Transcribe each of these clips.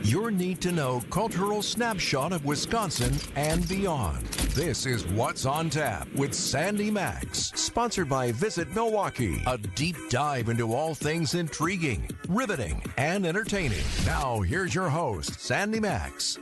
Your need-to-know cultural snapshot of Wisconsin and beyond. This is What's on Tap with Sandy Maxx, sponsored by Visit Milwaukee. A deep dive into all things intriguing, riveting, and entertaining. Now, here's your host, Sandy Maxx.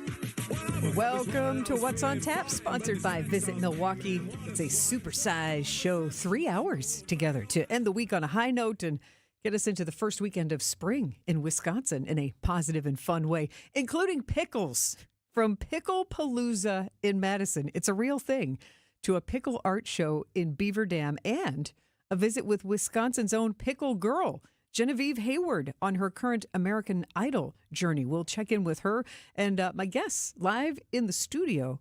Welcome to What's on Tap, sponsored by Visit Milwaukee. It's a supersized show, 3 hours together to end the week on a high note and get us into the first weekend of spring in Wisconsin in a positive and fun way, including pickles from Pickle Palooza in Madison. It's a real thing, to a pickle art show in Beaver Dam and a visit with Wisconsin's own pickle girl, Genevieve Hayward, on her current American Idol journey. We'll check in with her and my guests live in the studio.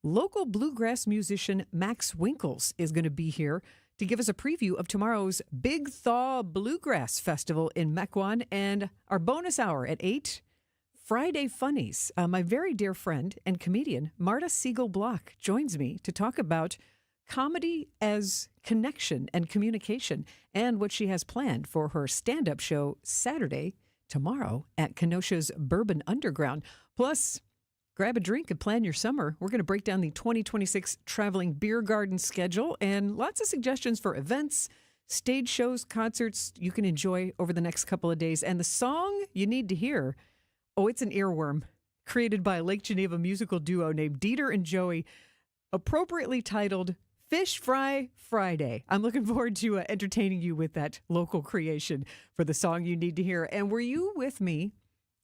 Local bluegrass musician Max Winkles is going to be here to give us a preview of tomorrow's Big Thaw Bluegrass Festival in Mequon, and our bonus hour at 8, Friday Funnies. My very dear friend and comedian Marta Siegel-Block joins me to talk about comedy as connection and communication and what she has planned for her stand-up show Saturday, tomorrow, at Kenosha's Bourbon Underground. Plus, grab a drink and plan your summer. We're going to break down the 2026 Traveling Beer Garden schedule and lots of suggestions for events, stage shows, concerts you can enjoy over the next couple of days. And the song you need to hear, oh, it's an earworm, created by a Lake Geneva musical duo named Dieter and Joey, appropriately titled Fish Fry Friday. I'm looking forward to entertaining you with that local creation for the song you need to hear. And were you with me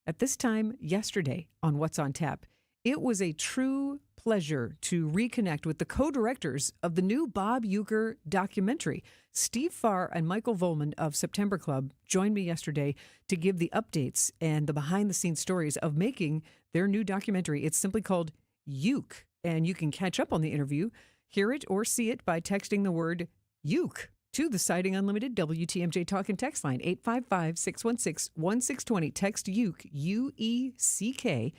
at this time yesterday on What's on Tap? It was a true pleasure to reconnect with the co-directors of the new Bob Uecker documentary. Steve Farr and Michael Volman of September Club joined me yesterday to give the updates and the behind-the-scenes stories of making their new documentary. It's simply called Uke, and you can catch up on the interview, hear it or see it by texting the word Uke to the Sighting Unlimited WTMJ Talk and Text line, 855-616-1620. Text Uke, U-E-C-K,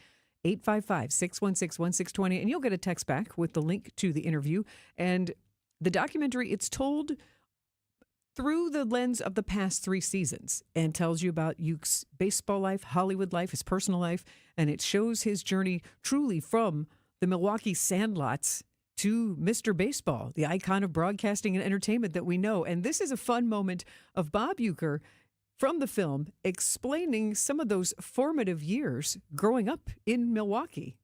855-616-1620, and you'll get a text back with the link to the interview. And the documentary, it's told through the lens of the past 3 seasons and tells you about Uke's baseball life, Hollywood life, his personal life, and it shows his journey truly from the Milwaukee Sandlots to Mr. Baseball, the icon of broadcasting and entertainment that we know. And this is a fun moment of Bob Uecker from the film explaining some of those formative years growing up in Milwaukee.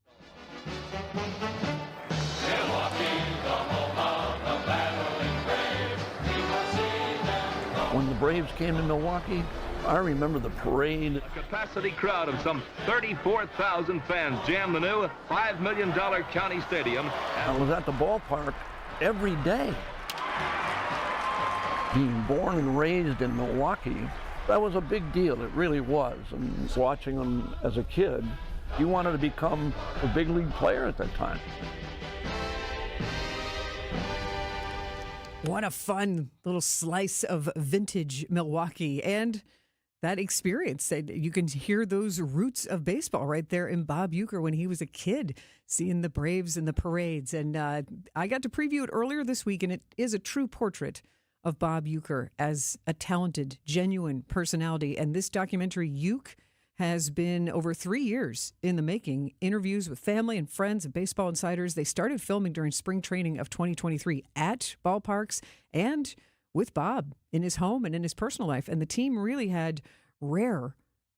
When the Braves came to Milwaukee, I remember the parade. A capacity crowd of some 34,000 fans jammed the new $5 million county stadium. I was at the ballpark every day. Being born and raised in Milwaukee, that was a big deal. It really was. And watching them as a kid, you wanted to become a big league player at that time. What a fun little slice of vintage Milwaukee. And that experience, you can hear those roots of baseball right there in Bob Uecker when he was a kid, seeing the Braves and the parades. And I got to preview it earlier this week, and it is a true portrait of Bob Uecker as a talented, genuine personality. And this documentary, Uke, has been over 3 years in the making. Interviews with family and friends and baseball insiders. They started filming during spring training of 2023 at ballparks and with Bob in his home and in his personal life. And the team really had rare,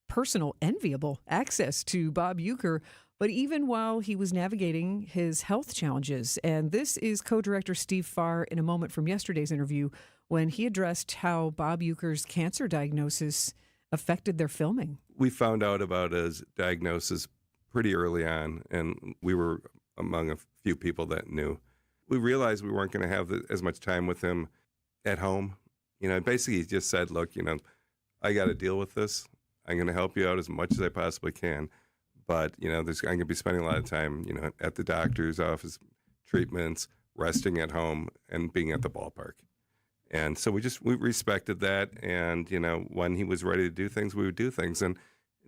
personal, enviable access to Bob Uecker, but even while he was navigating his health challenges. And this is co-director Steve Farr in a moment from yesterday's interview when he addressed how Bob Uecker's cancer diagnosis affected their filming. We found out about his diagnosis pretty early on, and we were among a few people that knew. We realized we weren't going to have as much time with him at home. Basically he just said, look, I got to deal with this. I'm going to help you out as much as I possibly can. But, I'm going to be spending a lot of time, at the doctor's office, treatments, resting at home, and being at the ballpark. And so we respected that. And, when he was ready to do things, we would do things. And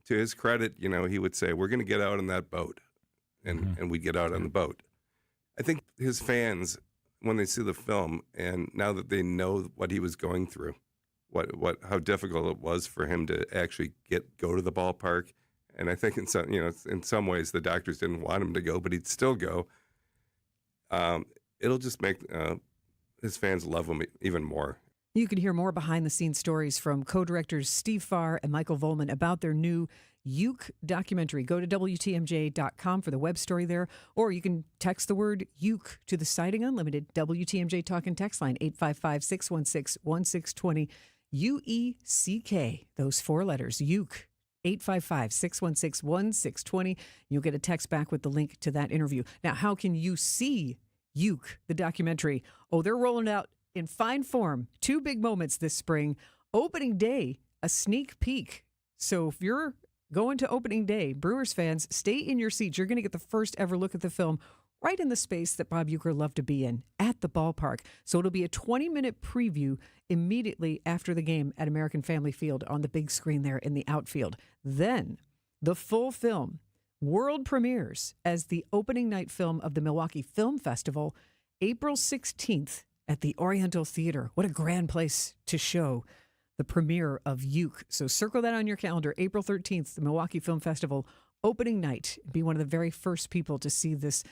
to his credit, he would say, we're going to get out on that boat. And we'd get out on the boat. I think his fans, when they see the film, and now that they know what he was going through, how difficult it was for him to actually go to the ballpark And I think in some ways the doctors didn't want him to go, but he'd still go. It'll just make his fans love him even more. You can hear more behind-the-scenes stories from co-directors Steve Farr and Michael Volman about their new Uke documentary. Go to WTMJ.com for the web story there, or you can text the word Uke to the Siding Unlimited WTMJ Talk and Text line 855-616-1620. UECK, those 4 letters, Uke. 855-616-1620. You'll get a text back with the link to that interview. Now, how can you see Uke, the documentary? Oh, they're rolling out in fine form 2 big moments this spring. Opening day, a sneak peek. So if you're going to opening day, Brewers fans, stay in your seats. You're going to get the first ever look at the film right in the space that Bob Uecker loved to be in, at the ballpark. So it'll be a 20-minute preview immediately after the game at American Family Field on the big screen there in the outfield. Then the full film world premieres as the opening night film of the Milwaukee Film Festival, April 16th at the Oriental Theater. What a grand place to show the premiere of Uke. So circle that on your calendar, April 13th, the Milwaukee Film Festival, opening night. Be one of the very first people to see this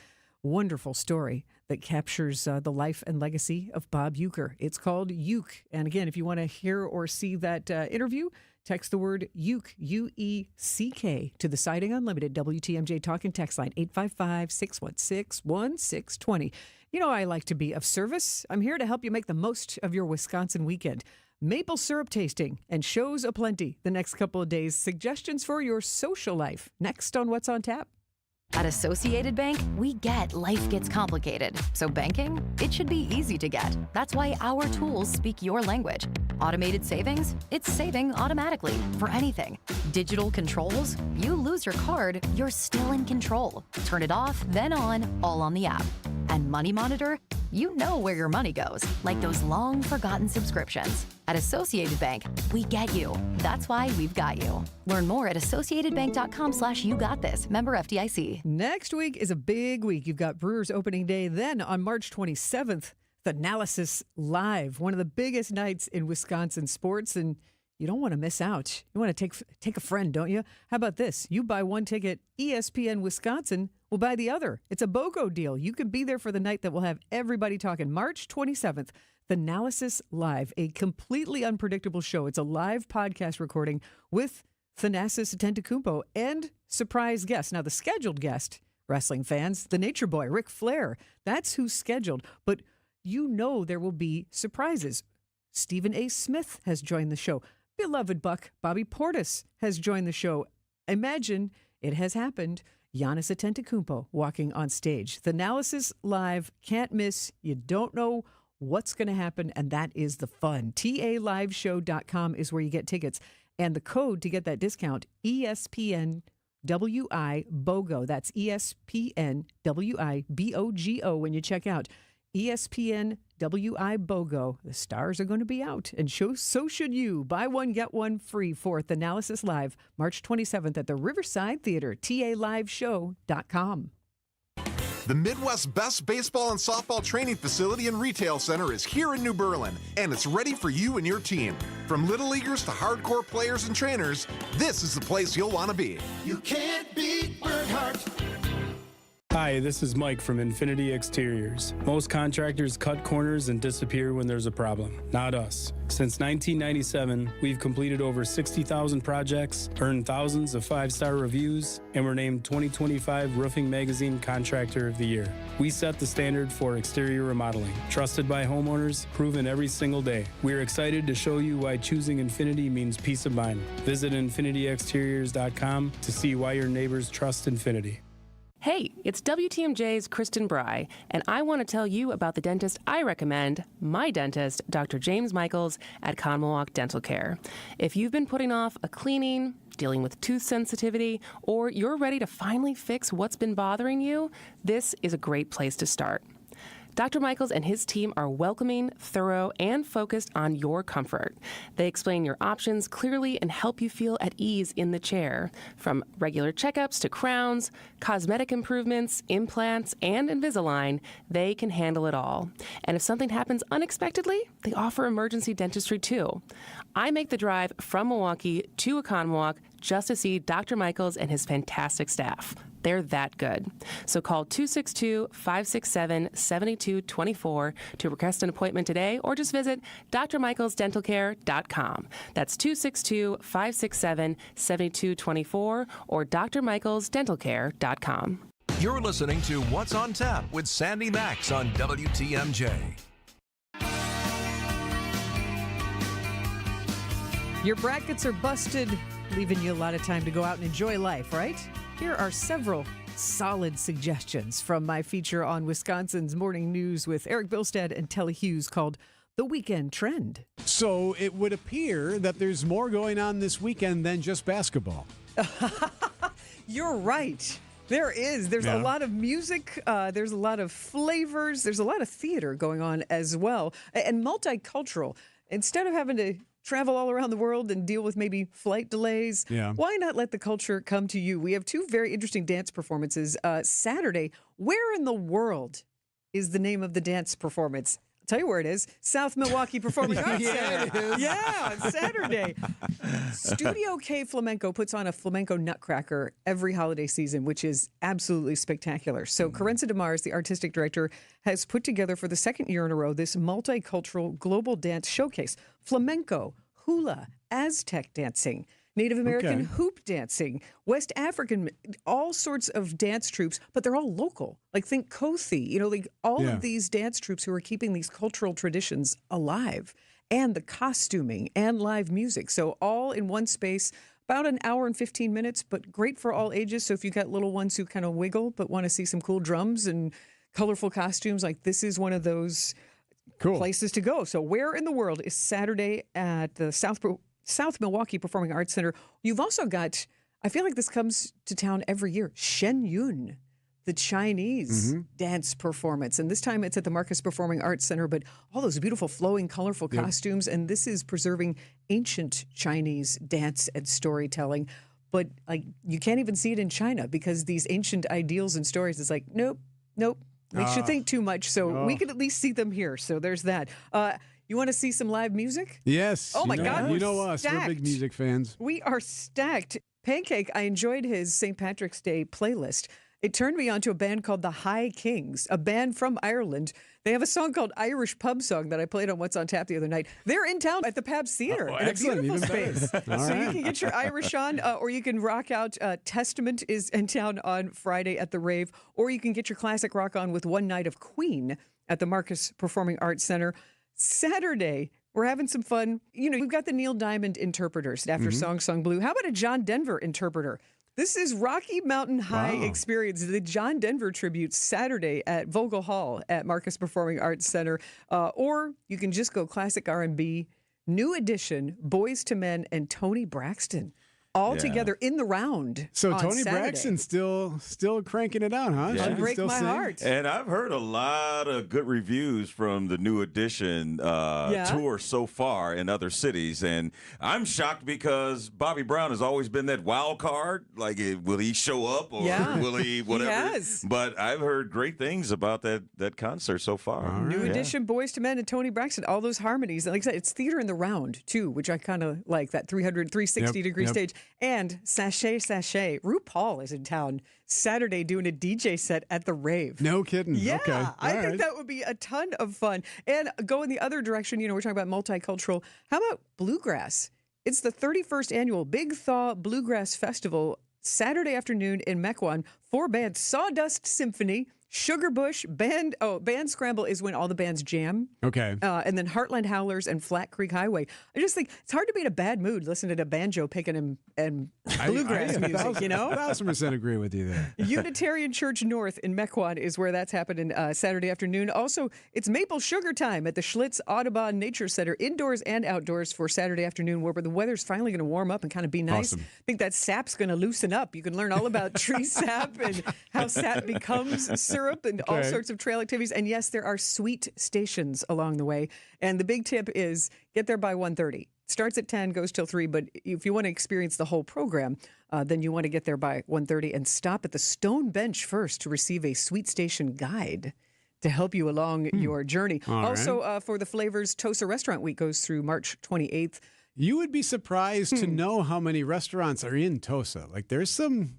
wonderful story that captures the life and legacy of Bob Uecker. It's called Uke. And again, if you want to hear or see that interview, text the word Uke, UECK, to the Siding Unlimited WTMJ Talk and Text line 855-616-1620. You know I like to be of service. I'm here to help you make the most of your Wisconsin weekend. Maple syrup tasting and shows aplenty the next couple of days. Suggestions for your social life. Next on What's on Tap. At Associated Bank, we get life gets complicated. So banking, it should be easy to get. That's why our tools speak your language. Automated savings, it's saving automatically for anything. Digital controls, you lose your card, you're still in control. Turn it off, then on, all on the app. And Money Monitor, you know where your money goes, like those long forgotten subscriptions. At Associated Bank, we get you. That's why we've got you. Learn more at associatedbank.com/YouGotThis. Member FDIC. Next week is a big week. You've got Brewers opening day. Then on March 27th, Thanalysis Live, one of the biggest nights in Wisconsin sports, and you don't want to miss out. You want to take a friend, don't you? How about this? You buy one ticket, ESPN Wisconsin will buy the other. It's a BOGO deal. You can be there for the night that will have everybody talking. March 27th, Thanalysis Live, a completely unpredictable show. It's a live podcast recording with Thanasis Antetokounmpo and surprise guests. Now, the scheduled guest, wrestling fans, the Nature Boy, Ric Flair, that's who's scheduled. But you know there will be surprises. Stephen A. Smith has joined the show. Beloved Buck Bobby Portis has joined the show. Imagine it has happened. Giannis Antetokounmpo walking on stage. Thanalysis Live, can't miss. You don't know what's going to happen, and that is the fun. TALiveshow.com is where you get tickets. And the code to get that discount, ESPN WI BOGO. That's ESPN WI BOGO when you check out. ESPN WI BOGO. The stars are going to be out, and so should you. Buy one, get one free for Thanalysis Live, March 27th at the Riverside Theater, TALiveshow.com. The Midwest's best baseball and softball training facility and retail center is here in New Berlin, and it's ready for you and your team. From little leaguers to hardcore players and trainers, this is the place you'll want to be. You can't beat Burkhart. Hi, this is Mike from Infinity Exteriors. Most contractors cut corners and disappear when there's a problem. Not us. Since 1997, we've completed over 60,000 projects, earned thousands of 5-star reviews, and were named 2025 Roofing Magazine Contractor of the Year. We set the standard for exterior remodeling. Trusted by homeowners, proven every single day. We're excited to show you why choosing Infinity means peace of mind. Visit infinityexteriors.com to see why your neighbors trust Infinity. Hey, it's WTMJ's Kristen Bry, and I want to tell you about the dentist I recommend, my dentist, Dr. James Michaels at Conmawalk Dental Care. If you've been putting off a cleaning, dealing with tooth sensitivity, or you're ready to finally fix what's been bothering you, this is a great place to start. Dr. Michaels and his team are welcoming, thorough, and focused on your comfort. They explain your options clearly and help you feel at ease in the chair. From regular checkups to crowns, cosmetic improvements, implants, and Invisalign, they can handle it all. And if something happens unexpectedly, they offer emergency dentistry too. I make the drive from Milwaukee to Oconomowoc just to see Dr. Michaels and his fantastic staff. They're that good. So call 262-567-7224 to request an appointment today, or just visit drmichaelsdentalcare.com. That's 262-567-7224 or drmichaelsdentalcare.com. You're listening to What's on Tap with Sandy Maxx on WTMJ. Your brackets are busted, leaving you a lot of time to go out and enjoy life, right? Here are several solid suggestions from my feature on Wisconsin's Morning News with Eric Bilstad and Telly Hughes called The Weekend Trend. So it would appear that there's more going on this weekend than just basketball. You're right. There is. There's a lot of music. There's a lot of flavors. There's a lot of theater going on as well. And multicultural. Instead of having to travel all around the world and deal with maybe flight delays, why not let the culture come to you? We have two very interesting dance performances. Saturday, where in the world is the name of the dance performance? I'll tell you where it is. South Milwaukee Performing Arts Center. It is. Yeah, on Saturday. Studio K Flamenco puts on a flamenco nutcracker every holiday season, which is absolutely spectacular. So Carenza DeMars, the artistic director, has put together for the second year in a row this multicultural global dance showcase. Flamenco, hula, Aztec dancing, Native American hoop dancing, West African, all sorts of dance troupes, but they're all local. Like think Kothi, like all of these dance troupes who are keeping these cultural traditions alive, and the costuming and live music. So all in one space, about an hour and 15 minutes, but great for all ages. So if you've got little ones who kind of wiggle but want to see some cool drums and colorful costumes, like this is one of those places to go. So where in the world is Saturday at the South Milwaukee Performing Arts Center? You've also got, I feel like this comes to town every year, Shen Yun, the Chinese dance performance. And this time it's at the Marcus Performing Arts Center, but all those beautiful flowing, colorful costumes. And this is preserving ancient Chinese dance and storytelling. But like you can't even see it in China because these ancient ideals and stories, it's like, nope. Makes you think too much. So we can at least see them here. So there's that. You want to see some live music? Yes. Oh, my God. You know us. We're big music fans. We are stacked. Pancake, I enjoyed his St. Patrick's Day playlist. It turned me on to a band called the High Kings, a band from Ireland. They have a song called Irish Pub Song that I played on What's on Tap the other night. They're in town at the Pabst Theater in a beautiful space. So you can get your Irish on, or you can rock out. Testament is in town on Friday at the Rave, or you can get your classic rock on with One Night of Queen at the Marcus Performing Arts Center. Saturday, we're having some fun. We've got the Neil Diamond interpreters after Song Sung Blue. How about a John Denver interpreter? This is Rocky Mountain High Experience, the John Denver tribute Saturday at Vogel Hall at Marcus Performing Arts Center. Or you can just go classic R&B, New Edition, Boys to Men, and Tony Braxton. All together in the round. So on Tony Saturday. Braxton's still cranking it out, huh? Unbreak My Heart. And I've heard a lot of good reviews from the New Edition tour so far in other cities, and I'm shocked because Bobby Brown has always been that wild card. Like, will he show up or will he whatever? He has. But I've heard great things about that concert so far. New Edition, Boys to Men, and Tony Braxton. All those harmonies. Like I said, it's theater in the round too, which I kind of like. That 360 degree stage. And Sachet, RuPaul is in town Saturday doing a DJ set at the Rave. No kidding. Yeah, Okay. I think that would be a ton of fun. And go in the other direction, we're talking about multicultural. How about bluegrass? It's the 31st annual Big Thaw Bluegrass Festival, Saturday afternoon in Mequon. 4 bands, Sawdust Symphony, Sugar Bush, Band Scramble is when all the bands jam. Okay. And then Heartland Howlers and Flat Creek Highway. I just think it's hard to be in a bad mood listening to banjo picking and bluegrass music, 1,000% agree with you there. Unitarian Church North in Mequon is where that's happening Saturday afternoon. Also, it's maple sugar time at the Schlitz Audubon Nature Center, indoors and outdoors for Saturday afternoon, where the weather's finally going to warm up and kind of be nice. Awesome. I think that sap's going to loosen up. You can learn all about tree sap and how sap becomes syrup and all sorts of trail activities. And yes, there are sweet stations along the way. And the big tip is get there by 1:30. Starts at 10, goes till 3. But if you want to experience the whole program, then you want to get there by 1:30 and stop at the Stone Bench first to receive a sweet station guide to help you along your journey. All also, for the flavors, Tosa Restaurant Week goes through March 28th. You would be surprised to know how many restaurants are in Tosa. Like there's some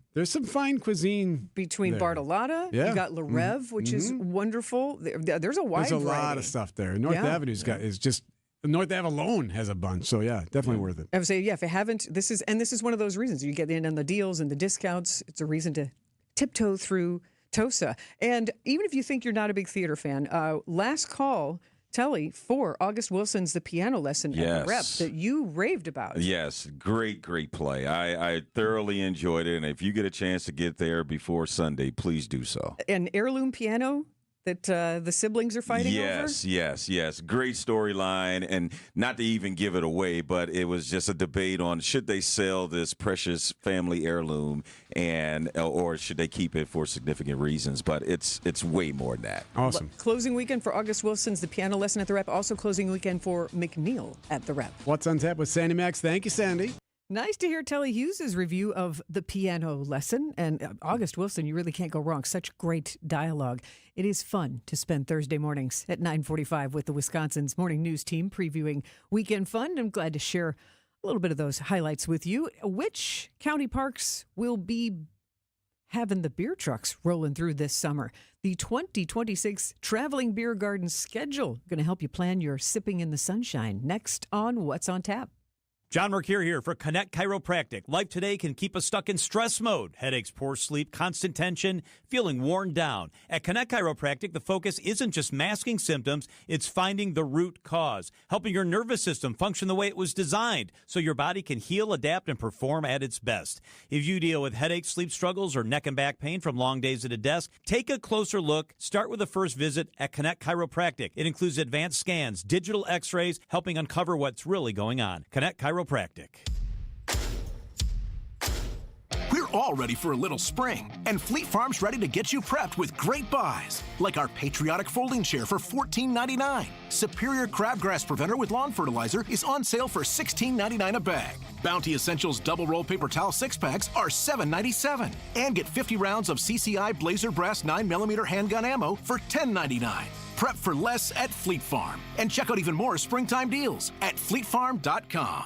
fine cuisine between there. Bartolata. Yeah. You got Le Rev, which is wonderful. There's a wide There's a variety. lot of stuff there. North Avenue's is just North Ave alone has a bunch. So yeah, definitely worth it. I would say, if you haven't, this is one of those reasons you get in on the deals and the discounts. It's a reason to tiptoe through Tosa. And even if you think you're not a big theater fan, last call, Telly, for August Wilson's The Piano Lesson at the Rep that you raved about. Yes, great play. I thoroughly enjoyed it, and if you get a chance to get there before Sunday, please do so. An heirloom piano that the siblings are fighting over? Yes. Great storyline, and not to even give it away, but it was just a debate on should they sell this precious family heirloom or should they keep it for significant reasons. But it's way more than that. Awesome. Closing weekend for August Wilson's The Piano Lesson at the Rep. Also closing weekend for McNeil at the Rep. What's on Tap with Sandy Maxx? Thank you, Sandy. Nice to hear Telly Hughes' review of The Piano Lesson. And August Wilson, you really can't go wrong. Such great dialogue. It is fun to spend Thursday mornings at 9:45 with the Wisconsin's Morning News team previewing weekend fun. I'm glad to share a little bit of those highlights with you. Which county parks will be having the beer trucks rolling through this summer? The 2026 Traveling Beer Garden schedule going to help you plan your sipping in the sunshine. Next on What's on Tap. John Mercure here for Connect Chiropractic. Life today can keep us stuck in stress mode. Headaches, poor sleep, constant tension, feeling worn down. At Connect Chiropractic, the focus isn't just masking symptoms, it's finding the root cause, helping your nervous system function the way it was designed so your body can heal, adapt, and perform at its best. If you deal with headaches, sleep struggles, or neck and back pain from long days at a desk, take a closer look. Start with a first visit at Connect Chiropractic. It includes advanced scans, digital x-rays, helping uncover what's really going on. Connect Chiropractic. We're all ready for a little spring, and Fleet Farm's ready to get you prepped with great buys, like our patriotic folding chair for $14.99. Superior crabgrass preventer with lawn fertilizer is on sale for $16.99 a bag. Bounty Essentials double roll paper towel 6-packs are $7.97. And get 50 rounds of CCI Blazer Brass 9mm handgun ammo for $10.99. Prep for less at Fleet Farm. And check out even more springtime deals at fleetfarm.com.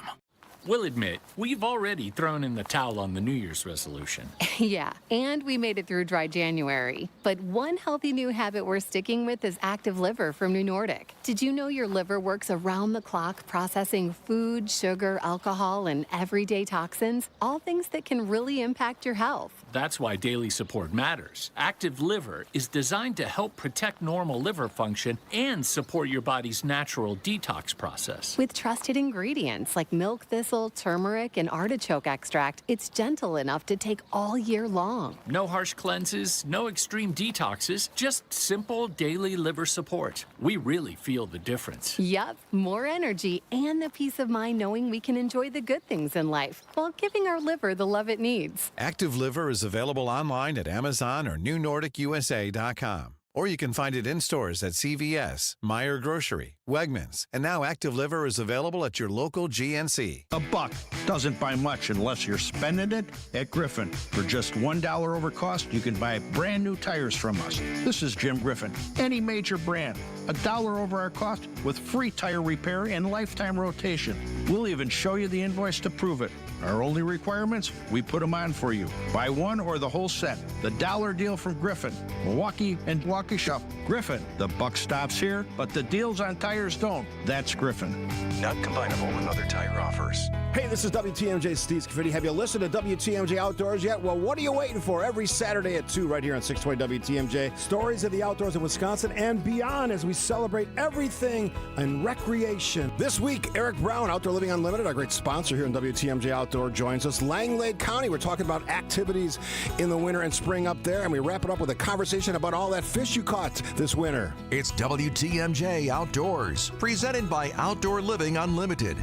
We'll admit, we've already thrown in the towel on the New Year's resolution. Yeah, and we made it through dry January. But one healthy new habit we're sticking with is Active Liver from New Nordic. Did you know your liver works around the clock processing food, sugar, alcohol, and everyday toxins? All things that can really impact your health. That's why daily support matters. Active Liver is designed to help protect normal liver function and support your body's natural detox process. With trusted ingredients like milk thistle, turmeric, and artichoke extract, it's gentle enough to take all year long. No harsh cleanses, no extreme detoxes, just simple daily liver support. We really feel the difference. Yup, more energy and the peace of mind knowing we can enjoy the good things in life while giving our liver the love it needs. Active Liver is available online at Amazon or NewNordicUSA.com. Or you can find it in stores at CVS, Meijer Grocery, Wegmans, and now Active Liver is available at your local GNC. A buck doesn't buy much unless you're spending it at Griffin. For just $1 over cost, you can buy brand new tires from us. This is Jim Griffin. Any major brand, $1 over our cost with free tire repair and lifetime rotation. We'll even show you the invoice to prove it. Our only requirements, we put them on for you. Buy one or the whole set. The dollar deal from Griffin. Milwaukee and Waukesha. Griffin. The buck stops here, but the deals on tires don't. That's Griffin. Not combinable with other tire offers. Hey, this is WTMJ Steve Scafidi. Have you listened to WTMJ Outdoors yet? Well, what are you waiting for? Every Saturday at 2 right here on 620 WTMJ. Stories of the outdoors in Wisconsin and beyond as we celebrate everything in recreation. This week, Eric Brown, Outdoor Living Unlimited, our great sponsor here in WTMJ Outdoor, joins us. Lang Lake County, we're talking about activities in the winter and spring up there, and we wrap it up with a conversation about all that fish you caught this winter. It's WTMJ Outdoors, presented by Outdoor Living Unlimited.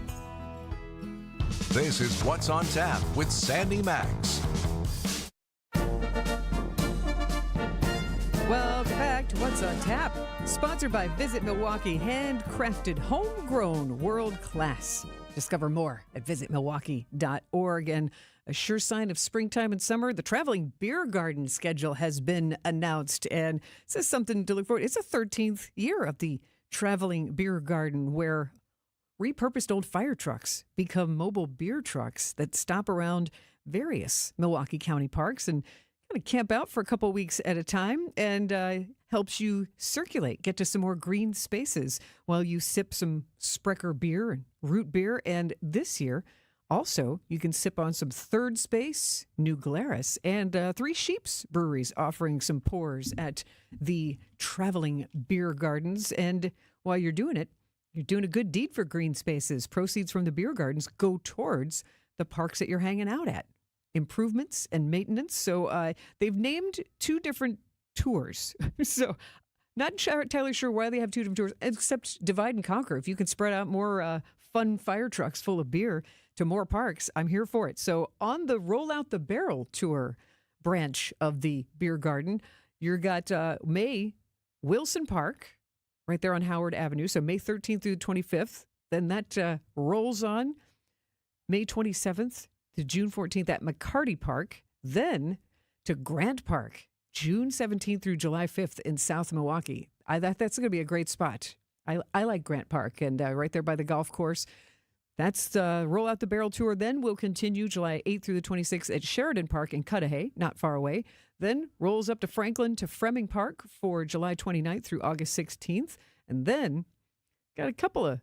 This is What's on Tap with Sandy Maxx. Welcome back to What's on Tap, sponsored by Visit Milwaukee, handcrafted, homegrown, world class. Discover more at visitmilwaukee.org. And a sure sign of springtime and summer, the Traveling Beer Garden schedule has been announced. And this is something to look forward to. It's the 13th year of the Traveling Beer Garden, where repurposed old fire trucks become mobile beer trucks that stop around various Milwaukee County parks and kind of camp out for a couple weeks at a time, and helps you circulate, get to some more green spaces while you sip some Sprecher beer and root beer. And this year, also, you can sip on some Third Space, New Glarus, and Three Sheeps breweries offering some pours at the traveling beer gardens. And while you're doing it, you're doing a good deed for green spaces. Proceeds from the beer gardens go towards the parks that you're hanging out at, improvements and maintenance. So they've named 2 different tours. So not entirely sure why they have 2 different tours, except divide and conquer. If you can spread out more fun fire trucks full of beer to more parks, I'm here for it. So on the Roll Out the Barrel tour branch of the beer garden, you got May Wilson Park right there on Howard Avenue. So May 13th through the 25th. Then that rolls on May 27th to June 14th at McCarty Park. Then to Grant Park, June 17th through July 5th in South Milwaukee. That's going to be a great spot. I like Grant Park, and right there by the golf course. That's the Roll Out the Barrel tour. Then we'll continue July 8th through the 26th at Sheridan Park in Cudahy, not far away. Then rolls up to Franklin to Fremming Park for July 29th through August 16th. And then got a couple of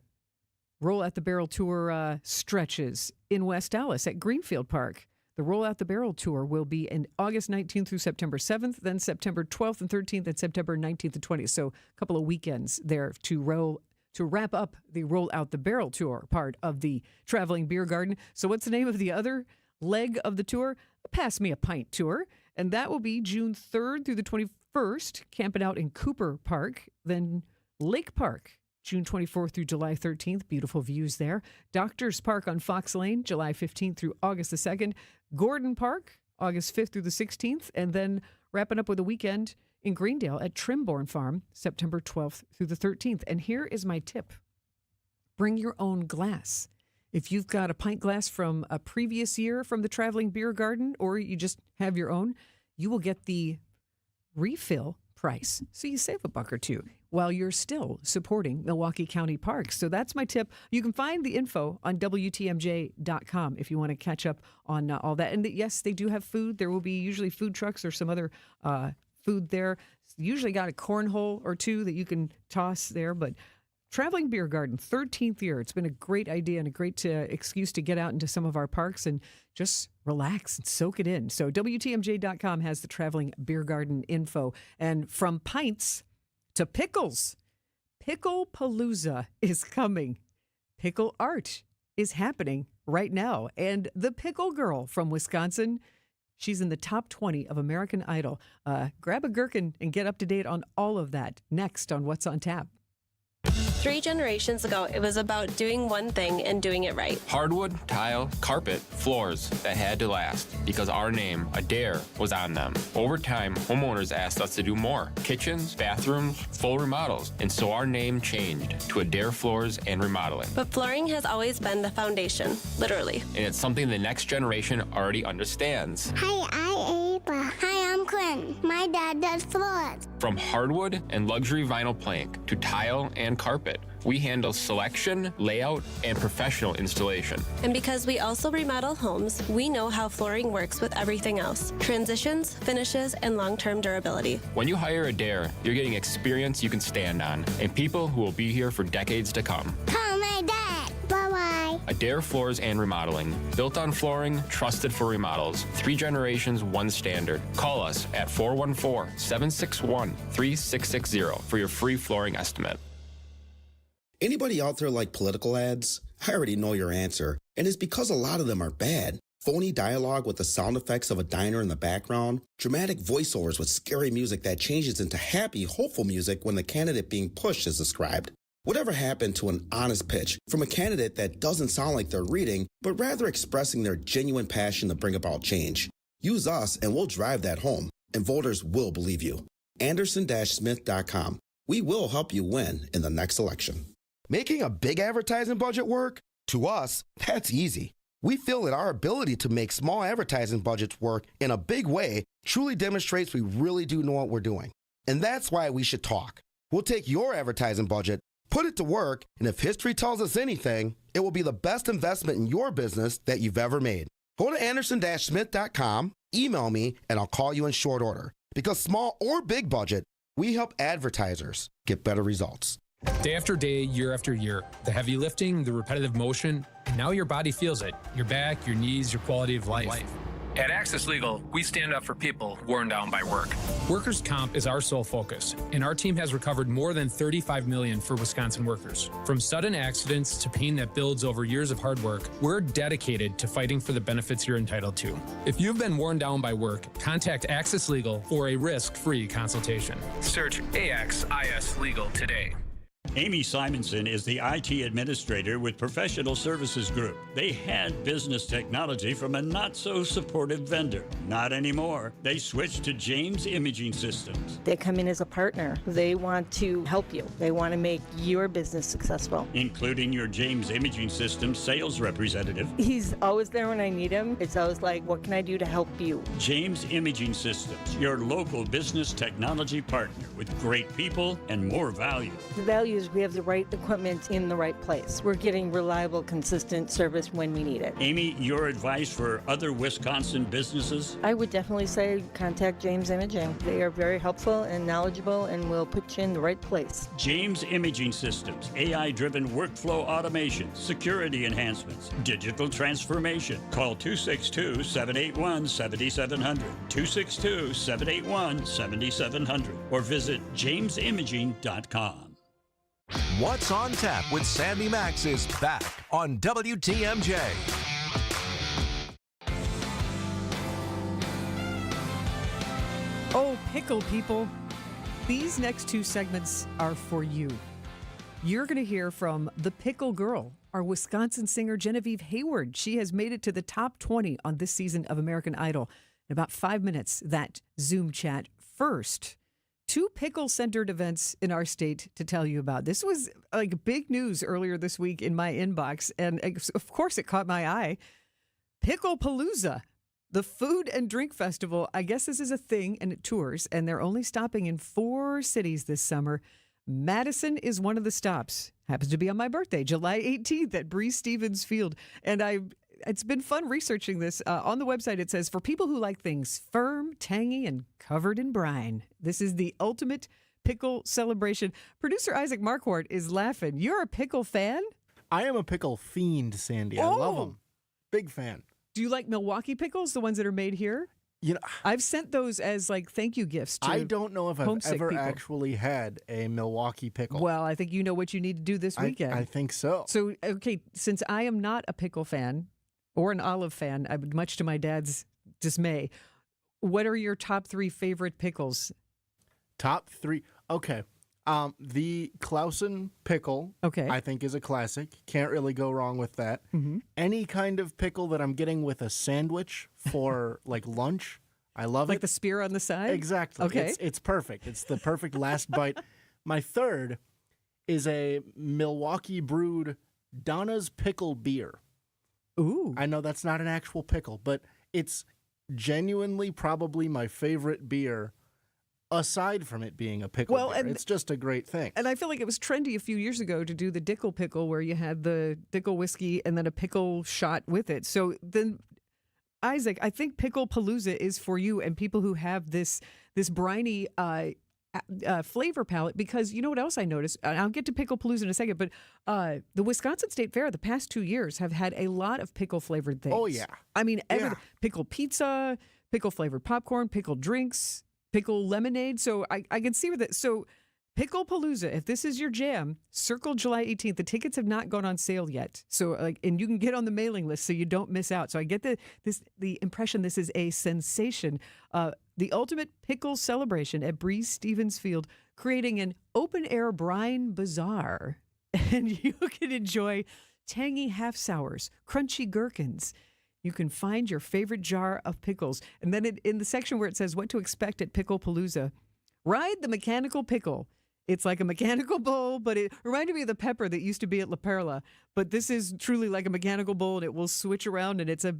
Roll Out the Barrel tour stretches in West Dallas at Greenfield Park. The Roll Out the Barrel tour will be in August 19th through September 7th, then September 12th and 13th, and September 19th and 20th. So a couple of weekends there to wrap up the Roll Out the Barrel tour part of the traveling beer garden. So what's the name of the other leg of the tour? Pass Me a Pint tour. And that will be June 3rd through the 21st, camping out in Cooper Park. Then Lake Park, June 24th through July 13th. Beautiful views there. Doctors Park on Fox Lane, July 15th through August the 2nd. Gordon Park, August 5th through the 16th. And then wrapping up with a weekend in Greendale at Trimborn Farm, September 12th through the 13th. And here is my tip. Bring your own glass. If you've got a pint glass from a previous year from the Traveling Beer Garden, or you just have your own, you will get the refill price. So you save $1 or $2 while you're still supporting Milwaukee County Parks. So that's my tip. You can find the info on WTMJ.com if you want to catch up on all that. And yes, they do have food. There will be usually food trucks or some other food there. Usually got a cornhole or 2 that you can toss there, but Traveling Beer Garden, 13th year. It's been a great idea and a great excuse to get out into some of our parks and just relax and soak it in. So WTMJ.com has the Traveling Beer Garden info. And from pints to pickles, Pickle Palooza is coming. Pickle art is happening right now. And the Pickle Girl from Wisconsin, she's in the top 20 of American Idol. Grab a gherkin and get up to date on all of that next on What's on Tap. 3 generations ago, it was about doing one thing and doing it right. Hardwood, tile, carpet, floors that had to last because our name, Adair, was on them. Over time, homeowners asked us to do more. Kitchens, bathrooms, full remodels. And so our name changed to Adair Floors and Remodeling. But flooring has always been the foundation, literally. And it's something the next generation already understands. Hi, I'm Ava. Hi, I'm Quinn. My dad does floors. From hardwood and luxury vinyl plank to tile and carpet, we handle selection, layout, and professional installation. And because we also remodel homes, we know how flooring works with everything else. Transitions, finishes, and long-term durability. When you hire Adair, you're getting experience you can stand on and people who will be here for decades to come. Call my dad. Bye-bye. Adair Floors and Remodeling. Built on flooring, trusted for remodels. 3 generations, 1 standard. Call us at 414-761-3660 for your free flooring estimate. Anybody out there like political ads? I already know your answer, and it's because a lot of them are bad. Phony dialogue with the sound effects of a diner in the background, dramatic voiceovers with scary music that changes into happy, hopeful music when the candidate being pushed is described. Whatever happened to an honest pitch from a candidate that doesn't sound like they're reading, but rather expressing their genuine passion to bring about change? Use us and we'll drive that home, and voters will believe you. Anderson-Smith.com. We will help you win in the next election. Making a big advertising budget work? To us, that's easy. We feel that our ability to make small advertising budgets work in a big way truly demonstrates we really do know what we're doing. And that's why we should talk. We'll take your advertising budget Put it to work, and if history tells us anything, it will be the best investment in your business that you've ever made. Go to anderson-smith.com, email me, and I'll call you in short order. Because small or big budget, we help advertisers get better results. Day after day, year after year, the heavy lifting, the repetitive motion, and now your body feels it. Your back, your knees, your quality of life. At Access Legal, we stand up for people worn down by work. Workers' comp is our sole focus, and our team has recovered more than $35 million for Wisconsin workers. From sudden accidents to pain that builds over years of hard work, we're dedicated to fighting for the benefits you're entitled to. If you've been worn down by work, contact Access Legal for a risk-free consultation. Search AXIS Legal today. Amy Simonson is the IT administrator with Professional Services Group. They had business technology from a not-so-supportive vendor. Not anymore. They switched to James Imaging Systems. They come in as a partner. They want to help you. They want to make your business successful. Including your James Imaging Systems sales representative. He's always there when I need him. It's always like, what can I do to help you? James Imaging Systems, your local business technology partner with great people and more value. The value is we have the right equipment in the right place. We're getting reliable, consistent service when we need it. Amy, your advice for other Wisconsin businesses? I would definitely say contact James Imaging. They are very helpful and knowledgeable and will put you in the right place. James Imaging Systems, AI-driven workflow automation, security enhancements, digital transformation. Call 262-781-7700, 262-781-7700, or visit jamesimaging.com. What's on Tap with Sandy Maxx is back on WTMJ. Oh, pickle people. These next two segments are for you. You're going to hear from the Pickle Girl, our Wisconsin singer Genevieve Hayward. She has made it to the top 20 on this season of American Idol. In about 5 minutes, that Zoom chat. First, 2 pickle-centered events in our state to tell you about. This was like big news earlier this week in my inbox, and of course it caught my eye. Picklepalooza, the food and drink festival. I guess this is a thing, and it tours, and they're only stopping in 4 cities this summer. Madison is one of the stops. Happens to be on my birthday, July 18th at Breeze Stevens Field, and it's been fun researching this. On the website, it says, for people who like things firm, tangy, and covered in brine, this is the ultimate pickle celebration. Producer Isaac Marquardt is laughing. You're a pickle fan? I am a pickle fiend, Sandy. I love them. Big fan. Do you like Milwaukee pickles, the ones that are made here? You know, I've sent those as like thank you gifts to I don't know if I've ever actually had a Milwaukee pickle. Well, I think you know what you need to do this weekend. I think so. So, okay, since I am not a pickle fan, or an olive fan, much to my dad's dismay. What are your top 3 favorite pickles? Top 3. Okay. The Clausen pickle, I think, is a classic. Can't really go wrong with that. Mm-hmm. Any kind of pickle that I'm getting with a sandwich for like lunch, I love it. Like the spear on the side? Exactly. Okay. It's perfect. It's the perfect last bite. My third is a Milwaukee brewed Donna's Pickle beer. Ooh. I know that's not an actual pickle, but it's genuinely probably my favorite beer, aside from it being a pickle beer. And it's just a great thing. And I feel like it was trendy a few years ago to do the Dickel pickle, where you had the Dickel whiskey and then a pickle shot with it. So then, Isaac, I think Picklepalooza is for you and people who have this briny flavor palette, because you know what else I noticed? I'll get to Picklepalooza in a second, but the Wisconsin State Fair the past 2 years have had a lot of pickle-flavored things. Oh, yeah. I mean, pickle pizza, pickle-flavored popcorn, pickle drinks, pickle lemonade. So I can see with it. So Picklepalooza, if this is your jam, circle July 18th. The tickets have not gone on sale yet. So and you can get on the mailing list so you don't miss out. So I get the impression this is a sensation. The ultimate pickle celebration at Breeze Stevens Field, creating an open-air brine bazaar. And you can enjoy tangy half-sours, crunchy gherkins. You can find your favorite jar of pickles. And then in the section where it says what to expect at Picklepalooza, ride the mechanical pickle. It's like a mechanical bowl, but it reminded me of the pepper that used to be at La Perla. But this is truly like a mechanical bowl, and it will switch around, and it's a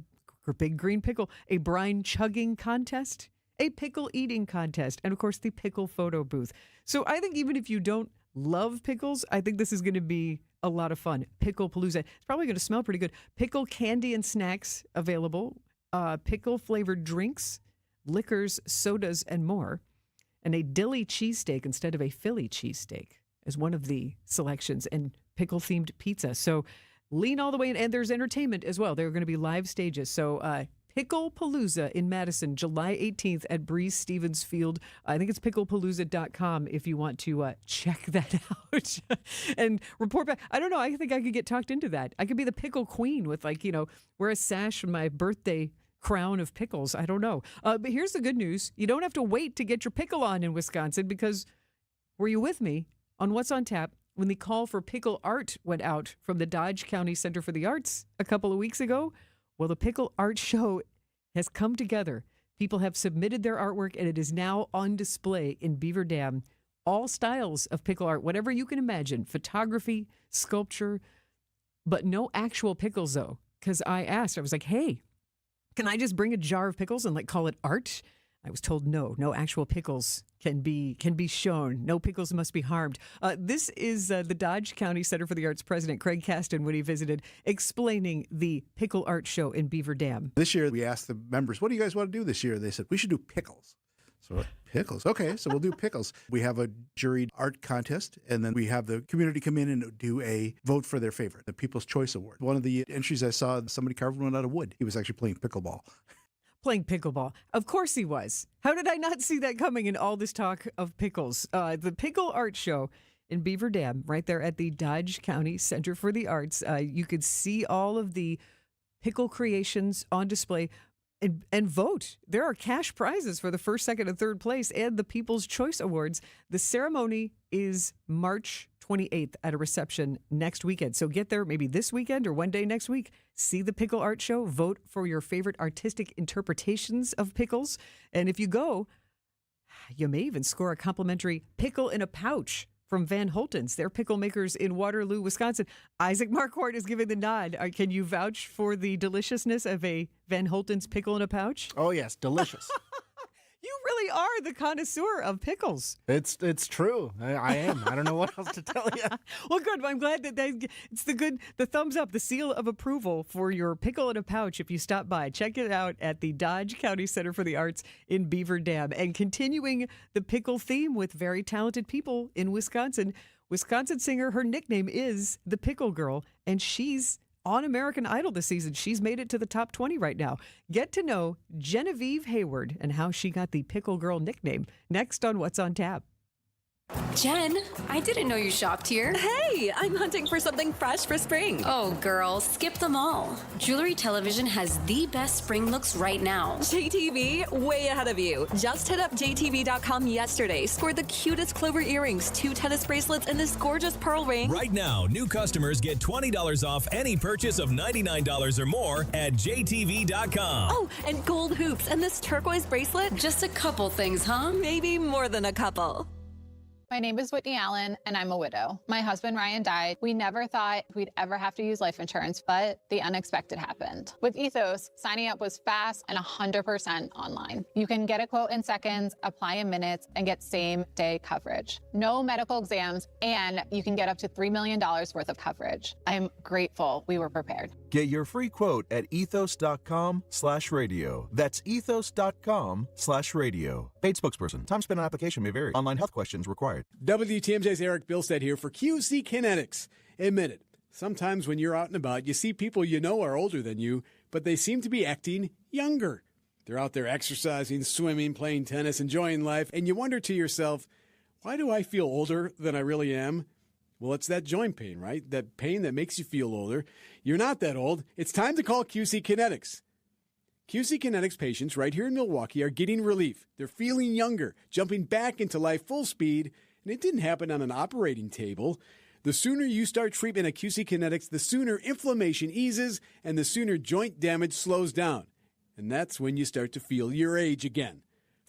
big green pickle. A brine chugging contest, a pickle eating contest, and of course the pickle photo booth. So I think even if you don't love pickles, I think this is going to be a lot of fun. Pickle Palooza. It's probably going to smell pretty good. Pickle candy and snacks available. Pickle-flavored drinks, liquors, sodas, and more. And a dilly cheesesteak instead of a Philly cheesesteak as one of the selections. And pickle-themed pizza. So lean all the way in. And there's entertainment as well. There are going to be live stages. So Pickle Palooza in Madison, July 18th at Breeze Stevens Field. I think it's picklepalooza.com if you want to check that out and report back. I don't know. I think I could get talked into that. I could be the pickle queen with, wear a sash and my birthday crown of pickles. I don't know. But here's the good news. You don't have to wait to get your pickle on in Wisconsin because were you with me on What's on Tap when the call for pickle art went out from the Dodge County Center for the Arts a couple of weeks ago? Well, the Pickle Art Show has come together. People have submitted their artwork, and it is now on display in Beaver Dam. All styles of pickle art, whatever you can imagine, photography, sculpture, but no actual pickles, though. Because I asked, I was like, hey, can I just bring a jar of pickles and call it art? I was told no actual pickles can be shown. No pickles must be harmed. This is the Dodge County Center for the Arts president, Craig Caston, when he visited, explaining the Pickle Art Show in Beaver Dam. This year, we asked the members, what do you guys want to do this year? They said, we should do pickles. So pickles. Okay, so we'll do pickles. We have a juried art contest, and then we have the community come in and do a vote for their favorite, the People's Choice Award. One of the entries I saw, somebody carved one out of wood. He was actually playing pickleball. Playing pickleball. Of course he was. How did I not see that coming in all this talk of pickles? The Pickle Art Show in Beaver Dam, right there at the Dodge County Center for the Arts. You could see all of the pickle creations on display and vote. There are cash prizes for the first, second, and third place and the People's Choice Awards. The ceremony is March 28th at a reception next weekend. So get there maybe this weekend or one day next week. See the Pickle Art Show. Vote for your favorite artistic interpretations of pickles. And if you go, you may even score a complimentary pickle in a pouch from Van Holten's. They're pickle makers in Waterloo, Wisconsin. Isaac Marquardt is giving the nod. Can you vouch for the deliciousness of a Van Holten's pickle in a pouch? Oh, yes. Delicious. You really are the connoisseur of pickles. It's true. I am. I don't know what else to tell you. Well, good. I'm glad that it's the thumbs up, the seal of approval for your pickle in a pouch if you stop by. Check it out at the Dodge County Center for the Arts in Beaver Dam. And continuing the pickle theme with very talented people in Wisconsin, Wisconsin singer, her nickname is the Pickle Girl, and she's on American Idol this season. She's made it to the top 20 right now. Get to know Genevieve Hayward and how she got the Pickle Girl nickname. Next on What's on Tap. Jen, I didn't know you shopped here. Hey, I'm hunting for something fresh for spring. Oh, girl, skip them all. Jewelry Television has the best spring looks right now. JTV, way ahead of you. Just hit up JTV.com yesterday, scored the cutest clover earrings, 2 tennis bracelets, and this gorgeous pearl ring. Right now, new customers get $20 off any purchase of $99 or more at JTV.com. Oh, and gold hoops and this turquoise bracelet. Just a couple things, huh? Maybe more than a couple. My name is Whitney Allen, and I'm a widow. My husband, Ryan, died. We never thought we'd ever have to use life insurance, but the unexpected happened. With Ethos, signing up was fast and 100% online. You can get a quote in seconds, apply in minutes, and get same-day coverage. No medical exams, and you can get up to $3 million worth of coverage. I'm grateful we were prepared. Get your free quote at ethos.com/radio. That's ethos.com/radio. Paid spokesperson. Time spent on application may vary. Online health questions required. WTMJ's Eric Bilstead here for QC Kinetics. Admit it, sometimes when you're out and about, you see people you know are older than you, but they seem to be acting younger. They're out there exercising, swimming, playing tennis, enjoying life, and you wonder to yourself, why do I feel older than I really am? Well, it's that joint pain, right? That pain that makes you feel older. You're not that old. It's time to call QC Kinetics. QC Kinetics patients right here in Milwaukee are getting relief. They're feeling younger, jumping back into life full speed, and it didn't happen on an operating table. The sooner you start treatment at QC Kinetics, the sooner inflammation eases and the sooner joint damage slows down. And that's when you start to feel your age again.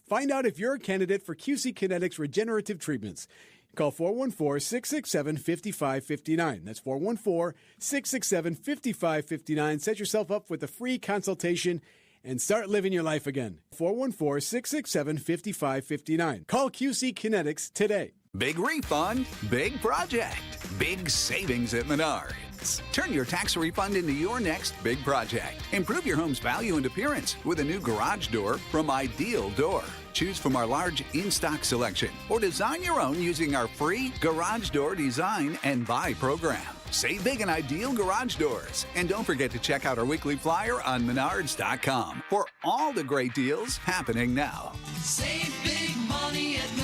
Find out if you're a candidate for QC Kinetics regenerative treatments. Call 414-667-5559. That's 414-667-5559. Set yourself up with a free consultation and start living your life again. 414-667-5559. Call QC Kinetics today. Big refund, big project, big savings at Menards. Turn your tax refund into your next big project. Improve your home's value and appearance with a new garage door from Ideal Door. Choose from our large in-stock selection or design your own using our free garage door design and buy program. Save big in Ideal Garage Doors. And don't forget to check out our weekly flyer on Menards.com for all the great deals happening now. Save big money at Menards.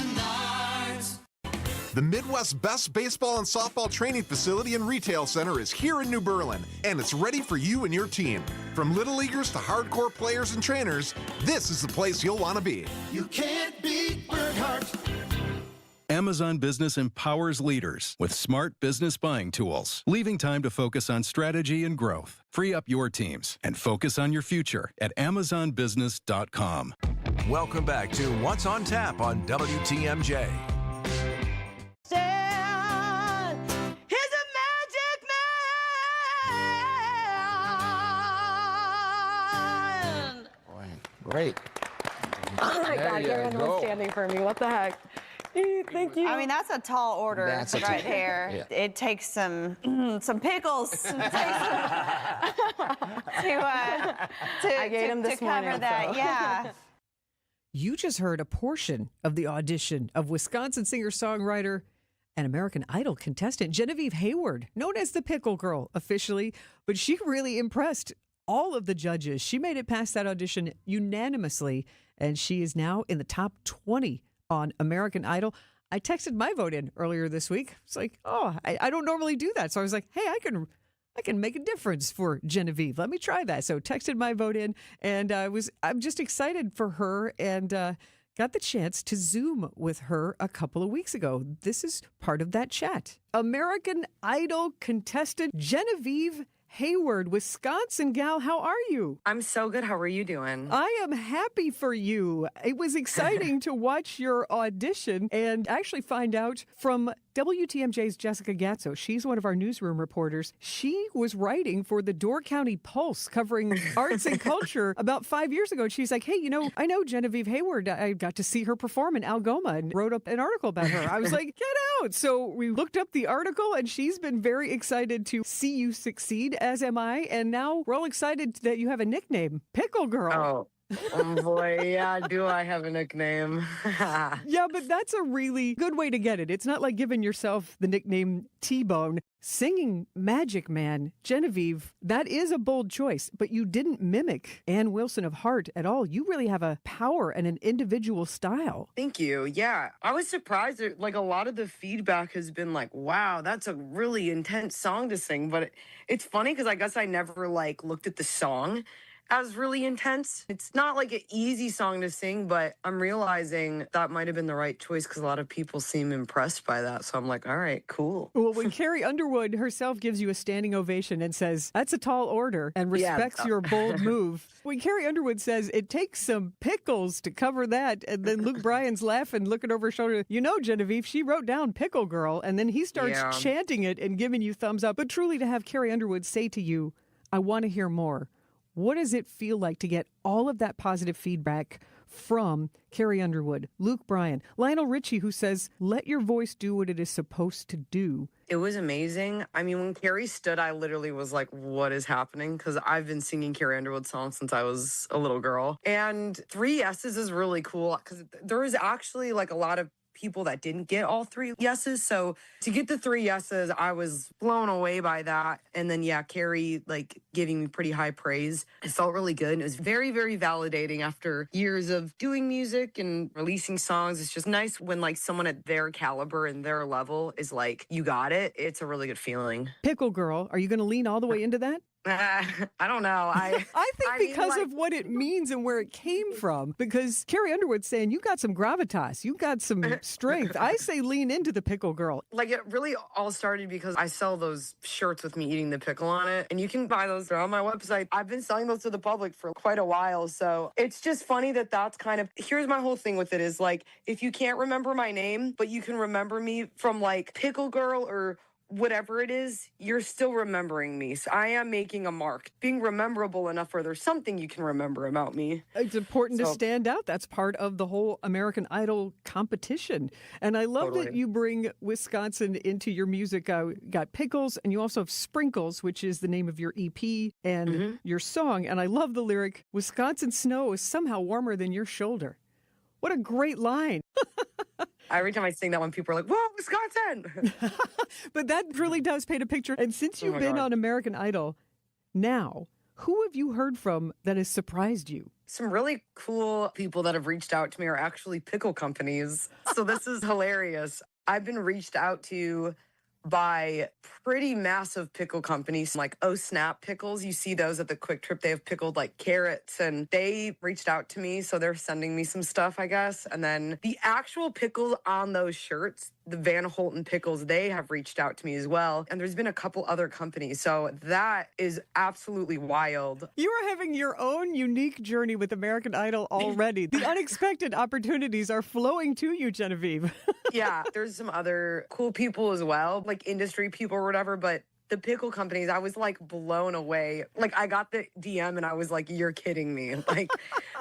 The Midwest's best baseball and softball training facility and retail center is here in New Berlin, and it's ready for you and your team. From little leaguers to hardcore players and trainers, this is the place you'll want to be. You can't beat Burkhart. Amazon Business empowers leaders with smart business buying tools, leaving time to focus on strategy and growth. Free up your teams and focus on your future at AmazonBusiness.com. Welcome back to What's on Tap on WTMJ. Great. Oh my God, Karen was standing for me. What the heck? Thank you. I mean, that's a tall order right there. Yeah. It takes some pickles to cover that. So. Yeah. You just heard a portion of the audition of Wisconsin singer-songwriter and American Idol contestant Genevieve Hayward, known as the Pickle Girl officially, but she really impressed all of the judges. She made it past that audition unanimously, and she is now in the top 20 on American Idol. I texted my vote in earlier this week. It's like, I don't normally do that. So I was like, hey, I can make a difference for Genevieve. Let me try that. So texted my vote in, and I'm just excited for her, and got the chance to Zoom with her a couple of weeks ago. This is part of that chat. American Idol contestant Genevieve Hayward, Wisconsin gal, how are you? I'm so good. How are you doing? I am happy for you. It was exciting to watch your audition and actually find out from WTMJ's Jessica Gatso. She's one of our newsroom reporters. She was writing for the Door County Pulse covering arts and culture about 5 years ago. And she's like, hey, I know Genevieve Hayward. I got to see her perform in Algoma and wrote up an article about her. I was like, get out. So we looked up the article, and she's been very excited to see you succeed, as am I. And now we're all excited that you have a nickname, Pickle Girl. Oh boy, yeah, do I have a nickname? Yeah, but that's a really good way to get it. It's not like giving yourself the nickname T-Bone. Singing Magic Man, Genevieve, that is a bold choice, but you didn't mimic Ann Wilson of Heart at all. You really have a power and an individual style. Thank you. Yeah, I was surprised that, a lot of the feedback has been like, wow, that's a really intense song to sing. But it's funny because I guess I never, looked at the song as really intense. It's not an easy song to sing, but I'm realizing that might have been the right choice because a lot of people seem impressed by that. So I'm like, all right, cool. Well, when Carrie Underwood herself gives you a standing ovation and says, that's a tall order, and respects your bold move. When Carrie Underwood says, it takes some pickles to cover that, and then Luke Bryan's laughing, looking over his shoulder, Genevieve, she wrote down Pickle Girl, and then he starts chanting it and giving you thumbs up. But truly to have Carrie Underwood say to you, I want to hear more. What does it feel like to get all of that positive feedback from Carrie Underwood, Luke Bryan, Lionel Richie, who says, let your voice do what it is supposed to do? It was amazing. I mean, when Carrie stood, I literally was like, what is happening? Because I've been singing Carrie Underwood songs since I was a little girl. And 3 yeses is really cool because there was actually a lot of people that didn't get all 3 yeses. So to get the 3 yeses, I was blown away by that. And then, Carrie, giving me pretty high praise. It felt really good. And it was very, very validating after years of doing music and releasing songs. It's just nice when, someone at their caliber and their level is like, you got it. It's a really good feeling. Pickle Girl, are you going to lean all the way into that? I don't know. I think because of what it means and where it came from. Because Carrie Underwood's saying you got some gravitas, you got some strength. I say lean into the Pickle Girl. It really all started because I sell those shirts with me eating the pickle on it, and you can buy those. They're on my website. I've been selling those to the public for quite a while, so it's just funny that's kind of. Here's my whole thing with it is if you can't remember my name, but you can remember me from Pickle Girl or whatever it is, you're still remembering me. So I am making a mark, being rememberable enough where there's something you can remember about me. It's important to stand out. That's part of the whole American Idol competition. And I love that you bring Wisconsin into your music. Got Pickles, and you also have Sprinkles, which is the name of your EP and your song. And I love the lyric, Wisconsin snow is somehow warmer than your shoulder. What a great line. Every time I sing that one, people are like, whoa, Wisconsin! But that really does paint a picture. And since you've been on American Idol, now, who have you heard from that has surprised you? Some really cool people that have reached out to me are actually pickle companies. So this is hilarious. I've been reached out to by pretty massive pickle companies like Oh Snap Pickles. You see those at the Quick Trip. They have pickled like carrots, and they reached out to me, so they're sending me some stuff, I guess. And then the actual pickles on those shirts, the Van Holten pickles, they have reached out to me as well. And there's been a couple other companies. So that is absolutely wild. You are having your own unique journey with American Idol already. The unexpected opportunities are flowing to you, Genevieve. Yeah, there's some other cool people as well, like industry people or whatever, but the pickle companies, I was like blown away. Like I got the DM and I was like, you're kidding me. Like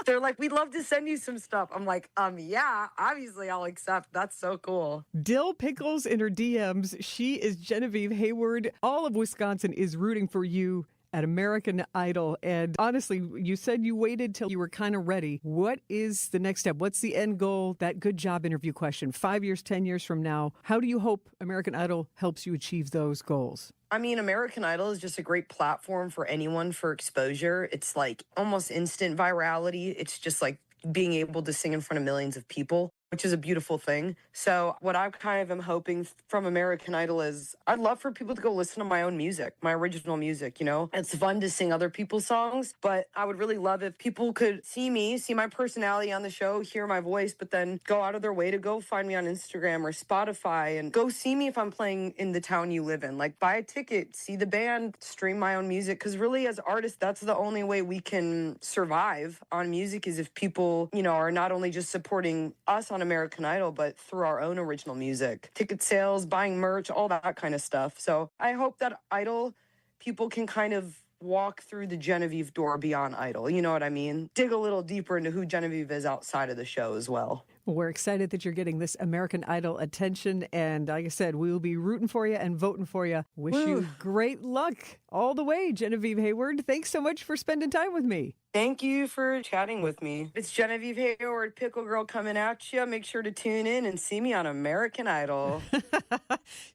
they're like, we'd love to send you some stuff. I'm like, yeah, obviously I'll accept. That's so cool. Dill Pickles in her DMs. She is Genevieve Hayward. All of Wisconsin is rooting for you at American Idol. And honestly, you said you waited till you were kind of ready. What is the next step? What's the end goal? That good job interview question. 5 years, 10 years from now, how do you hope American Idol helps you achieve those goals? I mean, American Idol is just a great platform for anyone for exposure. It's like almost instant virality. It's just like being able to sing in front of millions of people, which is a beautiful thing. So what I kind of am hoping from American Idol is I'd love for people to go listen to my own music, my original music, you know? It's fun to sing other people's songs, but I would really love if people could see me, see my personality on the show, hear my voice, but then go out of their way to go find me on Instagram or Spotify and go see me if I'm playing in the town you live in. Like buy a ticket, see the band, stream my own music. Because really as artists, that's the only way we can survive on music is if people, you know, are not only just supporting us on American Idol, but through our own original music, ticket sales, buying merch, all that kind of stuff. So I hope that Idol people can kind of walk through the Genevieve door beyond Idol. You know what I mean? Dig a little deeper into who Genevieve is outside of the show as well. We're excited that you're getting this American Idol attention. And like I said, we will be rooting for you and voting for you. Wish you great luck all the way, Genevieve Hayward. Thanks so much for spending time with me. Thank you for chatting with me. It's Genevieve Hayward, Pickle Girl, coming at you. Make sure to tune in and see me on American Idol.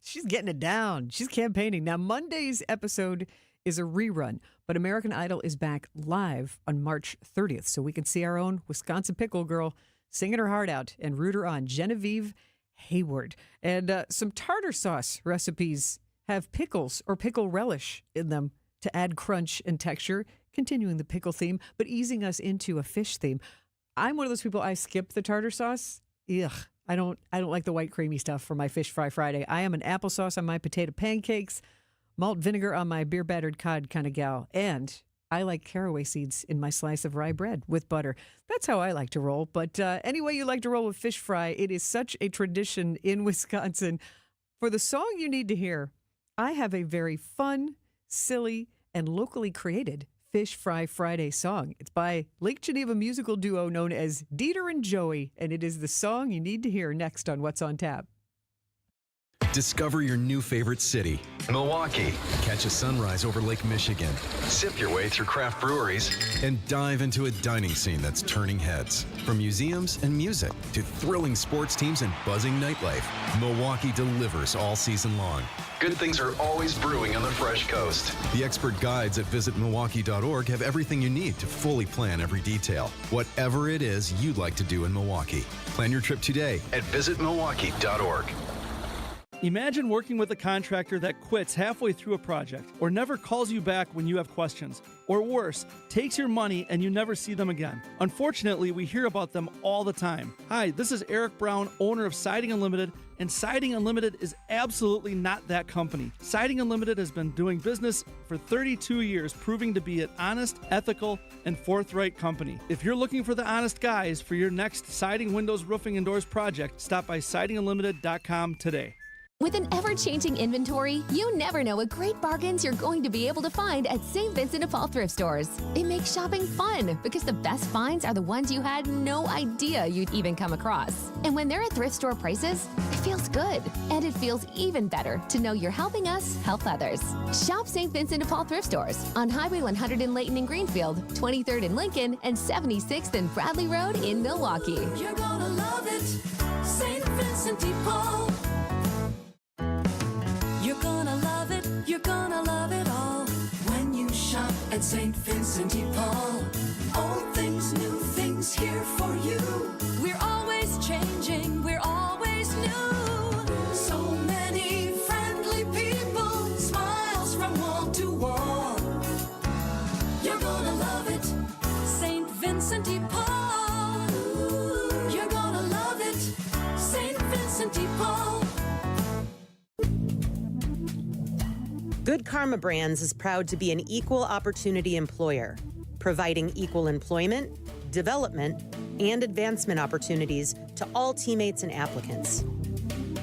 She's getting it down. She's campaigning. Now, Monday's episode is a rerun, but American Idol is back live on March 30th, so we can see our own Wisconsin Pickle Girl singing her heart out and root her on, Genevieve Hayward. And some tartar sauce recipes have pickles or pickle relish in them to add crunch and texture, continuing the pickle theme, but easing us into a fish theme. I'm one of those people, I skip the tartar sauce. Ugh. I don't like the white creamy stuff for my Fish Fry Friday. I am an applesauce on my potato pancakes, malt vinegar on my beer battered cod kind of gal, and I like caraway seeds in my slice of rye bread with butter. That's how I like to roll. But anyway you like to roll with fish fry, it is such a tradition in Wisconsin. For the song you need to hear, I have a very fun, silly, and locally created Fish Fry Friday song. It's by Lake Geneva musical duo known as Dieter and Joey, and it is the song you need to hear next on What's on Tap. Discover your new favorite city, Milwaukee. Catch a sunrise over Lake Michigan. Sip your way through craft breweries. And dive into a dining scene that's turning heads. From museums and music to thrilling sports teams and buzzing nightlife, Milwaukee delivers all season long. Good things are always brewing on the Fresh Coast. The expert guides at visitmilwaukee.org have everything you need to fully plan every detail. Whatever it is you'd like to do in Milwaukee. Plan your trip today at visitmilwaukee.org. Imagine working with a contractor that quits halfway through a project or never calls you back when you have questions, or worse, takes your money and you never see them again. Unfortunately, we hear about them all the time. Hi, this is Eric Brown, owner of Siding Unlimited, and Siding Unlimited is absolutely not that company. Siding Unlimited has been doing business for 32 years, proving to be an honest, ethical, and forthright company. If you're looking for the honest guys for your next siding, windows, roofing, and doors project, stop by sidingunlimited.com today. With an ever-changing inventory, you never know what great bargains you're going to be able to find at St. Vincent de Paul thrift stores. It makes shopping fun because the best finds are the ones you had no idea you'd even come across. And when they're at thrift store prices, it feels good. And it feels even better to know you're helping us help others. Shop St. Vincent de Paul thrift stores on Highway 100 in Layton and Greenfield, 23rd in Lincoln, and 76th and Bradley Road in Milwaukee. You're gonna love it, St. Vincent de Paul. You're gonna love it all when you shop at St. Vincent de Paul. Old things, new things here for you. We're always changing, we're always new. So many friendly people, smiles from wall to wall. You're gonna love it, St. Vincent de Paul. You're gonna love it, St. Vincent de Paul. Good Karma Brands is proud to be an equal opportunity employer, providing equal employment, development, and advancement opportunities to all teammates and applicants.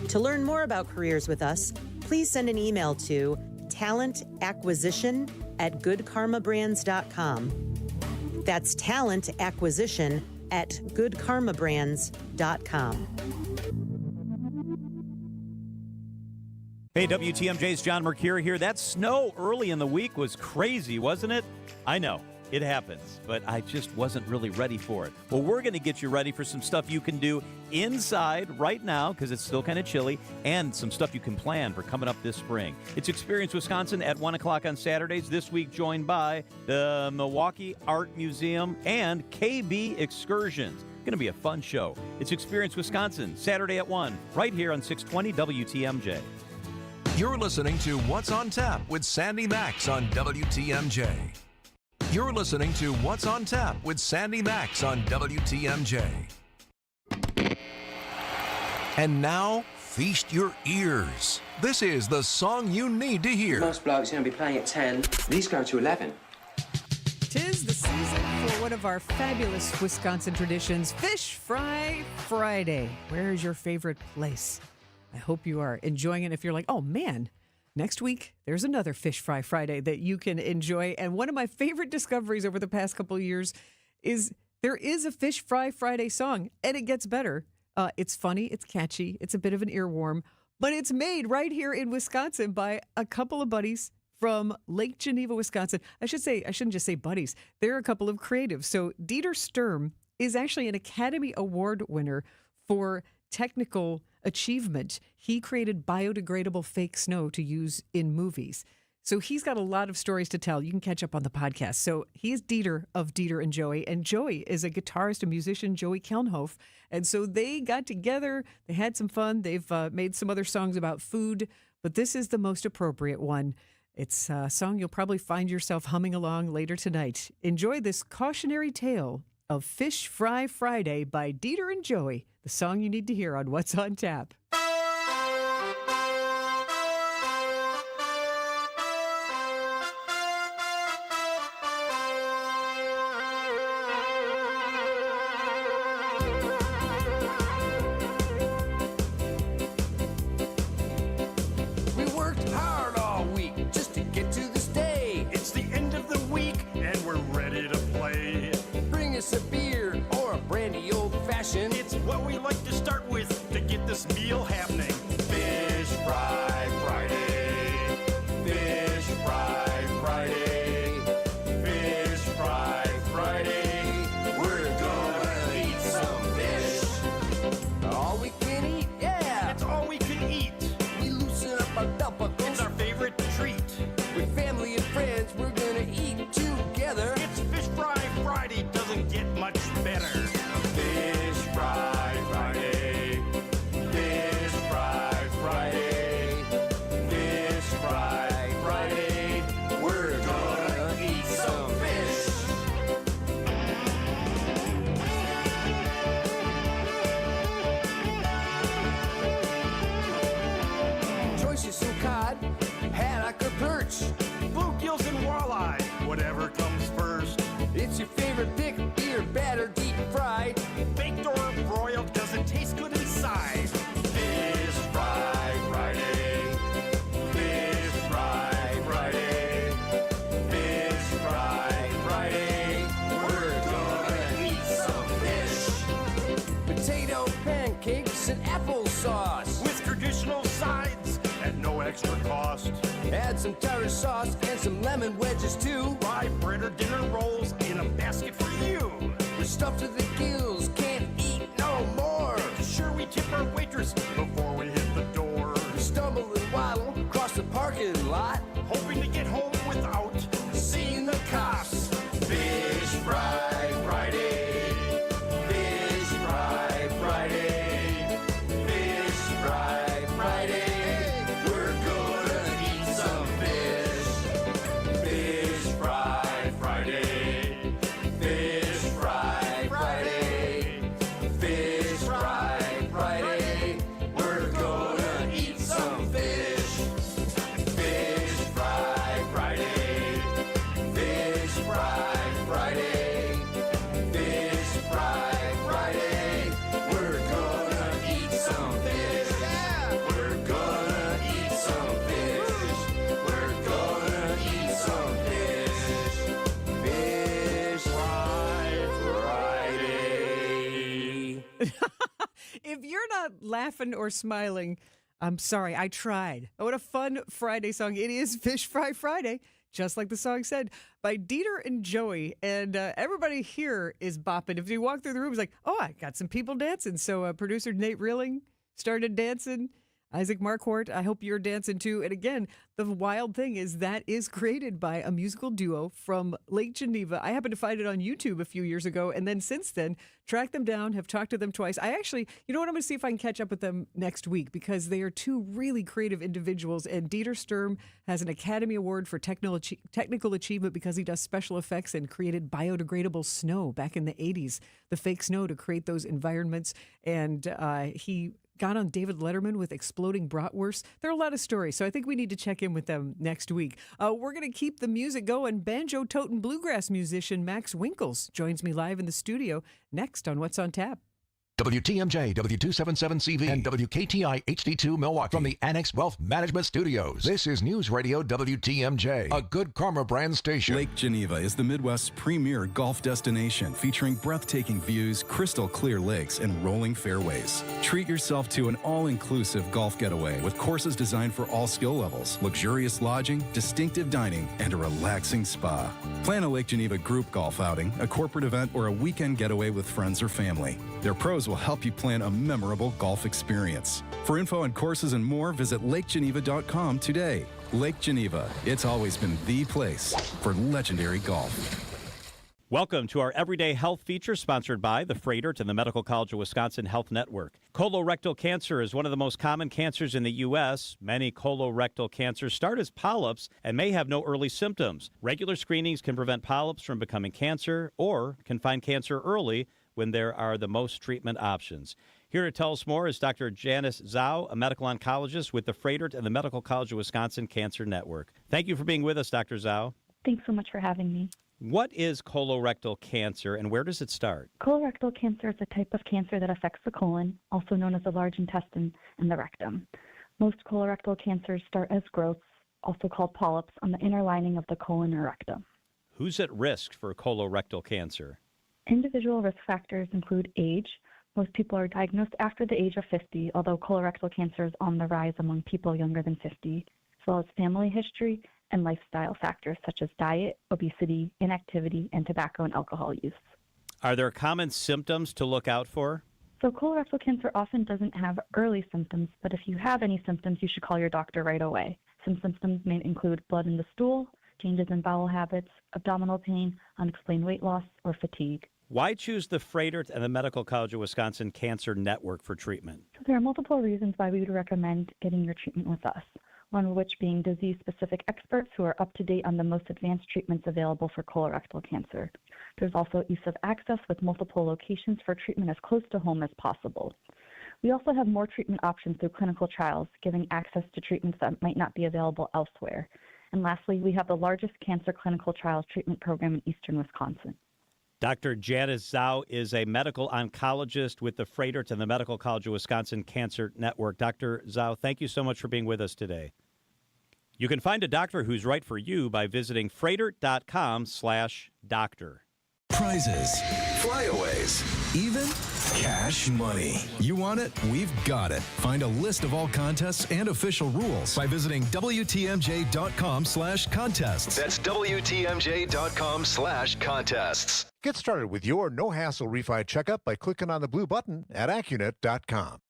To learn more about careers with us, please send an email to talentacquisition@goodkarmabrands.com. That's talentacquisition@goodkarmabrands.com. Hey, WTMJ's John Mercure here. That snow early in the week was crazy, wasn't it? I know, it happens, but I just wasn't really ready for it. Well, we're going to get you ready for some stuff you can do inside right now because it's still kind of chilly, and some stuff you can plan for coming up this spring. It's Experience Wisconsin at 1 o'clock on Saturdays, this week joined by the Milwaukee Art Museum and KB Excursions. Going to be a fun show. It's Experience Wisconsin, Saturday at 1, right here on 620 WTMJ. You're listening to What's on Tap with Sandy Maxx on WTMJ. You're listening to What's on Tap with Sandy Maxx on WTMJ. And now, feast your ears. This is the song you need to hear. Most blokes going to be playing at 10. These go to 11. 'Tis the season for one of our fabulous Wisconsin traditions, Fish Fry Friday. Where is your favorite place? I hope you are enjoying it. If you're like, oh man, next week there's another Fish Fry Friday that you can enjoy. And one of my favorite discoveries over the past couple of years is there is a Fish Fry Friday song, and it gets better. It's funny, it's catchy, it's a bit of an earworm, but it's made right here in Wisconsin by a couple of buddies from Lake Geneva, Wisconsin. I shouldn't just say buddies. They're a couple of creatives. So Dieter Sturm is actually an Academy Award winner for technical achievement. He created biodegradable fake snow to use in movies. So he's got a lot of stories to tell. You can catch up on the podcast. So he's Dieter of Dieter and Joey. And Joey is a guitarist and musician, Joey Kelnhof. And so they got together. They had some fun. They've made some other songs about food. But this is the most appropriate one. It's a song you'll probably find yourself humming along later tonight. Enjoy this cautionary tale of Fish Fry Friday by Dieter and Joey, the song you need to hear on What's on Tap. We worked hard all week just to get to this day. It's the end of the week and we're ready to play. Bring us a beer or a brandy old-fashioned. It's what we like to start with to get this meal happening. Fish Fry Friday. Fish Fry Friday. Fish Fry Friday. We're gonna eat some fish. All we can eat, yeah. It's all we can eat. We loosen up our belt buckles. It's our favorite treat. With family and friends, we're gonna eat together. It's Fish Fry Friday. Doesn't get much better. Fish Fry Friday. Fish Fry Friday. Fish Fry Friday. We're gonna eat some fish. Choices and cod, haddock or perch, bluegills and walleye, whatever comes first. It's your favorite pick, beer, batter, deep fry. and applesauce with traditional sides at no extra cost. Add some tartar sauce and some lemon wedges too. Rye bread or dinner rolls in a basket for you. We're stuffed to the gills, can't eat no more. Sure, we tip our waitress before we hit the door. We stumble and waddle across the parking lot, hoping to get home without seeing the cops. Fish Fry Friday. Fish Fry Friday. Fish Fry Friday. We're gonna eat some fish. Fish Fry Friday. Fish Fry Friday. Fish Fry Friday. We're gonna eat some fish. Fish Fry Friday. Fish Fry Friday. Fish Fry Friday. We're gonna eat some fish. We're gonna eat some fish. We're gonna eat some fish. Fish Fry Friday. If you're not laughing or smiling, I'm sorry, I tried. What a fun Friday song. It is Fish Fry Friday, just like the song said, by Dieter and Joey. And everybody here is bopping. If you walk through the room, it's like, oh, I got some people dancing. So producer Nate Reeling started dancing. Isaac Marquardt, I hope you're dancing too. And again, the wild thing is that is created by a musical duo from Lake Geneva. I happened to find it on YouTube a few years ago, and then since then, tracked them down, have talked to them twice. I actually, you know what, I'm going to see if I can catch up with them next week because they are two really creative individuals. And Dieter Sturm has an Academy Award for technical achievement because he does special effects and created biodegradable snow back in the 80s, the fake snow to create those environments. And he got on David Letterman with exploding bratwurst. There are a lot of stories, so I think we need to check in with them next week. We're going to keep the music going. Banjo-toting bluegrass musician Max Winkles joins me live in the studio next on What's on Tap. WTMJ, W277CV, and WKTI HD2 Milwaukee from the Annex Wealth Management Studios. This is News Radio WTMJ, a Good Karma brand station. Lake Geneva is the Midwest's premier golf destination featuring breathtaking views, crystal clear lakes, and rolling fairways. Treat yourself to an all-inclusive golf getaway with courses designed for all skill levels, luxurious lodging, distinctive dining, and a relaxing spa. Plan a Lake Geneva group golf outing, a corporate event, or a weekend getaway with friends or family. Their pros will help you plan a memorable golf experience. For info on courses and more, visit lakegeneva.com today. Lake Geneva, it's always been the place for legendary golf. Welcome to our Everyday Health feature sponsored by the Freighter and the Medical College of Wisconsin Health Network. Colorectal cancer is one of the most common cancers in the U.S. Many colorectal cancers start as polyps and may have no early symptoms. Regular screenings can prevent polyps from becoming cancer or can find cancer early when there are the most treatment options. Here to tell us more is Dr. Janice Zhao, a medical oncologist with the Freighter and the Medical College of Wisconsin Cancer Network. Thank you for being with us, Dr. Zhao. Thanks so much for having me. What is colorectal cancer and where does it start? Colorectal cancer is a type of cancer that affects the colon, also known as the large intestine and the rectum. Most colorectal cancers start as growths, also called polyps, on the inner lining of the colon or rectum. Who's at risk for colorectal cancer? Individual risk factors include age. Most people are diagnosed after the age of 50, although colorectal cancer is on the rise among people younger than 50, as well as family history and lifestyle factors such as diet, obesity, inactivity, and tobacco and alcohol use. Are there common symptoms to look out for? So colorectal cancer often doesn't have early symptoms, but if you have any symptoms, you should call your doctor right away. Some symptoms may include blood in the stool, changes in bowel habits, abdominal pain, unexplained weight loss, or fatigue. Why choose the Freighter and the Medical College of Wisconsin Cancer Network for treatment? So there are multiple reasons why we would recommend getting your treatment with us, one of which being disease-specific experts who are up to date on the most advanced treatments available for colorectal cancer. There's also ease of access with multiple locations for treatment as close to home as possible. We also have more treatment options through clinical trials, giving access to treatments that might not be available elsewhere. And lastly, we have the largest cancer clinical trials treatment program in eastern Wisconsin. Dr. Janice Zhao is a medical oncologist with the Freighter and the Medical College of Wisconsin Cancer Network. Dr. Zhao, thank you so much for being with us today. You can find a doctor who's right for you by visiting freighter.com/doctor. prizes, flyaways, even cash money. You want it? We've got it. Find a list of all contests and official rules by visiting WTMJ.com/contests. That's WTMJ.com/contests. Get started with your no-hassle refi checkup by clicking on the blue button at Accunet.com.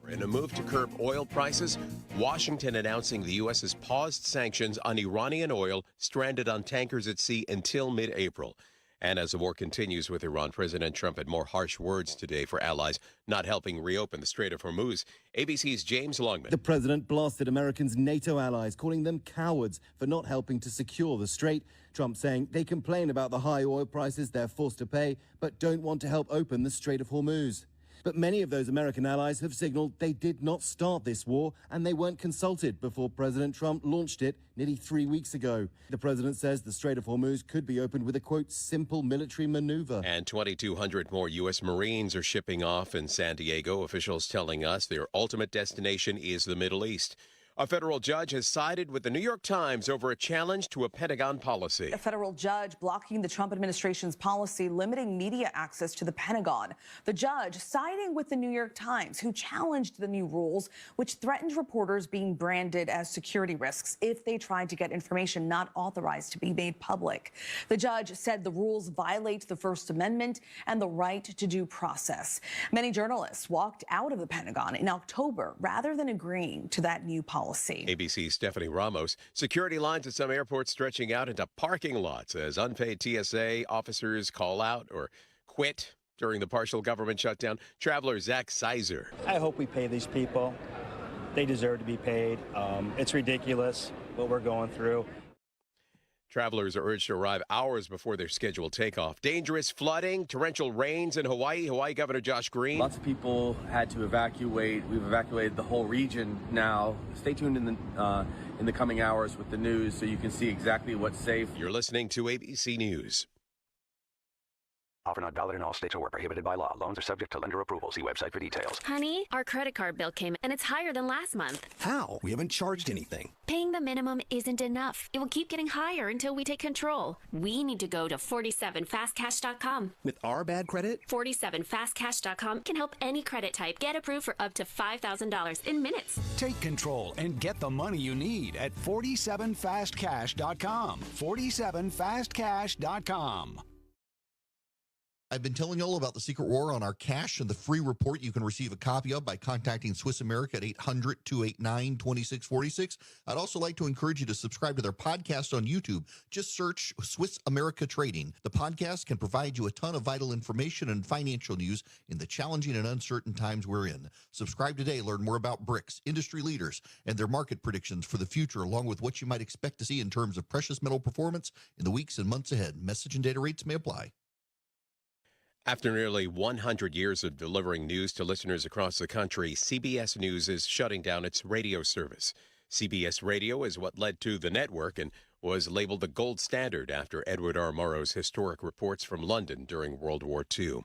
In a move to curb oil prices, Washington announcing the U.S. has paused sanctions on Iranian oil stranded on tankers at sea until mid-April. And as the war continues with Iran, President Trump had more harsh words today for allies not helping reopen the Strait of Hormuz. ABC's James Longman. The president blasted Americans' NATO allies, calling them cowards for not helping to secure the strait. Trump saying they complain about the high oil prices they're forced to pay, but don't want to help open the Strait of Hormuz. But many of those American allies have signaled they did not start this war and they weren't consulted before President Trump launched it nearly 3 weeks ago. The president says the Strait of Hormuz could be opened with a, quote, simple military maneuver. And 2,200 more U.S. Marines are shipping off in San Diego. Officials telling us their ultimate destination is the Middle East. A federal judge has sided with the New York Times over a challenge to a Pentagon policy. A federal judge blocking the Trump administration's policy limiting media access to the Pentagon. The judge siding with the New York Times, who challenged the new rules, which threatened reporters being branded as security risks if they tried to get information not authorized to be made public. The judge said the rules violate the First Amendment and the right to due process. Many journalists walked out of the Pentagon in October rather than agreeing to that new policy. ABC's Stephanie Ramos. Security lines at some airports stretching out into parking lots as unpaid TSA officers call out or quit during the partial government shutdown. Traveler Zach Sizer. I hope we pay these people. They deserve to be paid. It's ridiculous what we're going through. Travelers are urged to arrive hours before their scheduled takeoff. Dangerous flooding, torrential rains in Hawaii. Hawaii Governor Josh Green. Lots of people had to evacuate. We've evacuated the whole region now. Stay tuned in the coming hours with the news so you can see exactly what's safe. You're listening to ABC News. Offer not valid in all states or where prohibited by law. Loans are subject to lender approval. See website for details. Honey, our credit card bill came and it's higher than last month. How? We haven't charged anything. Paying the minimum isn't enough. It will keep getting higher until we take control. We need to go to 47fastcash.com. With our bad credit? 47fastcash.com can help any credit type get approved for up to $5,000 in minutes. Take control and get the money you need at 47fastcash.com. 47fastcash.com. I've been telling you all about the secret war on our cash and the free report you can receive a copy of by contacting Swiss America at 800-289-2646. I'd also like to encourage you to subscribe to their podcast on YouTube. Just search Swiss America Trading. The podcast can provide you a ton of vital information and financial news in the challenging and uncertain times we're in. Subscribe today. Learn more about BRICS, industry leaders, and their market predictions for the future, along with what you might expect to see in terms of precious metal performance in the weeks and months ahead. Message and data rates may apply. After nearly 100 years of delivering news to listeners across the country, CBS News is shutting down its radio service. CBS Radio is what led to the network and was labeled the gold standard after Edward R. Murrow's historic reports from London during World War II.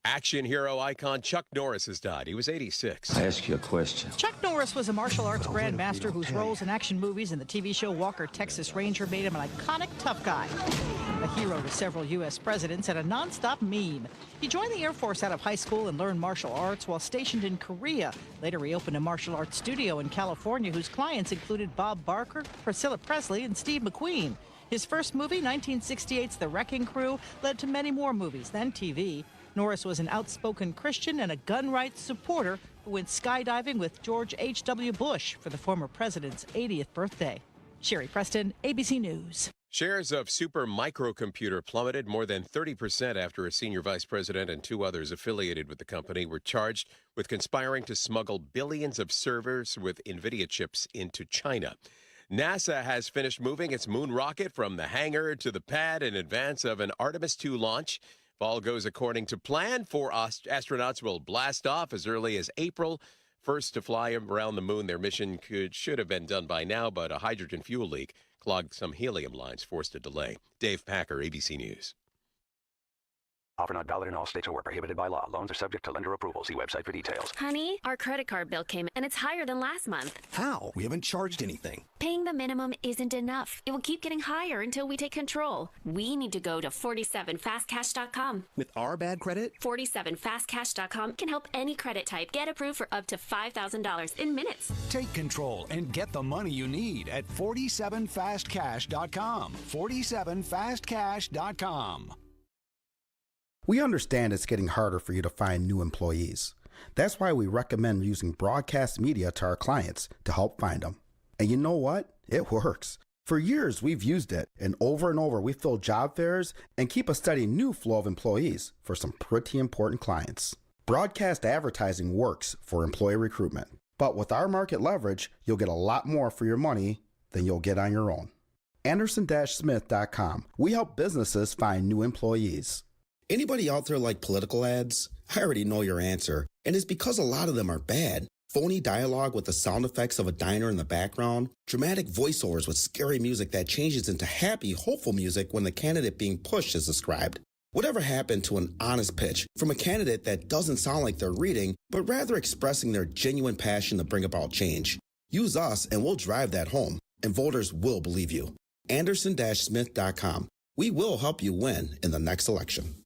Action hero icon Chuck Norris has died. He was 86. I ask you a question. Chuck Norris was a martial arts grandmaster whose roles in action movies and the TV show Walker, Texas Ranger made him an iconic tough guy. A hero to several U.S. presidents and a nonstop meme. He joined the Air Force out of high school and learned martial arts while stationed in Korea. Later, he opened a martial arts studio in California whose clients included Bob Barker, Priscilla Presley, and Steve McQueen. His first movie, 1968's The Wrecking Crew, led to many more movies, then TV. Norris was an outspoken Christian and a gun rights supporter who went skydiving with George H.W. Bush for the former president's 80th birthday. Sherry Preston, ABC News. Shares of Super Microcomputer plummeted more than 30% after a senior vice president and two others affiliated with the company were charged with conspiring to smuggle billions of servers with NVIDIA chips into China. NASA has finished moving its moon rocket from the hangar to the pad in advance of an Artemis II launch. If all goes according to plan, 4 astronauts will blast off as early as April. First to fly around the moon, their mission should have been done by now, but a hydrogen fuel leak clogged some helium lines, forced a delay. Dave Packer, ABC News. Offer not valid in all states or where prohibited by law. Loans are subject to lender approval. See website for details. Honey, our credit card bill came and it's higher than last month. How? We haven't charged anything. Paying the minimum isn't enough. It will keep getting higher until we take control. We need to go to 47fastcash.com. With our bad credit? 47fastcash.com can help any credit type get approved for up to $5,000 in minutes. Take control and get the money you need at 47fastcash.com. 47fastcash.com. We understand it's getting harder for you to find new employees. That's why we recommend using broadcast media to our clients to help find them. And you know what? It works. For years, we've used it, and over we fill job fairs and keep a steady new flow of employees for some pretty important clients. Broadcast advertising works for employee recruitment. But with our market leverage, you'll get a lot more for your money than you'll get on your own. Anderson-Smith.com. We help businesses find new employees. Anybody out there like political ads? I already know your answer, and it's because a lot of them are bad. Phony dialogue with the sound effects of a diner in the background, dramatic voiceovers with scary music that changes into happy, hopeful music when the candidate being pushed is described. Whatever happened to an honest pitch from a candidate that doesn't sound like they're reading, but rather expressing their genuine passion to bring about change? Use us and we'll drive that home, and voters will believe you. Anderson-Smith.com. We will help you win in the next election.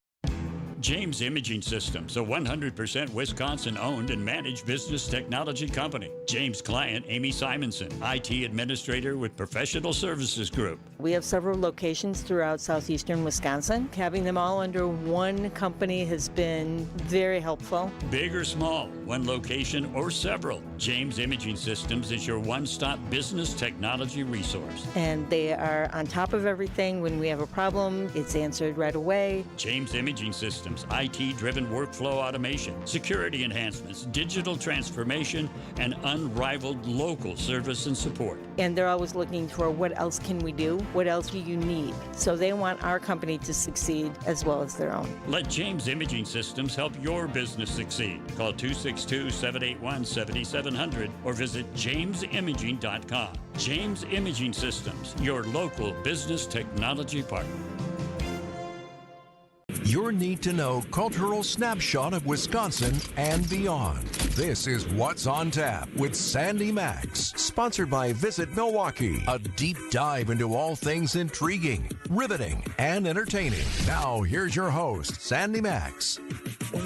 James Imaging Systems, a 100% Wisconsin-owned and managed business technology company. James' client, Amy Simonson, IT administrator with Professional Services Group. We have several locations throughout southeastern Wisconsin. Having them all under one company has been very helpful. Big or small, one location or several, James Imaging Systems is your one-stop business technology resource. And they are on top of everything. When we have a problem, it's answered right away. James Imaging Systems, IT-driven workflow automation, security enhancements, digital transformation, and unrivaled local service and support. And they're always looking for what else can we do? What else do you need? So they want our company to succeed as well as their own. Let James Imaging Systems help your business succeed. Call 262-781-7700 or visit jamesimaging.com. James Imaging Systems, your local business technology partner. Your need-to-know cultural snapshot of Wisconsin and beyond. This is What's on Tap with Sandy Maxx, sponsored by Visit Milwaukee, a deep dive into all things intriguing, riveting, and entertaining. Now, here's your host, Sandy Maxx.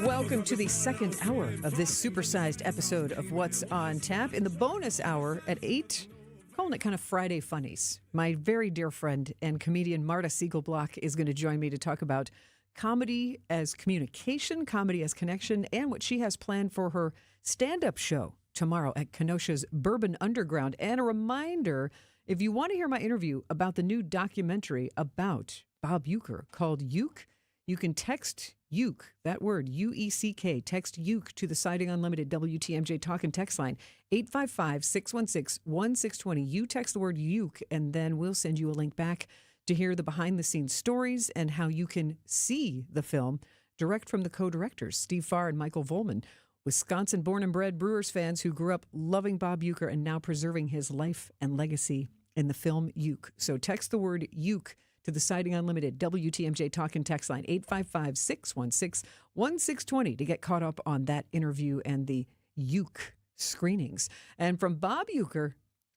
Welcome to the second hour of this supersized episode of What's on Tap. In the bonus hour at 8, calling it kind of Friday Funnies. My very dear friend and comedian Marta Siegelblock is going to join me to talk about comedy as communication, comedy as connection, and what she has planned for her stand-up show tomorrow at Kenosha's Bourbon Underground. And a reminder, if you want to hear my interview about the new documentary about Bob Uecker called Uke, you can text Uke, that word, U-E-C-K, text Uke to the Siding Unlimited WTMJ talk and text line, 855-616-1620. You text the word Uke, and then we'll send you a link back to hear the behind-the-scenes stories and how you can see the film direct from the co-directors, Steve Farr and Michael Volman, Wisconsin-born and bred Brewers fans who grew up loving Bob Uecker and now preserving his life and legacy in the film Uke. So text the word Uke to the Siding Unlimited WTMJ talk and text line, 855-616-1620 to get caught up on that interview and the Uke screenings. And from Bob Uecker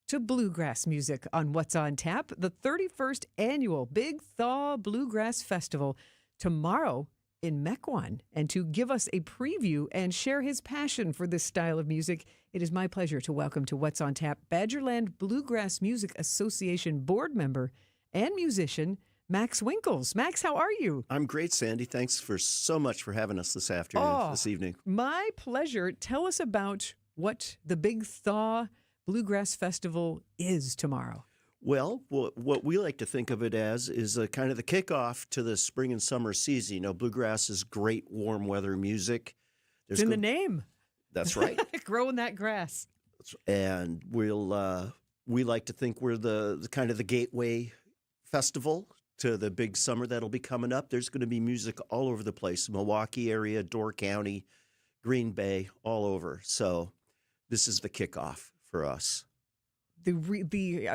to bluegrass music on What's on Tap, the 31st annual Big Thaw Bluegrass Festival tomorrow in Mequon. And to give us a preview and share his passion for this style of music, it is my pleasure to welcome to What's on Tap Badgerland Bluegrass Music Association board member and musician, Maxx Winkles. Max, how are you? I'm great, Sandy. Thanks so much for having us this evening. My pleasure. Tell us about what the Big Thaw Bluegrass Festival is tomorrow. Well, what we like to think of it as is a kind of the kickoff to the spring and summer season. You know, bluegrass is great warm weather music. It's in the name. That's right. Growing that grass. And we like to think we're the kind of the gateway festival to the big summer that'll be coming up. There's going to be music all over the place, Milwaukee area, Door County, Green Bay, all over. So this is the kickoff for us. The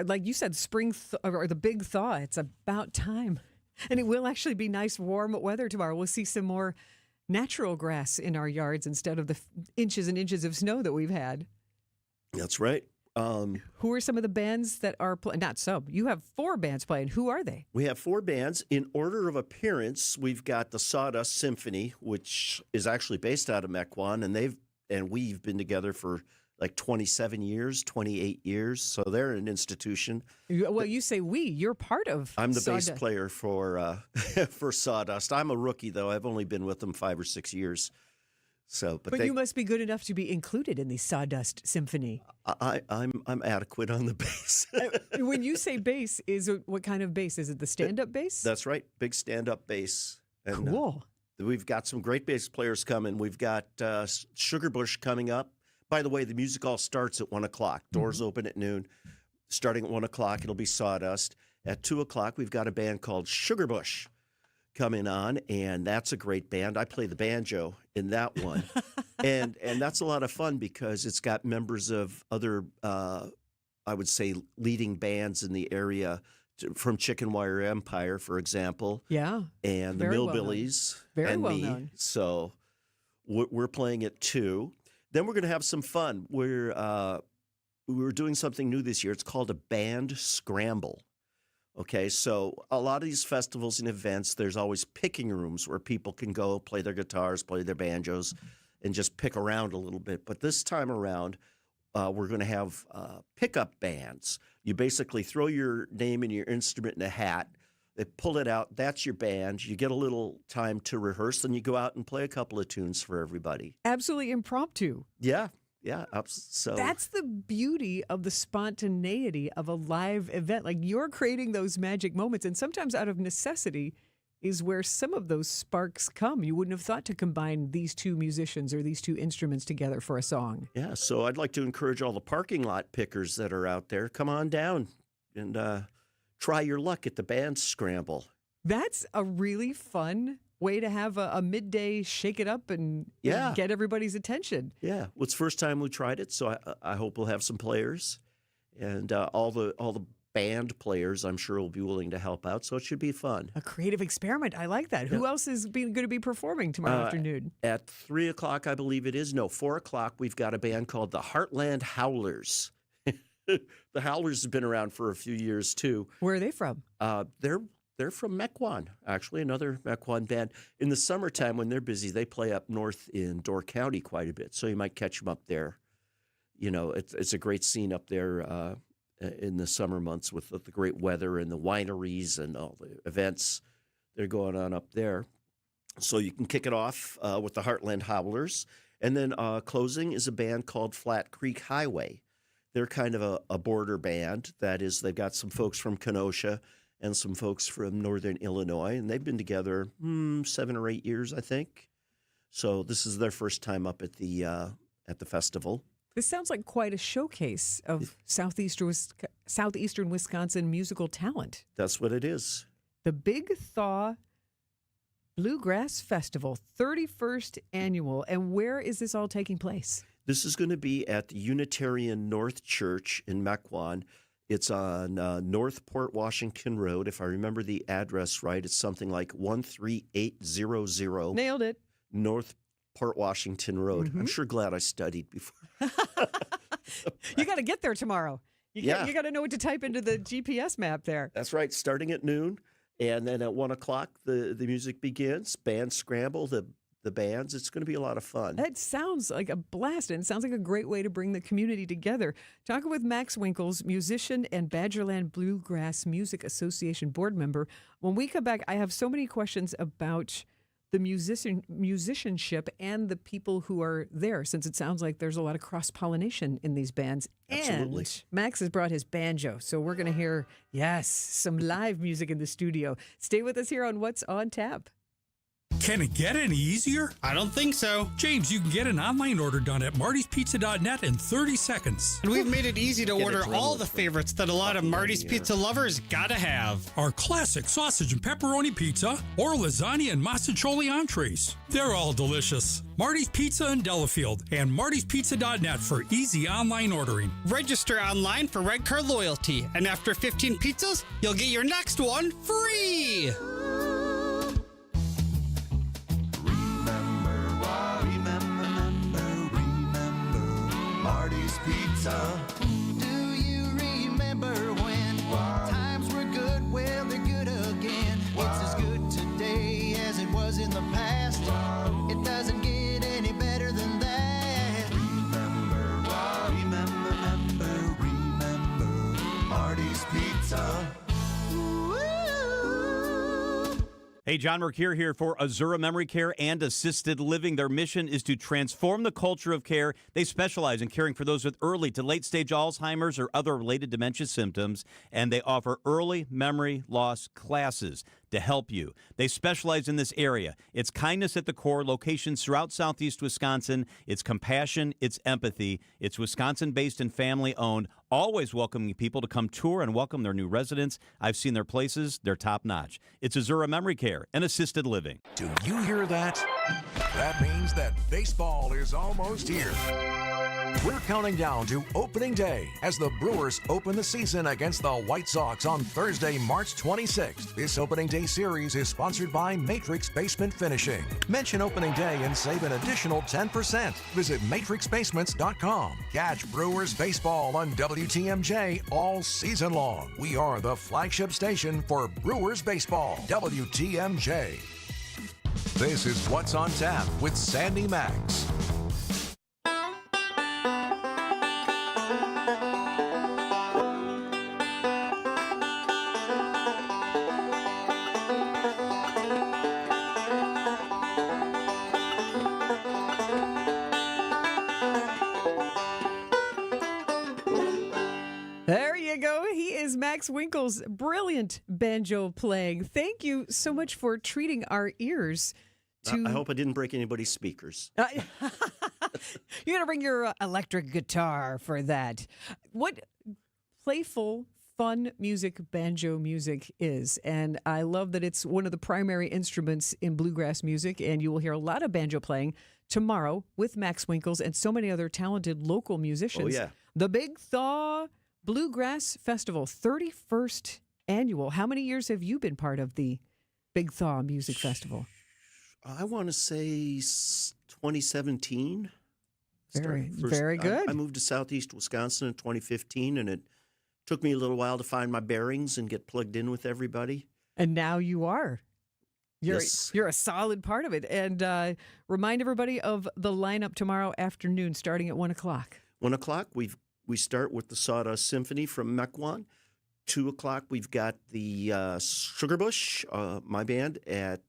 like you said, spring or the big thaw. It's about time. And it will actually be nice, warm weather tomorrow. We'll see some more natural grass in our yards instead of the inches and inches of snow that we've had. That's right. Who are some of the bands that are playing? Not some. You have 4 bands playing. Who are they? We have 4 bands. In order of appearance, we've got the Sawdust Symphony, which is actually based out of Mequon, and we've been together for like 27 years, 28 years. So they're an institution. Well, you say we. You're part of I'm the Sawdust. bass player for Sawdust. I'm a rookie, though. I've only been with them 5 or 6 years. So, but you must be good enough to be included in the Sawdust Symphony. I'm adequate on the bass. When you say bass, what kind of bass? Is it the stand-up bass? That's right, big stand-up bass. And, cool. We've got some great bass players coming. We've got Sugarbush coming up. By the way, the music all starts at 1 o'clock. Doors open at noon. Starting at 1 o'clock, it'll be Sawdust. At 2 o'clock, we've got a band called Sugarbush coming on, and that's a great band. I play the banjo in that one. and that's a lot of fun because it's got members of other, I would say, leading bands in the area, from Chicken Wire Empire, for example. Yeah. And the Millbillies. Very and well me. known. So we're playing it too. Then we're going to have some fun. We're doing something new this year. It's called a band scramble. Okay, so a lot of these festivals and events, there's always picking rooms where people can go play their guitars, play their banjos, and just pick around a little bit. But this time around, we're going to have pickup bands. You basically throw your name and your instrument in a hat. They pull it out. That's your band. You get a little time to rehearse, and you go out and play a couple of tunes for everybody. Absolutely impromptu. Yeah. Yeah, so that's the beauty of the spontaneity of a live event. Like, you're creating those magic moments, and sometimes out of necessity is where some of those sparks come. You wouldn't have thought to combine these 2 musicians or these 2 instruments together for a song. Yeah, so I'd like to encourage all the parking lot pickers that are out there, come on down and try your luck at the band scramble. That's a really fun way to have a midday shake it up and get everybody's attention. Yeah, well, it's the first time we tried it, so I hope we'll have some players, and all the band players I'm sure will be willing to help out. So it should be fun. A creative experiment. I like that. Who else is going to be performing tomorrow afternoon? At 3 o'clock, I believe it is. No, 4 o'clock. We've got a band called the Heartland Howlers. The Howlers have been around for a few years too. Where are they from? They're from Mequon, actually, another Mequon band. In the summertime, when they're busy, they play up north in Door County quite a bit, so you might catch them up there. You know, it's a great scene up there in the summer months with the great weather and the wineries and all the events that are going on up there. So you can kick it off with the Heartland Howlers. And then closing is a band called Flat Creek Highway. They're kind of a border band. That is, they've got some folks from Kenosha and some folks from northern Illinois, and they've been together 7 or 8 years, I think. So this is their first time up at the festival. This sounds like quite a showcase of southeastern Wisconsin musical talent. That's what it is. The Big Thaw Bluegrass Festival, 31st annual. And where is this all taking place? This is going to be at the Unitarian North Church in Mequon. It's on North Port Washington Road. If I remember the address right, it's something like 13800. Nailed it. North Port Washington Road. I'm sure glad I studied before. You got to get there tomorrow. You got to know what to type into the GPS map there. That's right. Starting at noon. And then at 1 o'clock, the music begins. Band scramble, the bands. It's going to be a lot of fun. That sounds like a blast, and it sounds like a great way to bring the community together. Talking with Max Winkles, musician and Badgerland Bluegrass Music Association board member. When we come back, I have so many questions about the musicianship and the people who are there, since it sounds like there's a lot of cross-pollination in these bands. Absolutely. And Max has brought his banjo, so we're going to hear, some live music in the studio. Stay with us here on What's on Tap. Can it get any easier? I don't think so. James, you can get an online order done at martyspizza.net in 30 seconds. And we've made it easy to order all the favorites that a lot of Marty's Pizza lovers gotta have. Our classic sausage and pepperoni pizza or lasagna and masticholi entrees. They're all delicious. Marty's Pizza in Delafield and martyspizza.net for easy online ordering. Register online for Red Card Loyalty, and after 15 pizzas, you'll get your next one free. in the past. It doesn't get any better than that. Remember Marty's Pizza. Hey, John Mercure here for Azura Memory Care and Assisted Living. Their mission is to transform the culture of care. They specialize in caring for those with early to late-stage Alzheimer's or other related dementia symptoms, and they offer early memory loss classes to help you. They specialize in this area. It's kindness at the core, locations throughout southeast Wisconsin. It's compassion, it's empathy. It's Wisconsin-based and family-owned, always welcoming people to come tour and welcome their new residents. I've seen their places. They're top-notch. It's Azura Memory Care and Assisted Living. Do you hear that? That means that baseball is almost here. We're counting down to opening day as the Brewers open the season against the White Sox on Thursday, March 26th. This opening day series is sponsored by Matrix Basement Finishing. Mention opening day and save an additional 10%. Visit matrixbasements.com. Catch Brewers baseball on WTMJ all season long. We are the flagship station for Brewers baseball. WTMJ. This is What's on Tap with Sandy Maxx. There you go. He is Max Winkle's brilliant banjo playing. Thank you so much for treating our ears to... I hope I didn't break anybody's speakers. You're going to bring your electric guitar for that. What playful, fun music banjo music is. And I love that it's one of the primary instruments in bluegrass music. And you will hear a lot of banjo playing tomorrow with Max Winkles and so many other talented local musicians. Oh, yeah. The Big Thaw Bluegrass Festival, 31st annual. How many years have you been part of the Big Thaw Music Festival? I want to say 2017. Very good. I moved to southeast Wisconsin in 2015, and it took me a little while to find my bearings and get plugged in with everybody. And now you are. Yes. You're a solid part of it. And remind everybody of the lineup tomorrow afternoon, starting at 1 o'clock. 1 o'clock, we start with the Sawdust Symphony from Mequon. 2 o'clock, we've got the Sugarbush, my band, at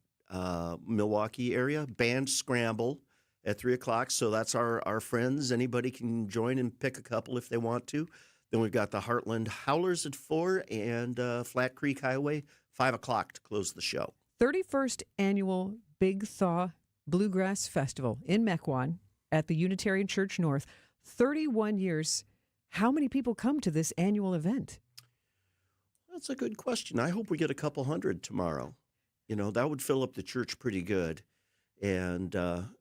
Milwaukee area. Band Scramble at 3 o'clock. So that's our friends. Anybody can join and pick a couple if they want to. Then we've got the Heartland Howlers at 4 and Flat Creek Highway, 5 o'clock to close the show. 31st annual Big Thaw Bluegrass Festival in Mequon at the Unitarian Church North. 31 years. How many people come to this annual event? That's a good question. I hope we get a couple hundred tomorrow. You know, that would fill up the church pretty good and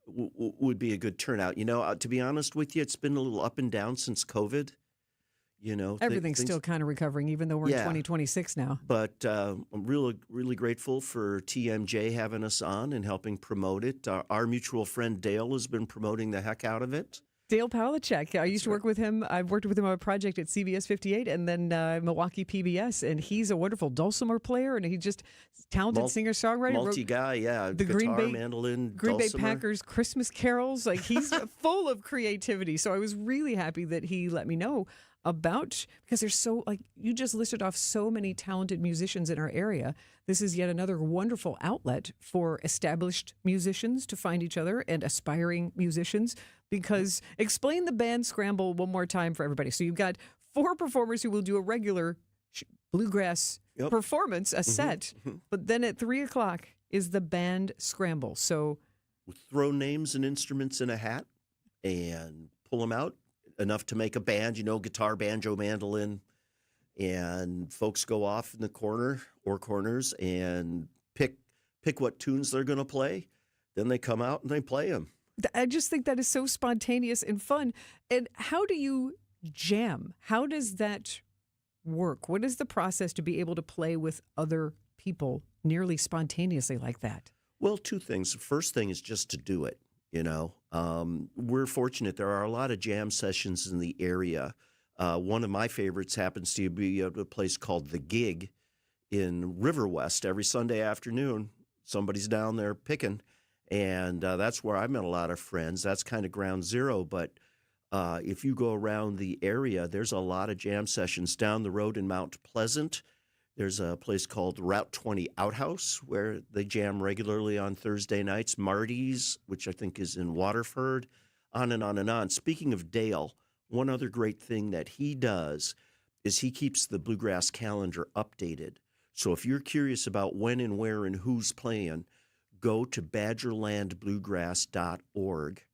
would be a good turnout. You know, to be honest with you, it's been a little up and down since COVID. You know, everything's still kind of recovering, even though we're in 2026 now. But I'm really grateful for TMJ having us on and helping promote it. Our mutual friend Dale has been promoting the heck out of it. Dale Pawlicek. I used to work with him. I've worked with him on a project at CBS 58 and then Milwaukee PBS. And he's a wonderful dulcimer player and he's just talented singer-songwriter. Multi-guy, yeah. The Guitar, mandolin, Green Bay dulcimer. Packers Christmas carols. Like he's full of creativity. So I was really happy that he let me know about, because there's so, like you just listed off so many talented musicians in our area. This is yet another wonderful outlet for established musicians to find each other and aspiring musicians. Because explain the Band Scramble one more time for everybody. So you've got 4 performers who will do a regular bluegrass performance, a set, but then at 3 o'clock is the Band Scramble. So we throw names and instruments in a hat and pull them out, enough to make a band, you know, guitar, banjo, mandolin, and folks go off in the corners and pick what tunes they're going to play. Then they come out and they play them. I just think that is so spontaneous and fun. And how do you jam? How does that work? What is the process to be able to play with other people nearly spontaneously like that? Well, 2 things. The first thing is just to do it. You know, we're fortunate. There are a lot of jam sessions in the area. One of my favorites happens to be at a place called The Gig in River West every Sunday afternoon. somebody's down there picking. And that's where I met a lot of friends. That's kind of ground zero. But if you go around the area, there's a lot of jam sessions down the road in Mount Pleasant. There's a place called Route 20 Outhouse where they jam regularly on Thursday nights. Marty's, which I think is in Waterford, on and on and on. Speaking of Dale, one other great thing that he does is he keeps the bluegrass calendar updated. So if you're curious about when and where and who's playing, go to badgerlandbluegrass.org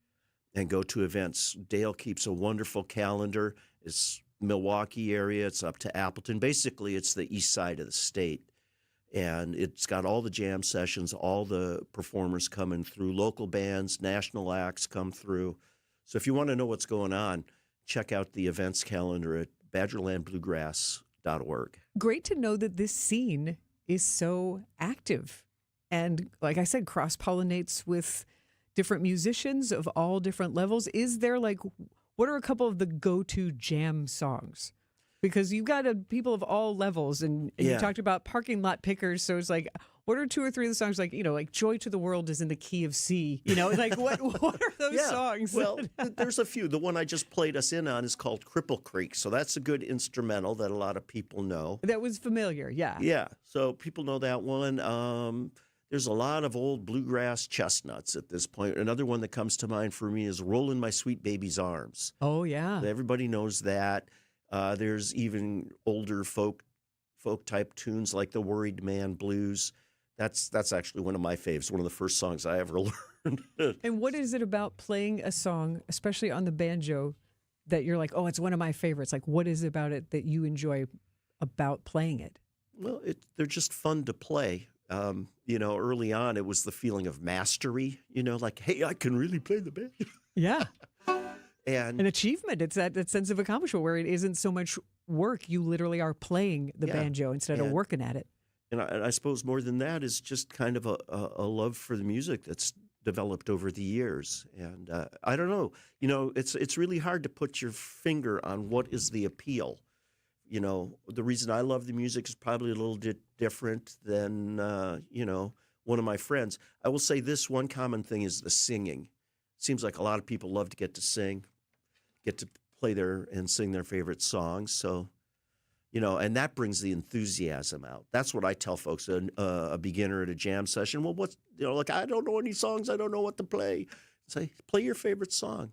and go to events. Dale keeps a wonderful calendar. It's Milwaukee area. It's up to Appleton. Basically, it's the east side of the state. And it's got all the jam sessions, all the performers coming through, local bands, national acts come through. So if you want to know what's going on, check out the events calendar at badgerlandbluegrass.org. Great to know that this scene is so active and, like I said, cross-pollinates with different musicians of all different levels. Is there what are a couple of the go-to jam songs? Because you've got people of all levels, and you talked about parking lot pickers. So it's like, what are 2 or 3 of the songs? Like "Joy to the World" is in the key of C. What are those songs? Well, there's a few. The one I just played us in on is called Cripple Creek. So that's a good instrumental that a lot of people know. That was familiar, yeah. Yeah, so people know that one. There's a lot of old bluegrass chestnuts at this point. Another one that comes to mind for me is "Rollin' My Sweet Baby's Arms." Oh, yeah. Everybody knows that. There's even older folk type tunes like the Worried Man Blues. That's actually one of my faves, one of the first songs I ever learned. And what is it about playing a song, especially on the banjo, that you're like, oh, it's one of my favorites? Like, what is it about it that you enjoy about playing it? Well, they're just fun to play. Early on, it was the feeling of mastery, like, hey, I can really play the banjo. Yeah. And an achievement. It's that sense of accomplishment where it isn't so much work. You literally are playing the banjo instead of working at it. And I suppose more than that is just kind of a love for the music that's developed over the years. And I don't know, it's really hard to put your finger on what is the appeal. The reason I love the music is probably a little bit different than, one of my friends. I will say this one common thing is the singing. Seems like a lot of people love to get to sing, get to play and sing their favorite songs. So, and that brings the enthusiasm out. That's what I tell folks, a beginner at a jam session. Well, I don't know any songs. I don't know what to play. Say, play your favorite song,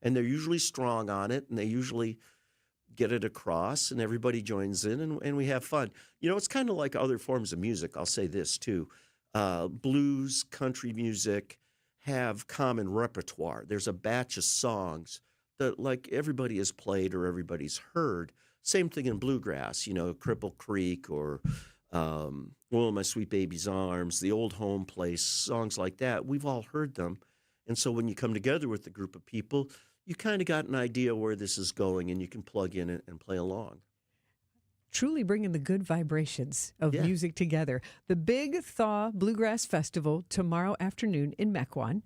and they're usually strong on it, and they usually get it across, and everybody joins in, and we have fun. It's kind of like other forms of music. I'll say this too. Blues, country music have common repertoire. There's a batch of songs that like everybody has played or everybody's heard. Same thing in bluegrass, Cripple Creek or "Roll My Sweet Baby's Arms," "The Old Home Place," songs like that. We've all heard them. And so when you come together with a group of people, you kind of got an idea where this is going, and you can plug in and play along. Truly bringing the good vibrations of music together. The Big Thaw Bluegrass Festival tomorrow afternoon in Mequon,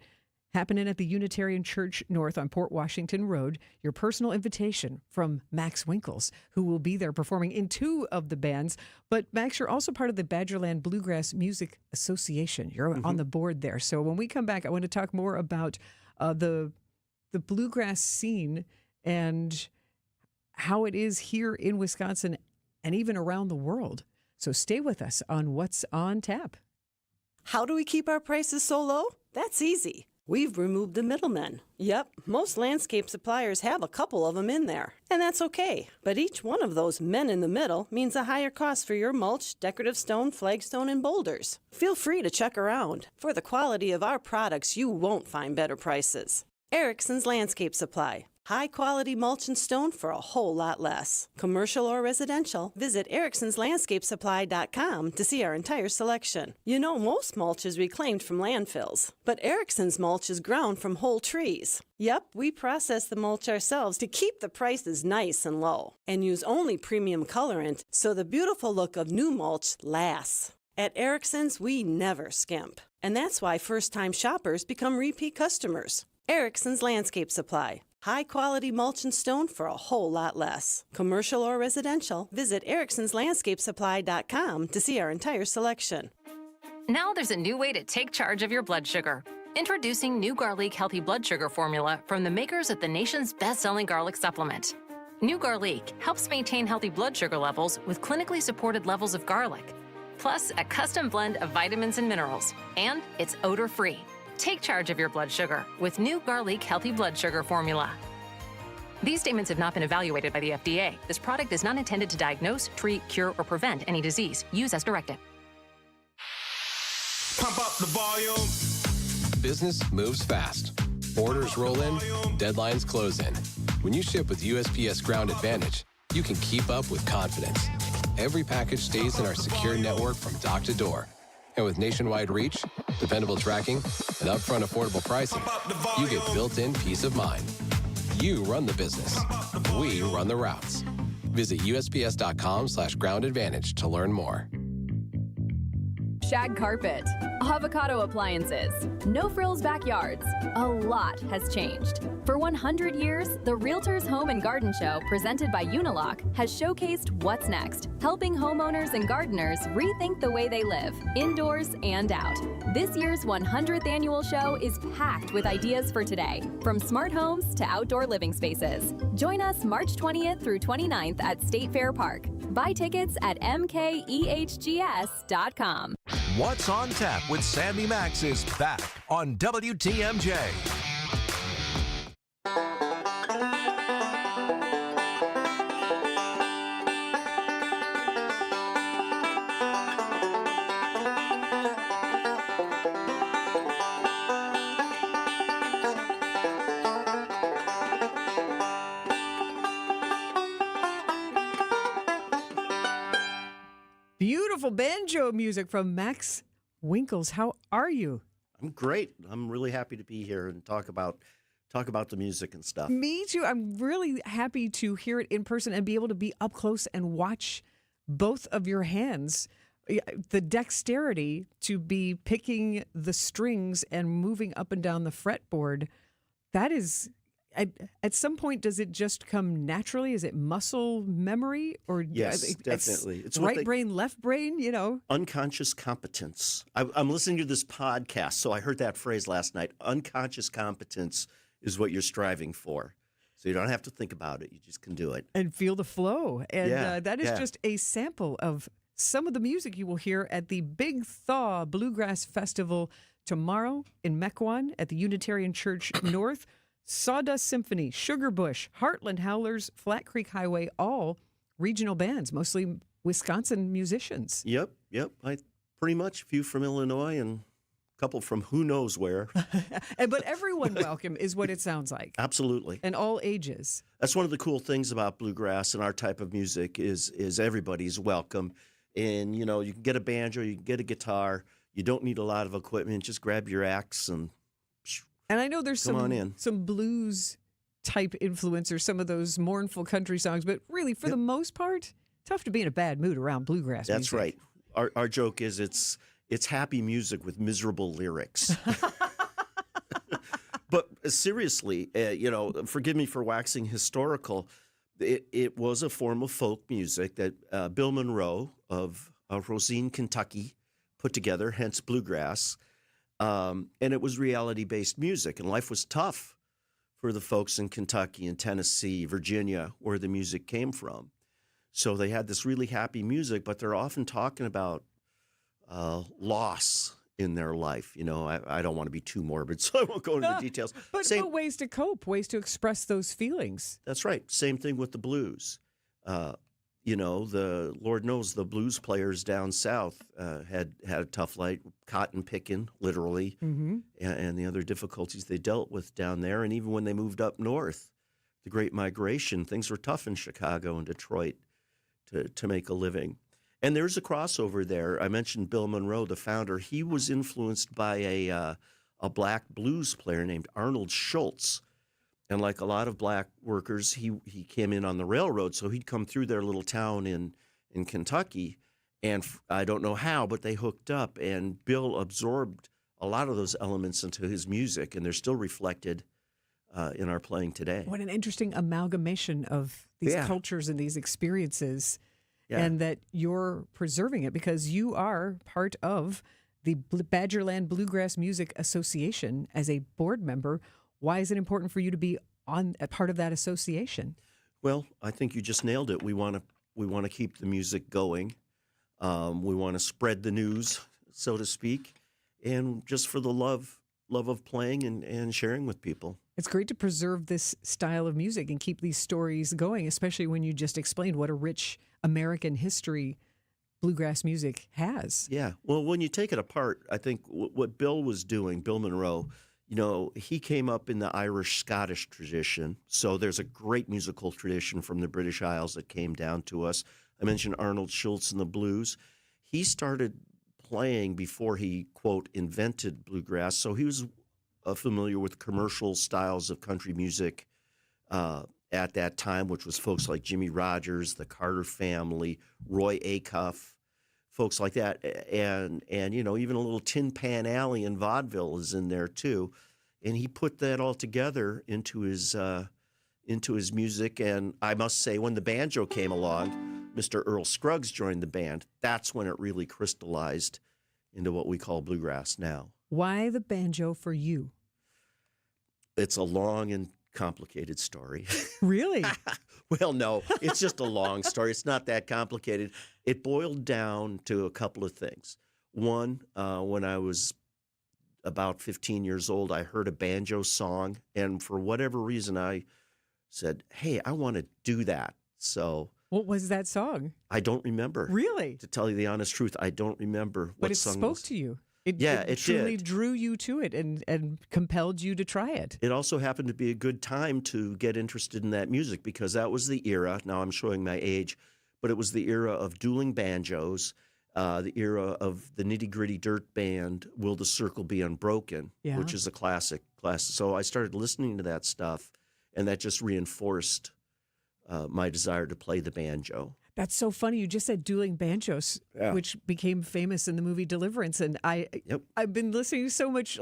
happening at the Unitarian Church North on Port Washington Road. Your personal invitation from Max Winkles, who will be there performing in 2 of the bands. But Max, you're also part of the Badgerland Bluegrass Music Association. You're on the board there. So when we come back, I want to talk more about the bluegrass scene and how it is here in Wisconsin and even around the world. So stay with us on What's on Tap. How do we keep our prices so low? That's easy. We've removed the middlemen. Yep, most landscape suppliers have a couple of them in there, and that's okay. But each one of those men in the middle means a higher cost for your mulch, decorative stone, flagstone, and boulders. Feel free to check around. For the quality of our products, you won't find better prices. Erickson's Landscape Supply. High-quality mulch and stone for a whole lot less. Commercial or residential, visit ericksonslandscapesupply.com to see our entire selection. Most mulch is reclaimed from landfills, but Erickson's mulch is ground from whole trees. Yep, we process the mulch ourselves to keep the prices nice and low, and use only premium colorant so the beautiful look of new mulch lasts. At Erickson's, we never skimp, and that's why first-time shoppers become repeat customers. Erickson's Landscape Supply. High-quality mulch and stone for a whole lot less. Commercial or residential, visit ericksonslandscapesupply.com to see our entire selection. Now there's a new way to take charge of your blood sugar. Introducing New Garlic Healthy Blood Sugar Formula from the makers of the nation's best-selling garlic supplement. New Garlic helps maintain healthy blood sugar levels with clinically supported levels of garlic, plus a custom blend of vitamins and minerals, and it's odor-free. Take charge of your blood sugar with New Garlic Healthy Blood Sugar Formula. These statements have not been evaluated by the FDA. This product is not intended to diagnose, treat, cure, or prevent any disease. Use as directed. Pump up the volume. Business moves fast. Orders roll in, deadlines close in. When you ship with USPS Ground Advantage, you can keep up with confidence. Every package stays in our secure network from dock to door. And with nationwide reach, dependable tracking, and upfront affordable pricing, you get built-in peace of mind. You run the business. We run the routes. Visit USPS.com/Ground Advantage to learn more. Shag carpet, avocado appliances, no frills backyards. A lot has changed. For 100 years, the Realtors Home and Garden Show, presented by Unilock, has showcased what's next, helping homeowners and gardeners rethink the way they live, indoors and out. This year's 100th annual show is packed with ideas for today, from smart homes to outdoor living spaces. Join us March 20th through 29th at State Fair Park. Buy tickets at mkehgs.com. What's on Tap with Sandy Maxx is back on WTMJ. Beautiful banjo music from Max Winkles. How are you? I'm great. I'm really happy to be here and talk about the music and stuff. Me too. I'm really happy to hear it in person and be able to be up close and watch both of your hands. The dexterity to be picking the strings and moving up and down the fretboard. That is, at some point, does it just come naturally? Is it muscle memory? Or yes, definitely. It's right brain, left brain, Unconscious competence. I'm listening to this podcast, so I heard that phrase last night. Unconscious competence is what you're striving for. So you don't have to think about it. You just can do it. And feel the flow. And that is just a sample of some of the music you will hear at the Big Thaw Bluegrass Festival tomorrow in Mequon at the Unitarian Church North. Sawdust Symphony, Sugar Bush, Heartland Howlers, Flat Creek Highway, all regional bands, mostly Wisconsin musicians. Yep. I pretty much a few from Illinois and a couple from who knows where. But everyone welcome is what it sounds like. Absolutely. And all ages. That's one of the cool things about bluegrass and our type of music is everybody's welcome. And, you can get a banjo, you can get a guitar. You don't need a lot of equipment. Just grab your axe and I know there's some blues type influence or some of those mournful country songs, but really, for the most part, tough to be in a bad mood around bluegrass music. That's right. Our joke is it's happy music with miserable lyrics. But seriously, forgive me for waxing historical. It was a form of folk music that Bill Monroe of Rosine, Kentucky, put together, hence bluegrass. And it was reality-based music, and life was tough for the folks in Kentucky and Tennessee, Virginia, where the music came from. So they had this really happy music, but they're often talking about loss in their life. I don't want to be too morbid, so I won't go into the details. But ways to cope, ways to express those feelings. That's right. Same thing with the blues. The Lord knows the blues players down south had a tough life, cotton picking, literally, and the other difficulties they dealt with down there. And even when they moved up north, the Great Migration, things were tough in Chicago and Detroit to make a living. And there's a crossover there. I mentioned Bill Monroe, the founder. He was influenced by a black blues player named Arnold Schultz. And like a lot of black workers, he came in on the railroad, so he'd come through their little town in Kentucky, and I don't know how, but they hooked up, and Bill absorbed a lot of those elements into his music, and they're still reflected in our playing today. What an interesting amalgamation of these cultures and these experiences, and that you're preserving it because you are part of the Badgerland Bluegrass Music Association as a board member. Why is it important for you to be on a part of that association? Well, I think you just nailed it. We want to keep the music going. We want to spread the news, so to speak, and just for the love of playing and sharing with people. It's great to preserve this style of music and keep these stories going, especially when you just explained what a rich American history bluegrass music has. Yeah. Well, when you take it apart, I think what Bill was doing, Bill Monroe, he came up in the Irish-Scottish tradition. So there's a great musical tradition from the British Isles that came down to us. I mentioned Arnold Schultz and the blues. He started playing before he, quote, invented bluegrass. So he was familiar with commercial styles of country music at that time, which was folks like Jimmy Rogers, the Carter Family, Roy Acuff, folks like that. And even a little Tin Pan Alley and vaudeville is in there too. And he put that all together into his music. And I must say, when the banjo came along, Mr. Earl Scruggs joined the band. That's when it really crystallized into what we call bluegrass now. Why the banjo for you? It's a long and complicated story. Really? Well, no, it's just a long story. It's not that complicated. It boiled down to a couple of things. One, when I was about 15 years old, I heard a banjo song, and for whatever reason, I said, hey, I want to do that. So... What was that song? I don't remember. Really? To tell you the honest truth, I don't remember what song But it spoke to you. It truly drew you to it and compelled you to try it. It also happened to be a good time to get interested in that music because that was the era, now I'm showing my age, but it was the era of dueling banjos, the era of the nitty-gritty dirt band, Will the Circle Be Unbroken, which is a classic. So I started listening to that stuff, and that just reinforced my desire to play the banjo. That's so funny. You just said dueling banjos, which became famous in the movie Deliverance, and I've been listening to so much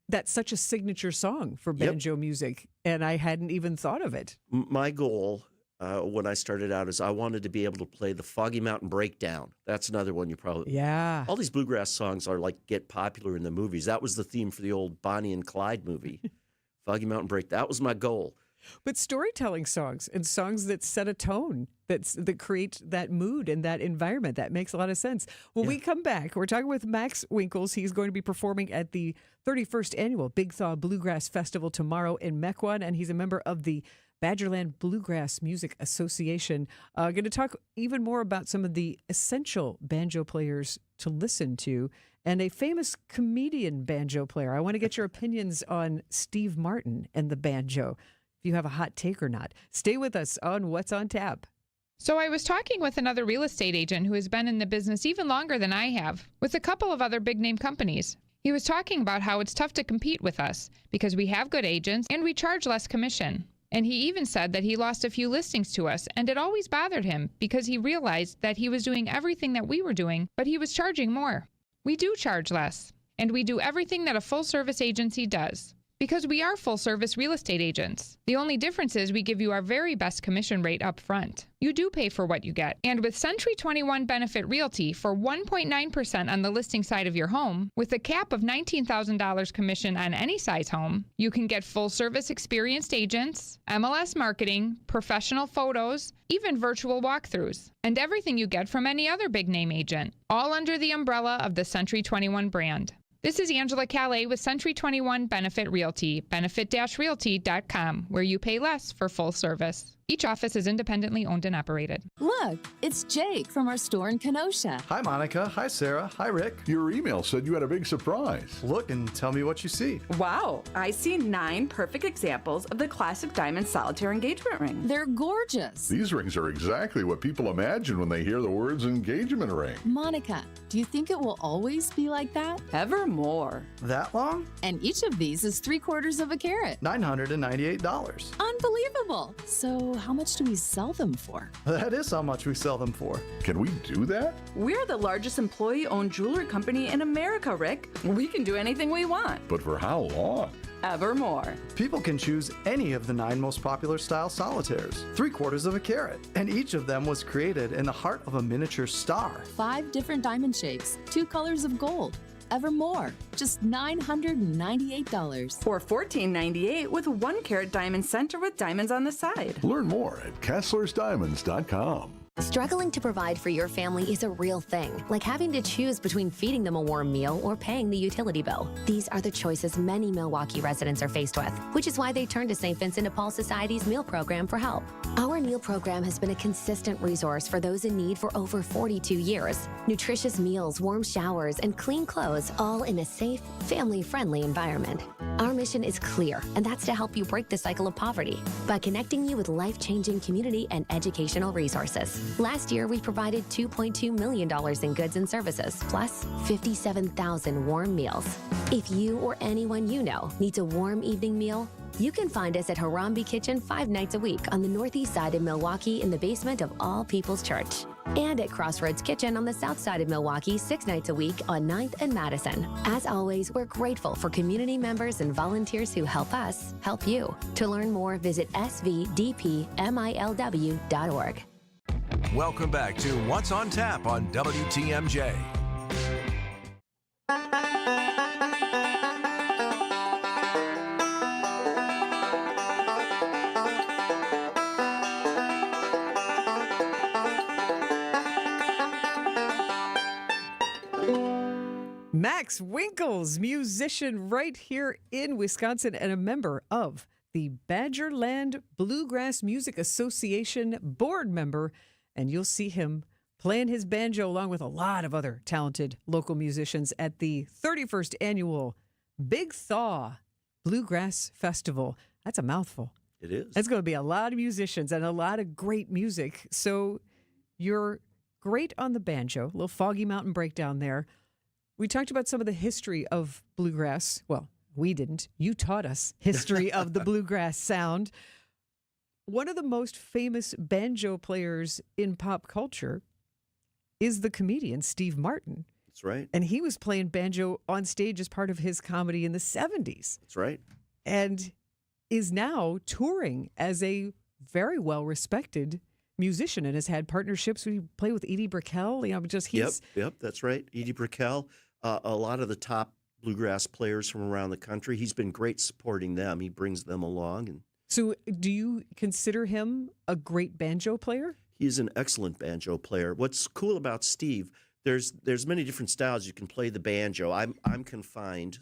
that's such a signature song for banjo music, and I hadn't even thought of it. My goal when I started out is I wanted to be able to play the Foggy Mountain Breakdown. That's another one you probably all these bluegrass songs are get popular in the movies. That was the theme for the old Bonnie and Clyde movie, Foggy Mountain Breakdown. That was my goal. But storytelling songs and songs that set a tone, that create that mood and that environment, that makes a lot of sense. When we come back, we're talking with Max Winkles. He's going to be performing at the 31st Annual Big Thaw Bluegrass Festival tomorrow in Mequon, and he's a member of the Badgerland Bluegrass Music Association. Going to talk even more about some of the essential banjo players to listen to and a famous comedian banjo player. I want to get your opinions on Steve Martin and the banjo. You have a hot take or not. Stay with us on What's on Tap. So I was talking with another real estate agent who has been in the business even longer than I have, with a couple of other big name companies. He was talking about how it's tough to compete with us because we have good agents and we charge less commission. And he even said that he lost a few listings to us, and it always bothered him because he realized that he was doing everything that we were doing, but he was charging more. We do charge less, and we do everything that a full-service agency does. Because we are full-service real estate agents. The only difference is we give you our very best commission rate up front. You do pay for what you get. And with Century 21 Benefit Realty for 1.9% on the listing side of your home, with a cap of $19,000 commission on any size home, you can get full-service experienced agents, MLS marketing, professional photos, even virtual walkthroughs, and everything you get from any other big-name agent, all under the umbrella of the Century 21 brand. This is Angela Calais with Century 21 Benefit Realty, benefit-realty.com, where you pay less for full service. Each office is independently owned and operated. Look, it's Jake from our store in Kenosha. Hi, Monica. Hi, Sarah. Hi, Rick. Your email said you had a big surprise. Look and tell me what you see. Wow, I see 9 perfect examples of the classic diamond solitaire engagement ring. They're gorgeous. These rings are exactly what people imagine when they hear the words engagement ring. Monica, do you think it will always be like that? Evermore. That long? And each of these is 3/4 of a carat. $998. Unbelievable. So how much do we sell them for? That is how much we sell them for. Can we do that? We're the largest employee-owned jewelry company in America, Rick. We can do anything we want. But for how long? Evermore. People can choose any of the 9 most popular style solitaires, 3/4 of a carat, and each of them was created in the heart of a miniature star. 5 different diamond shapes, 2 colors of gold. Evermore, just $998. Or $14.98 with 1 carat diamond center with diamonds on the side. Learn more at KesslersDiamonds.com. Struggling to provide for your family is a real thing, like having to choose between feeding them a warm meal or paying the utility bill. These are the choices many Milwaukee residents are faced with, which is why they turn to St. Vincent de Paul Society's meal program for help. Our meal program has been a consistent resource for those in need for over 42 years. Nutritious meals, warm showers, and clean clothes, all in a safe, family-friendly environment. Our mission is clear, and that's to help you break the cycle of poverty by connecting you with life-changing community and educational resources. Last year, we provided $2.2 million in goods and services, plus 57,000 warm meals. If you or anyone you know needs a warm evening meal, you can find us at Harambe Kitchen 5 nights a week on the northeast side of Milwaukee in the basement of All People's Church. And at Crossroads Kitchen on the south side of Milwaukee 6 nights a week on 9th and Madison. As always, we're grateful for community members and volunteers who help us help you. To learn more, visit svdpmilw.org. Welcome back to What's on Tap on WTMJ. Max Winkles, musician right here in Wisconsin and a member of the Badgerland Bluegrass Music Association board member. And you'll see him playing his banjo along with a lot of other talented local musicians at the 31st annual Big Thaw Bluegrass Festival. That's a mouthful. It is. That's going to be a lot of musicians and a lot of great music. So you're great on the banjo, a little Foggy Mountain breakdown there. We talked about some of the history of bluegrass. Well, we didn't. You taught us history of the bluegrass sound. One of the most famous banjo players in pop culture is the comedian Steve Martin. That's right. And he was playing banjo on stage as part of his comedy in the 70s. That's right. And is now touring as a very well-respected musician and has had partnerships. We play with Edie Brickell. You know, just he's... Yep, that's right. Edie Brickell. A lot of the top bluegrass players from around the country. He's been great supporting them. He brings them along. And so do you consider him a great banjo player? He's an excellent banjo player. What's cool about Steve, there's many different styles you can play the banjo. I'm confined,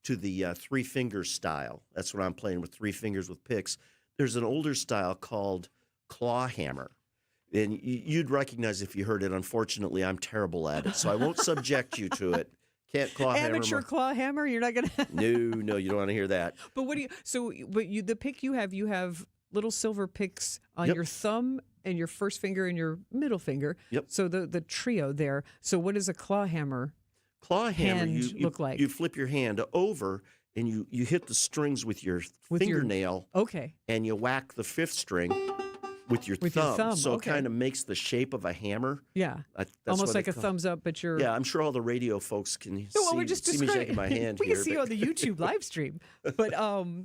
to the 3-finger style. That's what I'm playing with, 3 fingers with picks. There's an older style called claw hammer. And you'd recognize if you heard it. Unfortunately, I'm terrible at it, so I won't subject you to it. Can't claw hammer. Amateur claw hammer? You're not going to... No, you don't want to hear that. But what do you... So, the pick you have little silver picks on your thumb and your first finger and your middle finger. Yep. So the trio there. So what does a claw hammer look like? You flip your hand over and you hit the strings with your fingernail. Okay. And you whack the 5th string with your thumb. So okay. It kind of makes the shape of a hammer. Yeah. Almost like a thumbs up, but you're... Yeah, I'm sure all the radio folks can we're just see me shaking my hand we here. Can see you on the YouTube live stream. But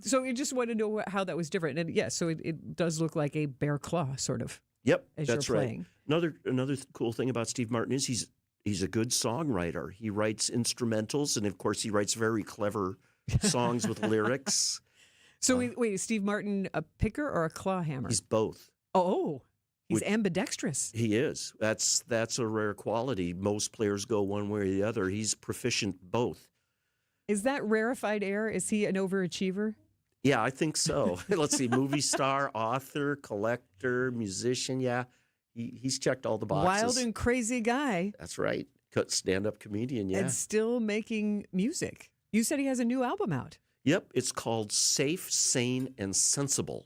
so you just want to know how that was different. And yeah, so it does look like a bear claw sort of. Yep, as that's you're right. playing. Another cool thing about Steve Martin is he's a good songwriter. He writes instrumentals, and of course he writes very clever songs with lyrics. So wait, is Steve Martin a picker or a claw hammer? He's both. Oh, he's ambidextrous. He is. That's a rare quality. Most players go one way or the other. He's proficient both. Is that rarefied air? Is he an overachiever? Yeah, I think so. Let's see, movie star, author, collector, musician. Yeah, he's checked all the boxes. Wild and crazy guy. That's right. Stand-up comedian, yeah. And still making music. You said he has a new album out. Yep, it's called Safe, Sane, and Sensible.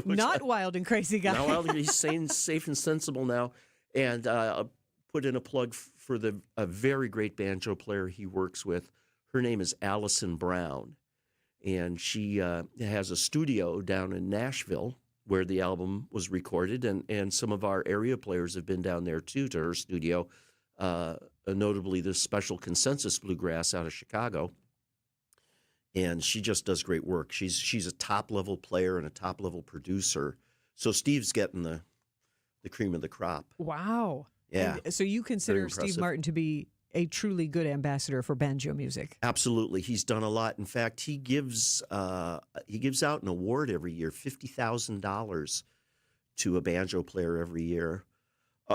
Not wild and crazy guy. Now, he's sane, safe, and sensible now. And I'll put in a plug for a very great banjo player he works with. Her name is Allison Brown. And she has a studio down in Nashville where the album was recorded. And some of our area players have been down there, too, to her studio, notably the Special Consensus Bluegrass out of Chicago. and she just does great work. She's a top-level player and a top-level producer. So Steve's getting the cream of the crop. Wow. Yeah. And so you consider Very Steve impressive. Martin to be a truly good ambassador for banjo music. Absolutely. He's done a lot. In fact, he gives out an award every year, $50,000 to a banjo player every year.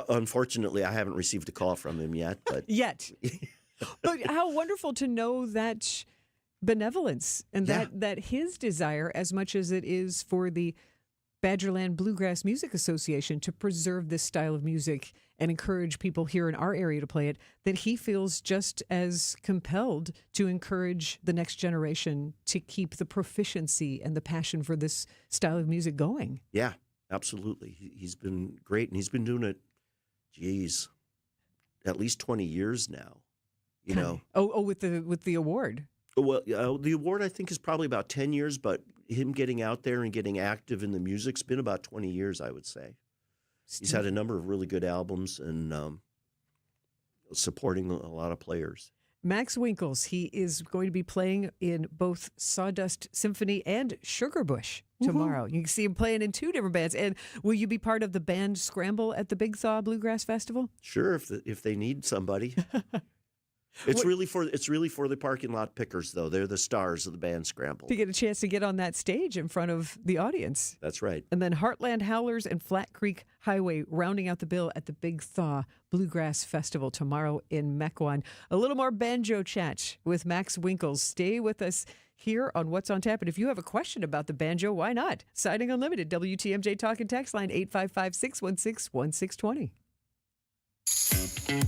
Unfortunately, I haven't received a call from him yet. But Yet. But how wonderful to know that benevolence and that his desire, as much as it is for the Badgerland Bluegrass Music Association to preserve this style of music and encourage people here in our area to play it, that he feels just as compelled to encourage the next generation to keep the proficiency and the passion for this style of music going. Yeah, absolutely. He's been great, and he's been doing it, at least 20 years now. You know. Oh, with the award. Well, the award I think is probably about 10 years, but him getting out there and getting active in the music's been about 20 years, I would say. He's had a number of really good albums and supporting a lot of players. Max Winkles, he is going to be playing in both Sawdust Symphony and Sugarbush tomorrow. You can see him playing in two different bands. And will you be part of the band scramble at the Big Thaw Bluegrass Festival? Sure, if they need somebody. It's really for the parking lot pickers, though. They're the stars of the band scramble. To get a chance to get on that stage in front of the audience. That's right. And then Heartland Howlers and Flat Creek Highway rounding out the bill at the Big Thaw Bluegrass Festival tomorrow in Mequon. A little more banjo chat with Max Winkles. Stay with us here on What's on Tap. And if you have a question about the banjo, why not? Siding Unlimited, WTMJ Talk and Text line 855-616-1620.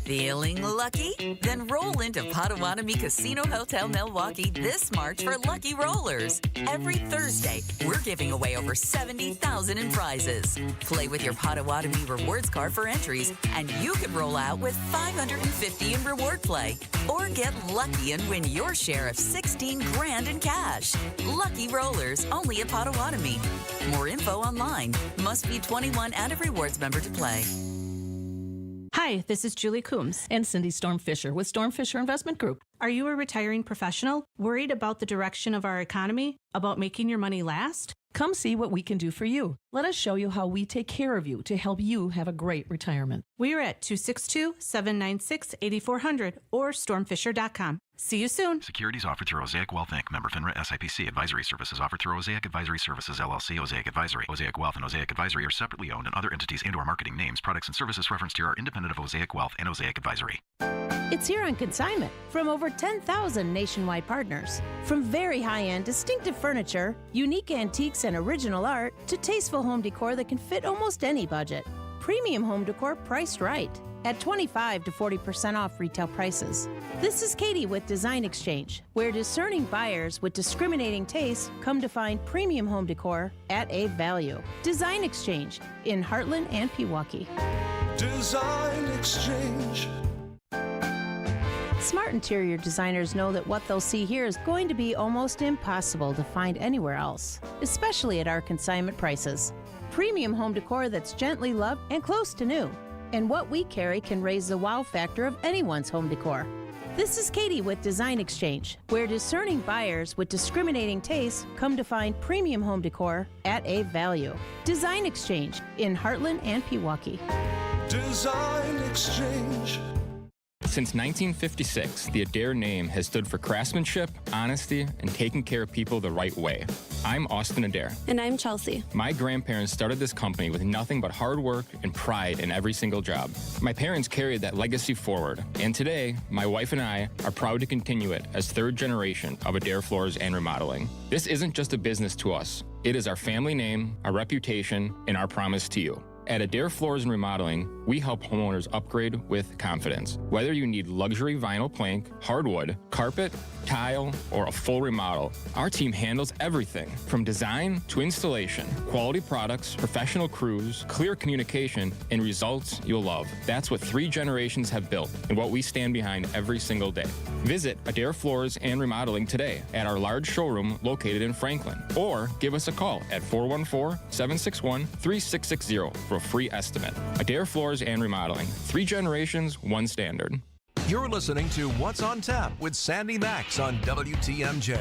Feeling lucky? Then roll into Potawatomi Casino Hotel Milwaukee this March for Lucky Rollers. Every Thursday, we're giving away over $70,000 in prizes. Play with your Potawatomi rewards card for entries, and you could roll out with $550 in reward play. Or get lucky and win your share of $16,000 in cash. Lucky Rollers, only at Potawatomi. More info online. Must be 21 and a rewards member to play. Hi, this is Julie Coombs and Cindy Storm Fisher with Storm Fisher Investment Group. Are you a retiring professional worried about the direction of our economy, about making your money last? Come see what we can do for you. Let us show you how we take care of you to help you have a great retirement. We are at 262-796-8400 or stormfisher.com. See you soon. Securities offered through Osaic Wealth Inc. Member FINRA SIPC. Advisory services offered through Osaic Advisory Services LLC. Osaic Advisory. Osaic Wealth and Osaic Advisory are separately owned, and other entities and/or marketing names, products, and services referenced here are independent of Osaic Wealth and Osaic Advisory. It's here on consignment from over 10,000 nationwide partners. From very high-end, distinctive furniture, unique antiques and original art, to tasteful home decor that can fit almost any budget. Premium home decor priced right at 25 to 40% off retail prices. This is Katie with Design Exchange, where discerning buyers with discriminating tastes come to find premium home decor at a value. Design Exchange in Heartland and Pewaukee. Design Exchange. Smart interior designers know that what they'll see here is going to be almost impossible to find anywhere else, especially at our consignment prices. Premium home decor that's gently loved and close to new. And what we carry can raise the wow factor of anyone's home decor. This is Katie with Design Exchange, where discerning buyers with discriminating tastes come to find premium home decor at a value. Design Exchange in Heartland and Pewaukee. Design Exchange. Since 1956, the Adair name has stood for craftsmanship, honesty, and taking care of people the right way. I'm Austin Adair. And I'm Chelsea. My grandparents started this company with nothing but hard work and pride in every single job. My parents carried that legacy forward, and today, my wife and I are proud to continue it as third generation of Adair Floors and Remodeling. This isn't just a business to us. It is our family name, our reputation, and our promise to you. At Adair Floors and Remodeling, we help homeowners upgrade with confidence. Whether you need luxury vinyl plank, hardwood, carpet, tile, or a full remodel, our team handles everything from design to installation. Quality products, professional crews, clear communication, and results you'll love. That's what 3 generations have built and what we stand behind every single day. Visit Adair Floors and Remodeling today at our large showroom located in Franklin, or give us a call at 414-761-3660 for a free estimate. Adair Floors and Remodeling. 3 generations, 1 standard. You're listening to What's on Tap with Sandy Maxx on WTMJ.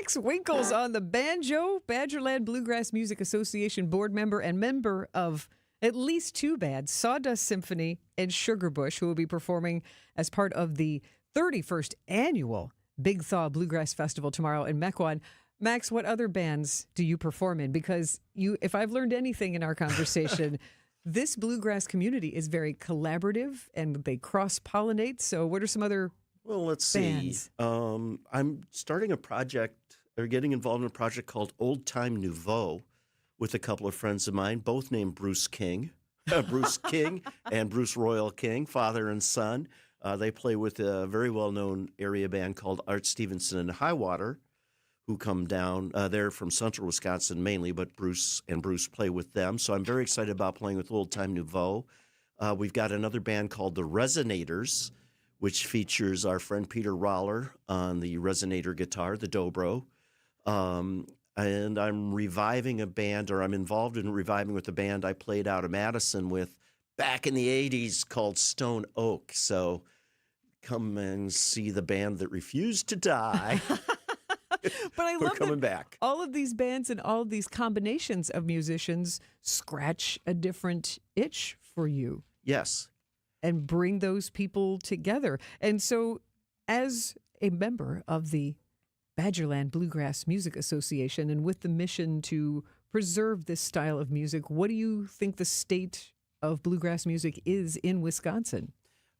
Max Winkles on the banjo, Badgerland Bluegrass Music Association board member and member of at least two bands, Sawdust Symphony and Sugarbush, who will be performing as part of the 31st annual Big Thaw Bluegrass Festival tomorrow in Mequon. Max, what other bands do you perform in? Because if I've learned anything in our conversation, this bluegrass community is very collaborative and they cross-pollinate. So what are some other bands? See. I'm starting a project or getting involved in a project called Old Time Nouveau with a couple of friends of mine, both named Bruce King. Bruce King and Bruce Royal King, father and son. They play with a very well-known area band called Art Stevenson and Highwater, who come down. They're from central Wisconsin mainly, but Bruce play with them. So I'm very excited about playing with Old Time Nouveau. We've got another band called the Resonators, which features our friend Peter Roller on the resonator guitar, the dobro. And I'm reviving a band, or I'm involved in reviving with a band I played out of Madison with back in the 80s called Stone Oak. So come and see the band that refused to die. But I love coming back. All of these bands and all of these combinations of musicians scratch a different itch for you. Yes. And bring those people together. And so as a member of the Badgerland Bluegrass Music Association and with the mission to preserve this style of music, what do you think the state of bluegrass music is in Wisconsin?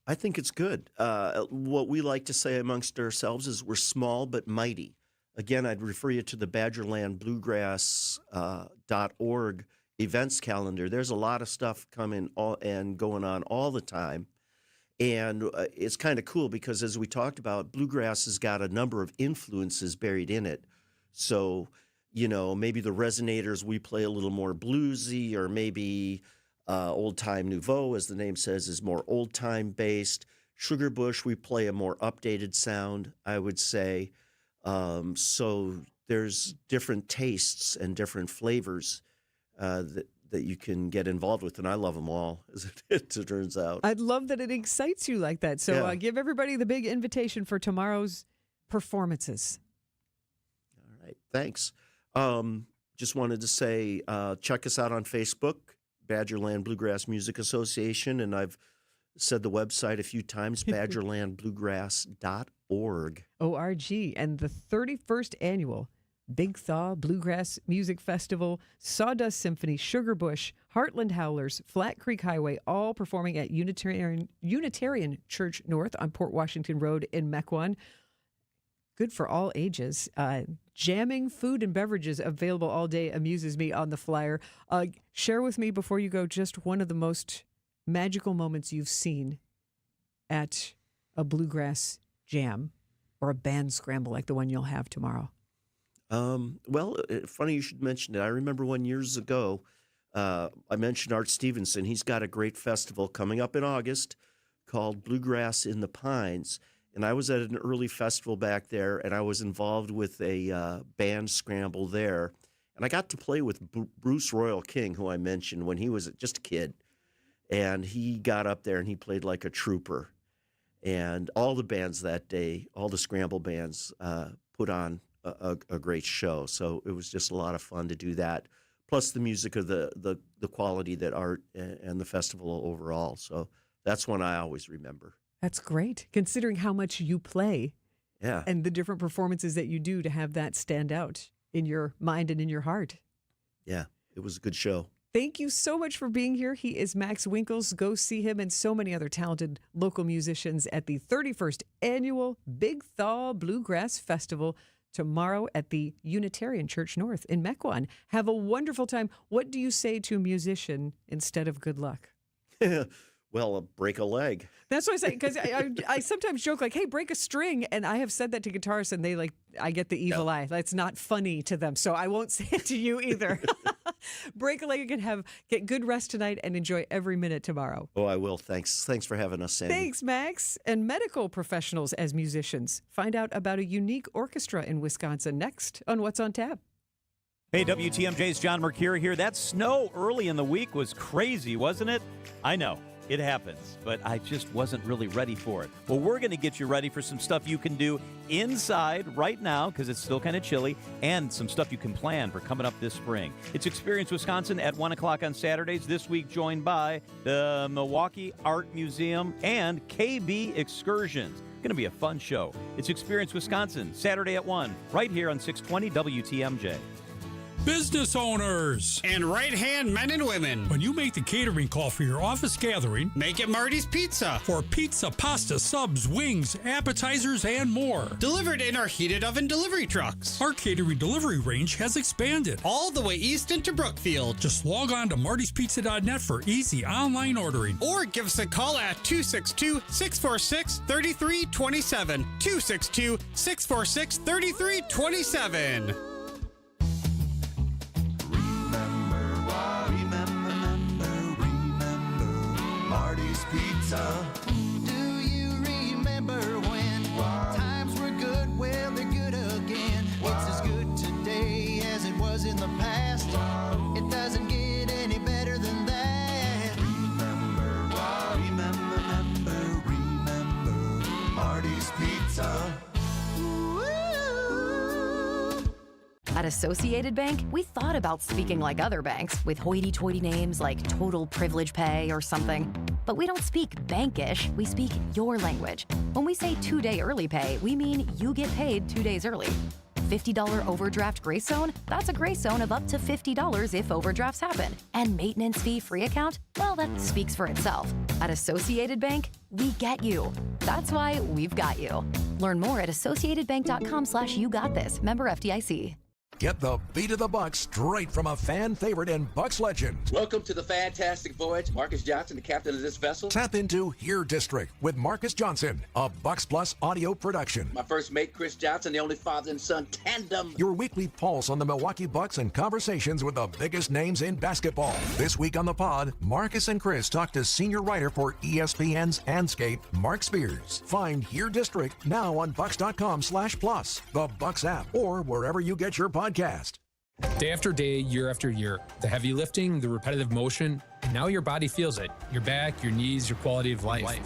I think it's good. What we like to say amongst ourselves is we're small but mighty. Again, I'd refer you to the BadgerlandBluegrass.org events calendar. There's a lot of stuff coming and going on all the time. And it's kind of cool because, as we talked about, bluegrass has got a number of influences buried in it. So, maybe the Resonators, we play a little more bluesy, or maybe Old Time Nouveau, as the name says, is more old-time based. Sugarbush, we play a more updated sound, I would say. So there's different tastes and different flavors that you can get involved with, and I love them all, as it turns out. I'd love that it excites you like that. So give everybody the big invitation for tomorrow's performances. All right, thanks. Just wanted to say, check us out on Facebook, Badgerland Bluegrass Music Association, and I've said the website a few times, badgerlandbluegrass.org. O-R-G. And the 31st annual Big Thaw Bluegrass Music Festival, Sawdust Symphony, Sugarbush, Heartland Howlers, Flat Creek Highway, all performing at Unitarian Church North on Port Washington Road in Mequon. Good for all ages. Jamming, food, and beverages available all day amuses me on the flyer. Share with me before you go just one of the most magical moments you've seen at a bluegrass jam or a band scramble like the one you'll have tomorrow. Well, funny you should mention it. I remember years ago, I mentioned Art Stevenson. He's got a great festival coming up in August called Bluegrass in the Pines. And I was at an early festival back there, and I was involved with a band scramble there. And I got to play with Bruce Royal King, who I mentioned, when he was just a kid. And he got up there and he played like a trooper. And all the bands that day, all the scramble bands, put on a great show. So it was just a lot of fun to do that. Plus the music of the quality that Art and the festival overall. So that's one I always remember. That's great, considering how much you play. Yeah. And the different performances that you do to have that stand out in your mind and in your heart. Yeah, it was a good show. Thank you so much for being here. He is Max Winkles. Go see him and so many other talented local musicians at the 31st Annual Big Thaw Bluegrass Festival tomorrow at the Unitarian Church North in Mequon. Have a wonderful time. What do you say to a musician instead of good luck? Well, break a leg. That's what I say, because I sometimes joke like, hey, break a string. And I have said that to guitarists and they I get the evil eye. That's not funny to them. So I won't say it to you either. Break a leg and get good rest tonight and enjoy every minute tomorrow. Oh, I will. Thanks. Thanks for having us, Sandy. Thanks, Max. And medical professionals as musicians. Find out about a unique orchestra in Wisconsin next on What's on Tap. Hey, WTMJ's John Mercure here. That snow early in the week was crazy, wasn't it? I know. It happens, but I just wasn't really ready for it. Well, we're going to get you ready for some stuff you can do inside right now because it's still kind of chilly, and some stuff you can plan for coming up this spring. It's Experience Wisconsin at 1 o'clock on Saturdays. This week joined by the Milwaukee Art Museum and KB Excursions. Going to be a fun show. It's Experience Wisconsin, Saturday at 1, right here on 620 WTMJ. Business owners and right-hand men and women. When you make the catering call for your office gathering, make it Marty's Pizza. For pizza, pasta, subs, wings, appetizers, and more. Delivered in our heated oven delivery trucks. Our catering delivery range has expanded all the way east into Brookfield. Just log on to martyspizza.net for easy online ordering. Or give us a call at 262-646-3327. 262-646-3327. Marty's Pizza. Do you remember when times were good? Well, they're good again. It's as good today as it was in the past. It doesn't get any better than that. Remember Marty's Pizza. At Associated Bank, we thought about speaking like other banks with hoity-toity names like Total Privilege Pay or something. But we don't speak bankish, we speak your language. When we say 2-day early pay, we mean you get paid 2 days early. $50 overdraft grace zone? That's a grace zone of up to $50 if overdrafts happen. And maintenance fee free account? Well, that speaks for itself. At Associated Bank, we get you. That's why we've got you. Learn more at associatedbank.com/YouGotThis. Member FDIC. Get the beat of the Bucks straight from a fan favorite and Bucks legend. Welcome to the fantastic voyage. Marcus Johnson, the captain of this vessel. Tap into Here District with Marcus Johnson, a Bucks Plus audio production. My first mate, Chris Johnson, the only father and son tandem. Your weekly pulse on the Milwaukee Bucks and conversations with the biggest names in basketball. This week on the pod, Marcus and Chris talk to senior writer for ESPN's Handscape, Mark Spears. Find Here District now on Bucks.com/plus, the Bucks app, or wherever you get your podcast. Day after day, year after year, the heavy lifting, the repetitive motion, and now your body feels it. Your back, your knees, your quality of life.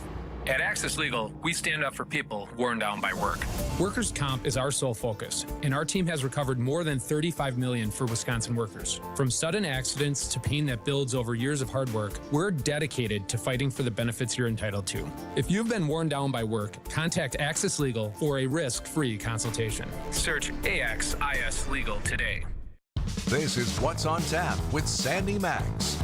At Access Legal, we stand up for people worn down by work. Workers' comp is our sole focus, and our team has recovered more than $35 million for Wisconsin workers. From sudden accidents to pain that builds over years of hard work, we're dedicated to fighting for the benefits you're entitled to. If you've been worn down by work, contact Access Legal for a risk-free consultation. Search AXIS Legal today. This is What's on Tap with Sandy Maxx.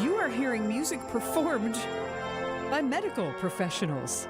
You are hearing music performed by medical professionals.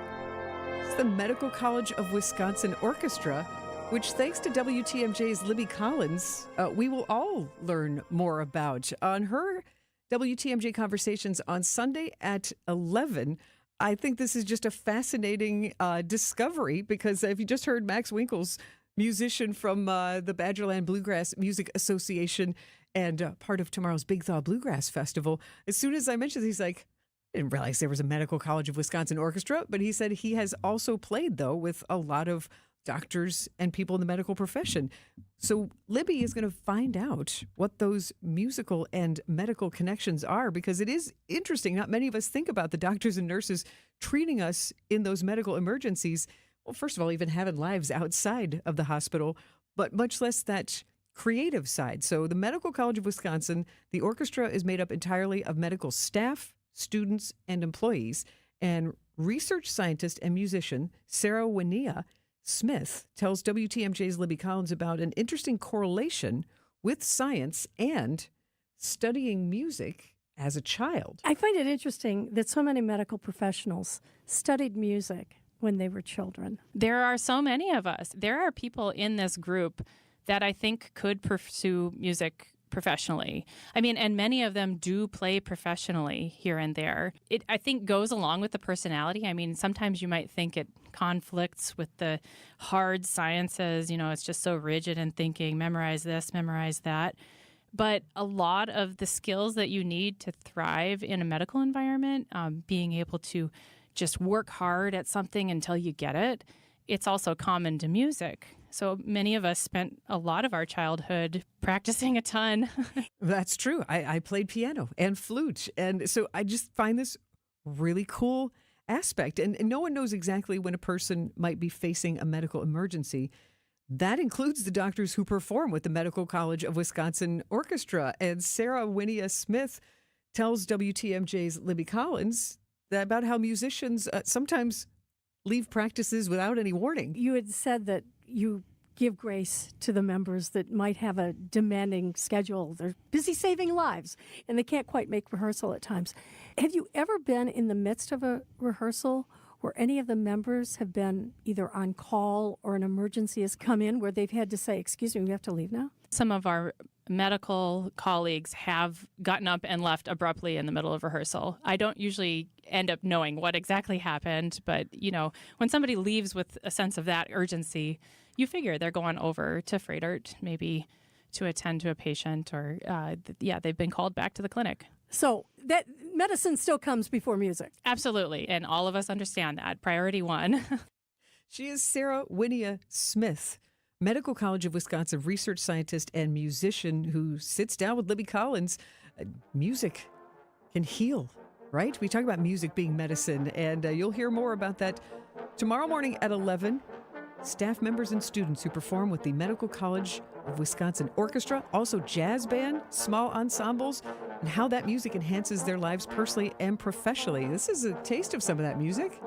It's the Medical College of Wisconsin Orchestra, which, thanks to WTMJ's Libby Collins, we will all learn more about on her WTMJ Conversations on Sunday at 11. I think this is just a fascinating discovery because if you just heard Max Winkles, musician from the Badgerland Bluegrass Music Association and part of tomorrow's Big Thaw Bluegrass Festival, as soon as I mentioned, he's like, I didn't realize there was a Medical College of Wisconsin orchestra, but he said he has also played, though, with a lot of doctors and people in the medical profession. So Libby is going to find out what those musical and medical connections are, because it is interesting. Not many of us think about the doctors and nurses treating us in those medical emergencies. Well, first of all, even having lives outside of the hospital, but much less that creative side. So the Medical College of Wisconsin, the orchestra is made up entirely of medical staff, students, and employees. And research scientist and musician Sarah Winia Smith tells WTMJ's Libby Collins about an interesting correlation with science and studying music as a child. I find it interesting that so many medical professionals studied music when they were children. There are so many of us. There are people in this group that I think could pursue music professionally. I mean, and many of them do play professionally here and there. It, I think, goes along with the personality. I mean, sometimes you might think it conflicts with the hard sciences. You know, it's just so rigid and thinking, memorize this, memorize that. But a lot of the skills that you need to thrive in a medical environment, being able to just work hard at something until you get it, it's also common to music. So many of us spent a lot of our childhood practicing a ton. That's true. I played piano and flute. And so I just find this really cool aspect. And no one knows exactly when a person might be facing a medical emergency. That includes the doctors who perform with the Medical College of Wisconsin Orchestra. And Sarah Winia Smith tells WTMJ's Libby Collins about how musicians sometimes leave practices without any warning. You had said that you give grace to the members that might have a demanding schedule. They're busy saving lives, and they can't quite make rehearsal at times. Have you ever been in the midst of a rehearsal where any of the members have been either on call or an emergency has come in where they've had to say, excuse me, we have to leave now? Some of our medical colleagues have gotten up and left abruptly in the middle of rehearsal. I don't usually end up knowing what exactly happened, but, when somebody leaves with a sense of that urgency, you figure they're going over to Fredert, maybe to attend to a patient, or, they've been called back to the clinic. So that medicine still comes before music. Absolutely, and all of us understand that. Priority one. She is Sarah Winia Smith, Medical College of Wisconsin research scientist and musician who sits down with Libby Collins. Music can heal, right? We talk about music being medicine, and you'll hear more about that tomorrow morning at 11. Staff members and students who perform with the Medical College of Wisconsin Orchestra, also jazz band, small ensembles, and how that music enhances their lives personally and professionally. This is a taste of some of that music.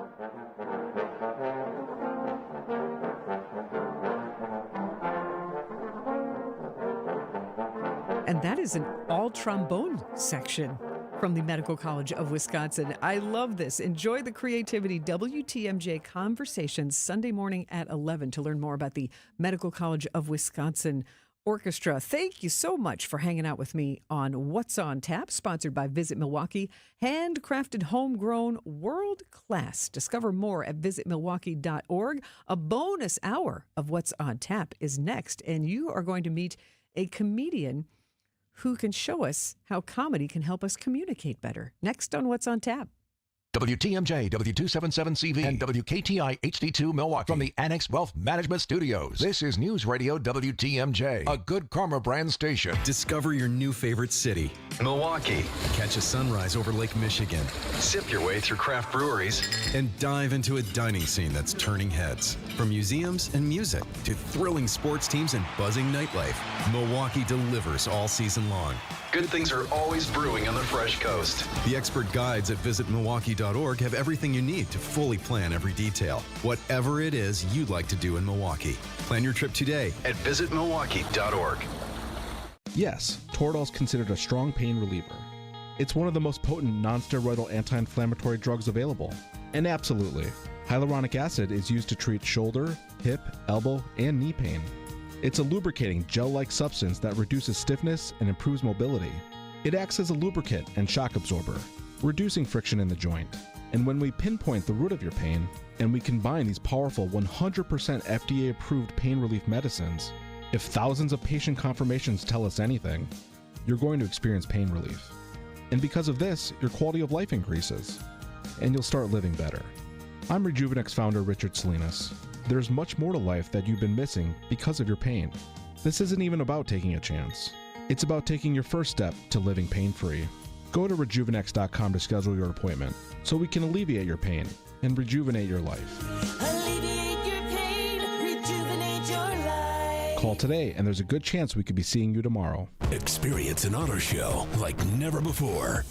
And that is an all-trombone section from the Medical College of Wisconsin. I love this. Enjoy the creativity. WTMJ Conversations, Sunday morning at 11 to learn more about the Medical College of Wisconsin Orchestra. Thank you so much for hanging out with me on What's on Tap, sponsored by Visit Milwaukee. Handcrafted, homegrown, world class. Discover more at visitmilwaukee.org. A bonus hour of What's on Tap is next, and you are going to meet a comedian who can show us how comedy can help us communicate better. Next on What's on Tap. WTMJ, W277CV, and WKTI HD2 Milwaukee from the Annex Wealth Management Studios. This is News Radio WTMJ, a Good Karma brand station. Discover your new favorite city, Milwaukee. Catch a sunrise over Lake Michigan. Sip your way through craft breweries and dive into a dining scene that's turning heads. From museums and music to thrilling sports teams and buzzing nightlife, Milwaukee delivers all season long. Good things are always brewing on the Fresh Coast. The expert guides at visitmilwaukee.org have everything you need to fully plan every detail. Whatever it is you'd like to do in Milwaukee. Plan your trip today at visitmilwaukee.org. Yes, Toradol is considered a strong pain reliever. It's one of the most potent non-steroidal anti-inflammatory drugs available. And absolutely, hyaluronic acid is used to treat shoulder, hip, elbow, and knee pain. It's a lubricating gel-like substance that reduces stiffness and improves mobility. It acts as a lubricant and shock absorber, reducing friction in the joint. And when we pinpoint the root of your pain, and we combine these powerful 100% FDA-approved pain relief medicines, if thousands of patient confirmations tell us anything, you're going to experience pain relief. And because of this, your quality of life increases, and you'll start living better. I'm Rejuvenex founder Richard Salinas. There's much more to life that you've been missing because of your pain. This isn't even about taking a chance. It's about taking your first step to living pain-free. Go to rejuvenex.com to schedule your appointment so we can alleviate your pain and rejuvenate your life. Alleviate your pain, rejuvenate your life. Call today and there's a good chance we could be seeing you tomorrow. Experience an auto show like never before.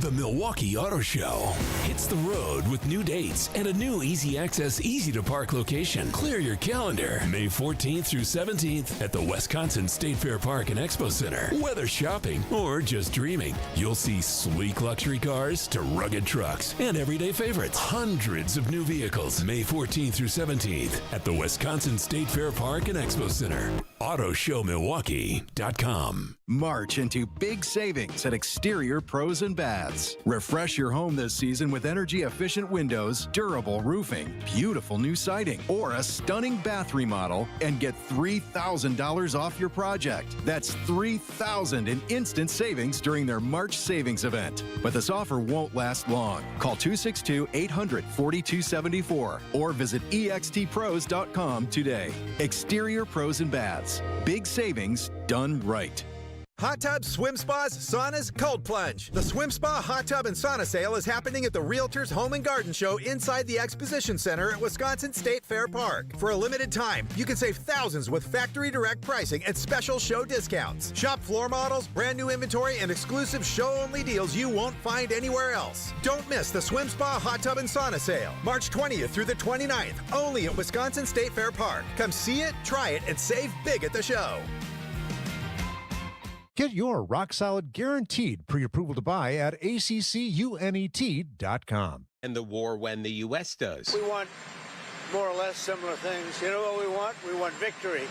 The Milwaukee Auto Show hits the road with new dates and a new easy access, easy to park location. Clear your calendar. May 14th through 17th at the Wisconsin State Fair Park and Expo Center. Whether shopping or just dreaming, you'll see sleek luxury cars to rugged trucks and everyday favorites. Hundreds of new vehicles. May 14th through 17th at the Wisconsin State Fair Park and Expo Center. AutoShowMilwaukee.com. March into big savings at Exterior Pros and Baths. Refresh your home this season with energy-efficient windows, durable roofing, beautiful new siding, or a stunning bath remodel and get $3,000 off your project. That's $3,000 in instant savings during their March savings event. But this offer won't last long. Call 262-800-4274 or visit extpros.com today. Exterior Pros and Baths. Big savings done right. Hot tubs, swim spas, saunas, cold plunge. The Swim Spa Hot Tub and Sauna Sale is happening at the Realtors Home and Garden Show inside the Exposition Center at Wisconsin State Fair Park. For a limited time, you can save thousands with factory direct pricing and special show discounts. Shop floor models, brand new inventory, and exclusive show-only deals you won't find anywhere else. Don't miss the Swim Spa Hot Tub and Sauna Sale, March 20th through the 29th, only at Wisconsin State Fair Park. Come see it, try it, and save big at the show. Get your rock-solid guaranteed pre-approval to buy at ACCUNET.com. And the war when the U.S. does. We want more or less similar things. You know what we want? We want victory,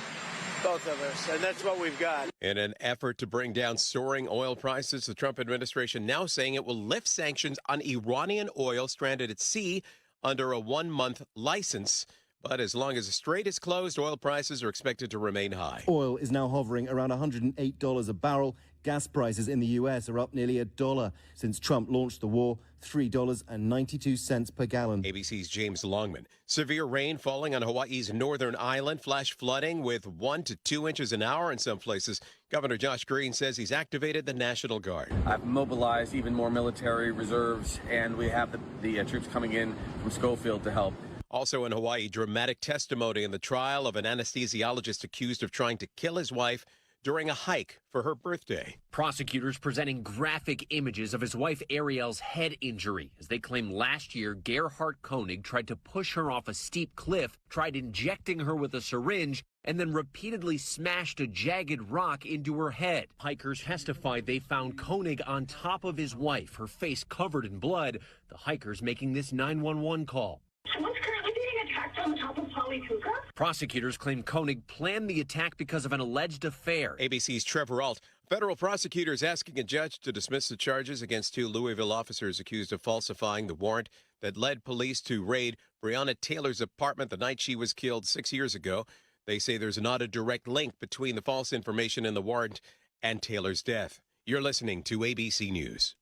both of us, and that's what we've got. In an effort to bring down soaring oil prices, the Trump administration now saying it will lift sanctions on Iranian oil stranded at sea under a 1-month license. But as long as the strait is closed, oil prices are expected to remain high. Oil is now hovering around $108 a barrel. Gas prices in the U.S. are up nearly $1 since Trump launched the war, $3.92 per gallon. ABC's James Longman. Severe rain falling on Hawaii's northern island, flash flooding with 1 to 2 inches an hour in some places. Governor Josh Green says he's activated the National Guard. I've mobilized even more military reserves, and we have the troops coming in from Schofield to help. Also in Hawaii, dramatic testimony in the trial of an anesthesiologist accused of trying to kill his wife during a hike for her birthday. Prosecutors presenting graphic images of his wife Ariel's head injury as they claim last year Gerhard Koenig tried to push her off a steep cliff, tried injecting her with a syringe, and then repeatedly smashed a jagged rock into her head. Hikers testified they found Koenig on top of his wife, her face covered in blood. The hikers making this 911 call. Someone's currently being attacked on the top of Polykuka. Prosecutors claim Koenig planned the attack because of an alleged affair. ABC's Trevor Alt. Federal prosecutors asking a judge to dismiss the charges against 2 Louisville officers accused of falsifying the warrant that led police to raid Breonna Taylor's apartment the night she was killed 6 years ago. They say there's not a direct link between the false information in the warrant and Taylor's death. You're listening to ABC News.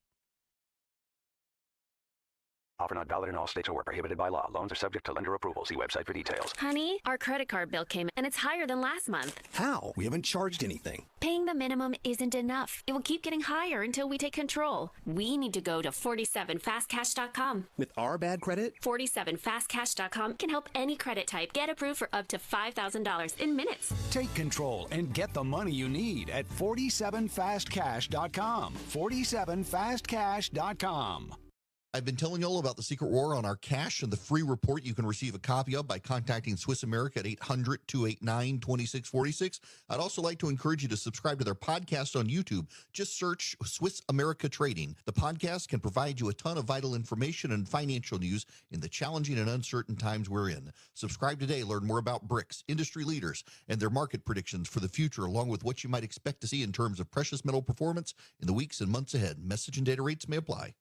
Offer not valid in all states or where prohibited by law. Loans are subject to lender approval. See website for details. Honey, our credit card bill came and it's higher than last month. How? We haven't charged anything. Paying the minimum isn't enough. It will keep getting higher until we take control. We need to go to 47fastcash.com. With our bad credit? 47fastcash.com can help any credit type get approved for up to $5,000 in minutes. Take control and get the money you need at 47fastcash.com. 47fastcash.com. I've been telling you all about the secret war on our cash and the free report you can receive a copy of by contacting Swiss America at 800-289-2646. I'd also like to encourage you to subscribe to their podcast on YouTube. Just search Swiss America Trading. The podcast can provide you a ton of vital information and financial news in the challenging and uncertain times we're in. Subscribe today. Learn more about BRICS, industry leaders, and their market predictions for the future, along with what you might expect to see in terms of precious metal performance in the weeks and months ahead. Message and data rates may apply.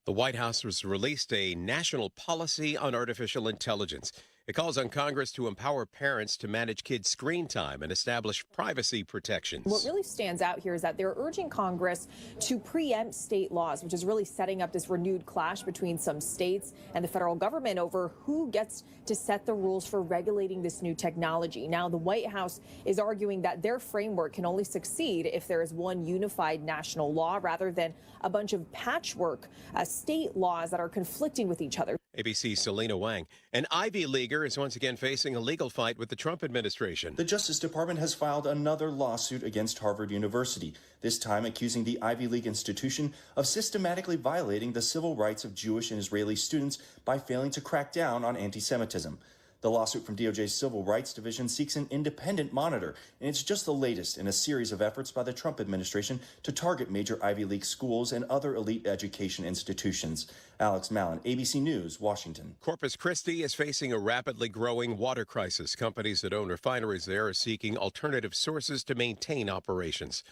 The White House has released a national policy on artificial intelligence. It calls on Congress to empower parents to manage kids' screen time and establish privacy protections. What really stands out here is that they're urging Congress to preempt state laws, which is really setting up this renewed clash between some states and the federal government over who gets to set the rules for regulating this new technology. Now, the White House is arguing that their framework can only succeed if there is one unified national law rather than a bunch of patchwork state laws that are conflicting with each other. ABC's Selena Wang. An Ivy Leaguer is once again facing a legal fight with the Trump administration. The Justice Department has filed another lawsuit against Harvard University, this time accusing the Ivy League institution of systematically violating the civil rights of Jewish and Israeli students by failing to crack down on anti-Semitism. The lawsuit from DOJ's Civil Rights Division seeks an independent monitor, and it's just the latest in a series of efforts by the Trump administration to target major Ivy League schools and other elite education institutions. Alex Mallon, ABC News, Washington. Corpus Christi is facing a rapidly growing water crisis. Companies that own refineries there are seeking alternative sources to maintain operations.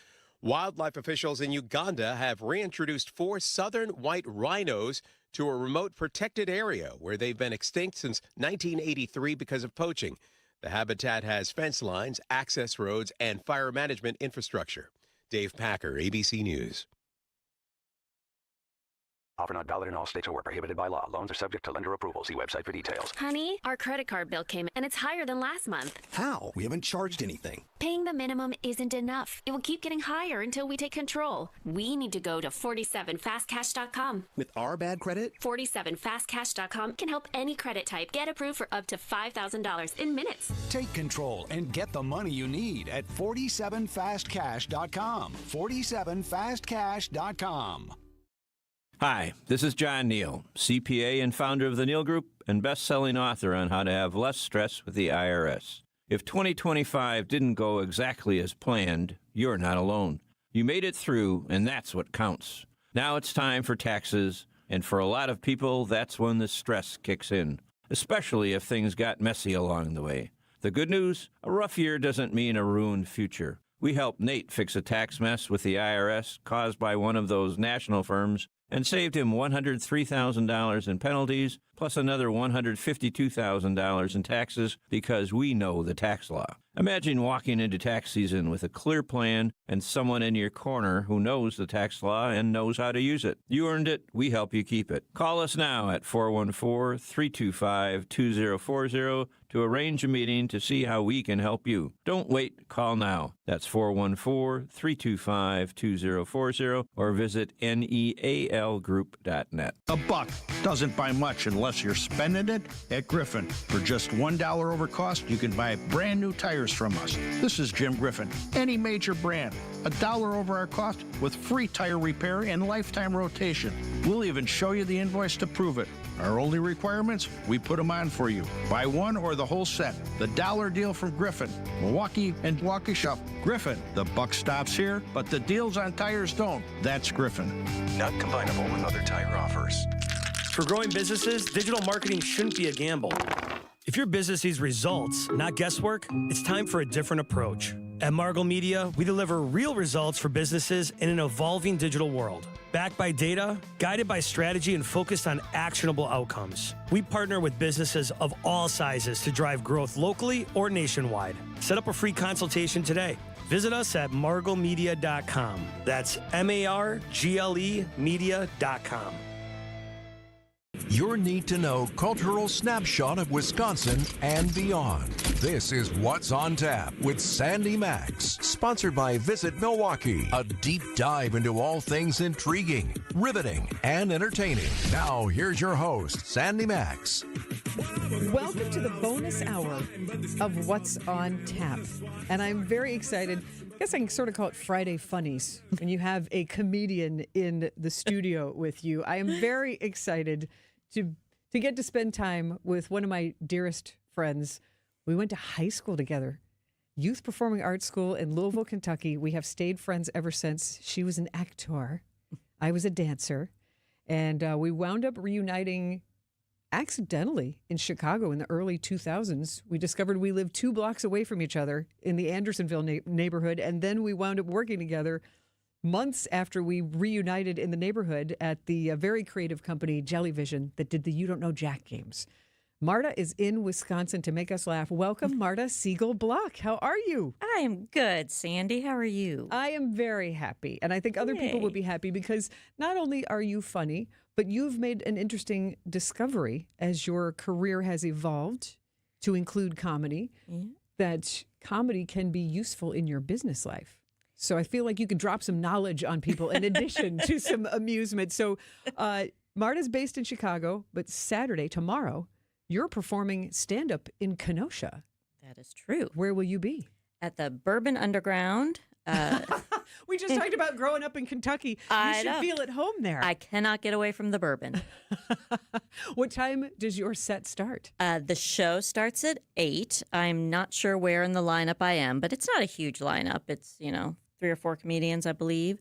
Wildlife officials in Uganda have reintroduced 4 southern white rhinos to a remote protected area where they've been extinct since 1983 because of poaching. The habitat has fence lines, access roads, and fire management infrastructure. Dave Packer, ABC News. Offer not valid in all states or where prohibited by law. Loans are subject to lender approval. See website for details. Honey, our credit card bill came and it's higher than last month. How? We haven't charged anything. Paying the minimum isn't enough. It will keep getting higher until we take control. We need to go to 47fastcash.com. With our bad credit? 47fastcash.com can help any credit type get approved for up to $5,000 in minutes. Take control and get the money you need at 47fastcash.com. 47fastcash.com. Hi, this is John Neal, CPA and founder of the Neal Group and best-selling author on how to have less stress with the IRS. If 2025 didn't go exactly as planned, you're not alone. You made it through, and that's what counts. Now it's time for taxes, and for a lot of people, that's when the stress kicks in, especially if things got messy along the way. The good news, a rough year doesn't mean a ruined future. We helped Nate fix a tax mess with the IRS caused by one of those national firms and saved him $103,000 in penalties, plus another $152,000 in taxes because we know the tax law. Imagine walking into tax season with a clear plan and someone in your corner who knows the tax law and knows how to use it. You earned it. We help you keep it. Call us now at 414-325-2040 to arrange a meeting to see how we can help you. Don't wait. Call now. That's 414-325-2040 or visit nealgroup.net. A buck doesn't buy much unless you're spending it at Griffin. For just $1 over cost, you can buy brand new tires from us. This is Jim Griffin. Any major brand, $1 over our cost with free tire repair and lifetime rotation. We'll even show you the invoice to prove it. Our only requirements, we put them on for you. Buy one or the whole set. The dollar deal from Griffin, Milwaukee and Waukesha. Griffin, the buck stops here, but the deals on tires don't. That's Griffin. Not combinable with other tire offers. For growing businesses, digital marketing shouldn't be a gamble. If your business needs results, not guesswork, it's time for a different approach. At Margot Media, we deliver real results for businesses in an evolving digital world. Backed by data, guided by strategy, and focused on actionable outcomes. We partner with businesses of all sizes to drive growth locally or nationwide. Set up a free consultation today. Visit us at marglemedia.com. That's MARGLE media.com. Your need-to-know cultural snapshot of Wisconsin and beyond. This is What's on Tap with Sandy Maxx, sponsored by Visit Milwaukee, a deep dive into all things intriguing, riveting, and entertaining. Now, here's your host, Sandy Maxx. Welcome to the bonus hour of What's on Tap. And I'm very excited. I guess I can sort of call it Friday Funnies when you have a comedian in the studio with you. I am very excited to get to spend time with one of my dearest friends. We went to high school together, Youth Performing Arts School in Louisville, Kentucky. We have stayed friends ever since. She was an actor. I was a dancer. And we wound up reuniting accidentally in Chicago in the early 2000s. We discovered we lived 2 blocks away from each other in the Andersonville neighborhood. And then we wound up working together months after we reunited in the neighborhood at the very creative company Jellyvision that did the You Don't Know Jack games. Marta is in Wisconsin to make us laugh. Welcome, Marta Siegel-Block. How are you? I am good, Sandy. How are you? I am very happy. And I think other people would be happy because not only are you funny, but you've made an interesting discovery as your career has evolved to include comedy, that comedy can be useful in your business life. So I feel like you could drop some knowledge on people in addition to some amusement. So Marta's based in Chicago, but Saturday, tomorrow, you're performing stand-up in Kenosha. That is true. Where will you be? At the Bourbon Underground. We just talked about growing up in Kentucky. You should feel at home there. I cannot get away from the bourbon. What time does your set start? The show starts at 8. I'm not sure where in the lineup I am, but it's not a huge lineup. It's, 3 or 4 comedians, I believe.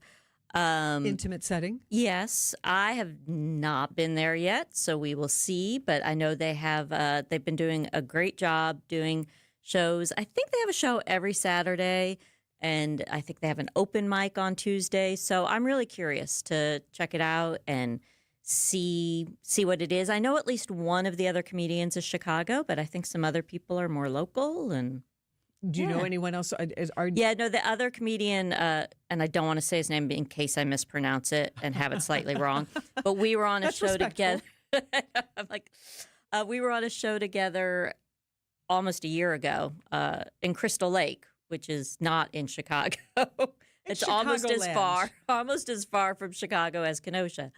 Intimate setting? Yes. I have not been there yet, so we will see. But I know they've been doing a great job doing shows. I think they have a show every Saturday, and I think they have an open mic on Tuesday. So I'm really curious to check it out and see what it is. I know at least one of the other comedians is Chicago, but I think some other people are more local. And do you know anyone else? The other comedian, and I don't want to say his name in case I mispronounce it and have it slightly wrong, but we were on a show together. I'm like, we were on a show together almost a year ago in Crystal Lake, which is not in Chicago. It's almost as far from Chicago as Kenosha.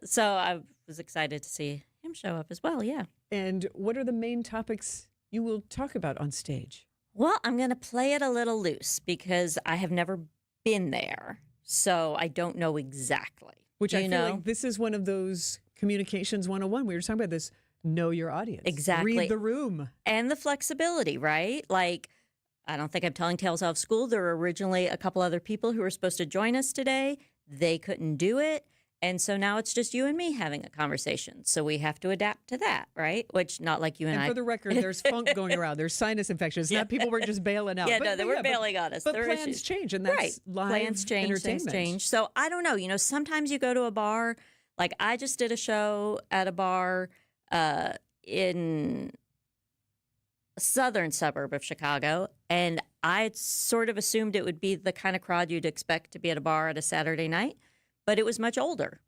So I was excited to see him show up as well. Yeah. And what are the main topics you will talk about on stage? Well, I'm going to play it a little loose because I have never been there, so I don't know exactly. Which I feel like this is one of those communications 101. We were talking about this. Know your audience. Exactly. Read the room. And the flexibility, right? Like, I don't think I'm telling tales out of school. There were originally a couple other people who were supposed to join us today. They couldn't do it. And so now it's just you and me having a conversation. So we have to adapt to that, right? Which, not like you and I. And for the record, there's funk going around. There's sinus infections. Not people were just bailing out. They were bailing on us. But there plans issues. change, and that's live plans change, entertainment. things change. So I don't know. Sometimes you go to a bar. Like I just did a show at a bar in a southern suburb of Chicago, and I sort of assumed it would be the kind of crowd you'd expect to be at a bar at a Saturday night, but it was much older.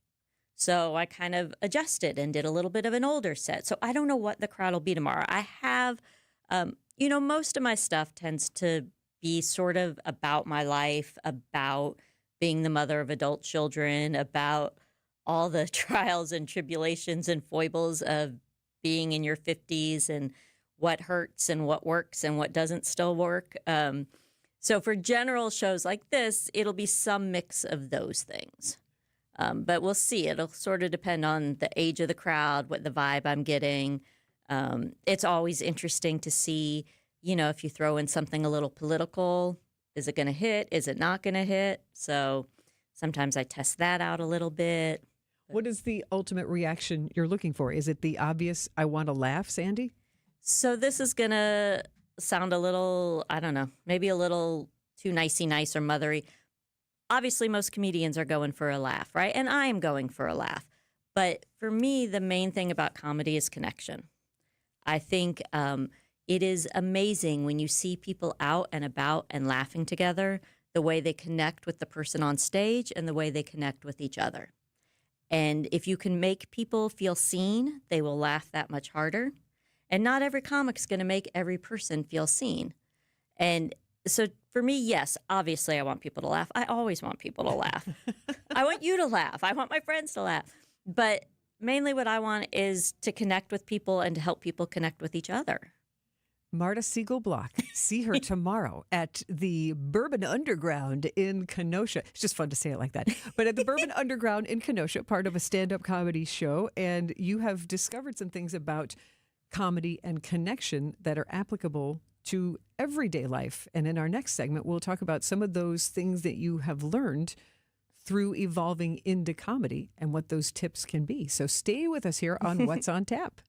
So I kind of adjusted and did a little bit of an older set. So I don't know what the crowd will be tomorrow. I have, most of my stuff tends to be sort of about my life, about being the mother of adult children, about all the trials and tribulations and foibles of being in your 50s and what hurts and what works and what doesn't still work. So for general shows like this, it'll be some mix of those things. But we'll see. It'll sort of depend on the age of the crowd, what the vibe I'm getting. It's always interesting to see, if you throw in something a little political, is it going to hit? Is it not going to hit? So sometimes I test that out a little bit. What is the ultimate reaction you're looking for? Is it the obvious, I want to laugh, Sandy? So this is going to sound a little, I don't know, maybe a little too nicey nice or mothery. Obviously, most comedians are going for a laugh, right? And I am going for a laugh. But for me, the main thing about comedy is connection. I think it is amazing when you see people out and about and laughing together, the way they connect with the person on stage and the way they connect with each other. And if you can make people feel seen, they will laugh that much harder. And not every comic's going to make every person feel seen. And so for me, yes, obviously I want people to laugh. I always want people to laugh. I want you to laugh. I want my friends to laugh. But mainly what I want is to connect with people and to help people connect with each other. Marta Siegel-Block. See her tomorrow at the Bourbon Underground in Kenosha. It's just fun to say it like that. But at the Bourbon Underground in Kenosha, part of a stand-up comedy show. And you have discovered some things about comedy and connection that are applicable to everyday life. And in our next segment, we'll talk about some of those things that you have learned through evolving into comedy and what those tips can be. So stay with us here on What's on Tap.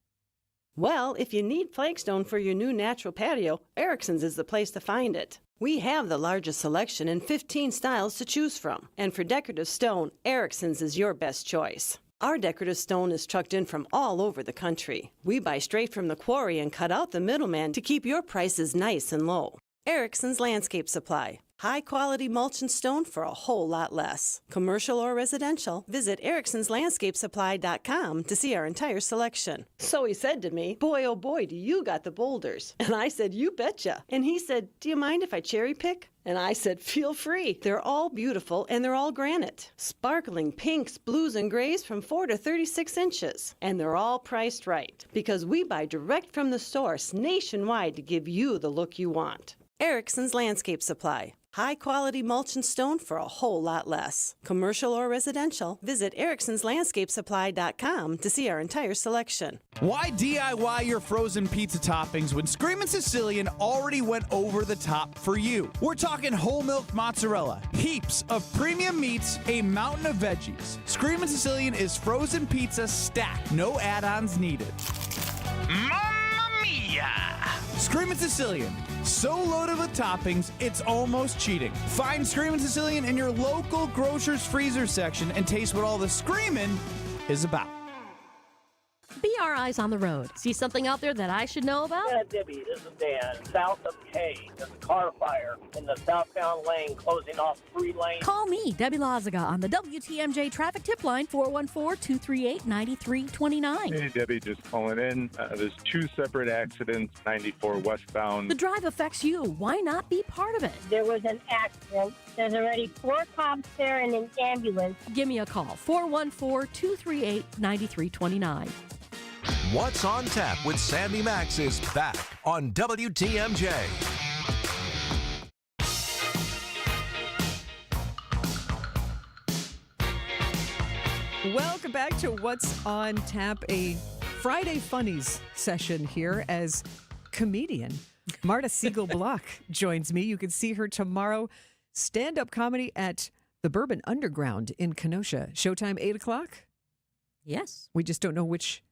Well, if you need flagstone for your new natural patio, Erickson's is the place to find it. We have the largest selection and 15 styles to choose from. And for decorative stone, Erickson's is your best choice. Our decorative stone is trucked in from all over the country. We buy straight from the quarry and cut out the middleman to keep your prices nice and low. Erickson's Landscape Supply. High-quality mulch and stone for a whole lot less. Commercial or residential, visit ericksonslandscapesupply.com to see our entire selection. So he said to me, boy, oh boy, do you got the boulders. And I said, you betcha. And he said, do you mind if I cherry pick? And I said, feel free. They're all beautiful and they're all granite. Sparkling pinks, blues, and grays from 4 to 36 inches. And they're all priced right because we buy direct from the source nationwide to give you the look you want. Erickson's Landscape Supply. High-quality mulch and stone for a whole lot less. Commercial or residential, visit ericksonslandscapesupply.com to see our entire selection. Why DIY your frozen pizza toppings when Screamin' Sicilian already went over the top for you? We're talking whole milk mozzarella, heaps of premium meats, a mountain of veggies. Screamin' Sicilian is frozen pizza stacked, no add-ons needed. Mamma mia! Screamin' Sicilian. So loaded with toppings, it's almost cheating. Find Screamin' Sicilian in your local grocer's freezer section and taste what all the screamin' is about. Be our eyes on the road. See something out there that I should know about? Yeah, Debbie, this is Dan. South of K, there's a car fire in the southbound lane, closing off 3 lanes. Call me, Debbie Lazaga, on the WTMJ traffic tip line, 414-238-9329. Hey, Debbie, just calling in. There's 2 separate accidents, 94 westbound. The drive affects you. Why not be part of it? There was an accident. There's already 4 cops there and an ambulance. Give me a call, 414-238-9329. What's on Tap with Sandy Maxx is back on WTMJ. Welcome back to What's on Tap, a Friday Funnies session here as comedian Marta Siegel-Block joins me. You can see her tomorrow, stand-up comedy at the Bourbon Underground in Kenosha. Showtime 8 o'clock? Yes. We just don't know which.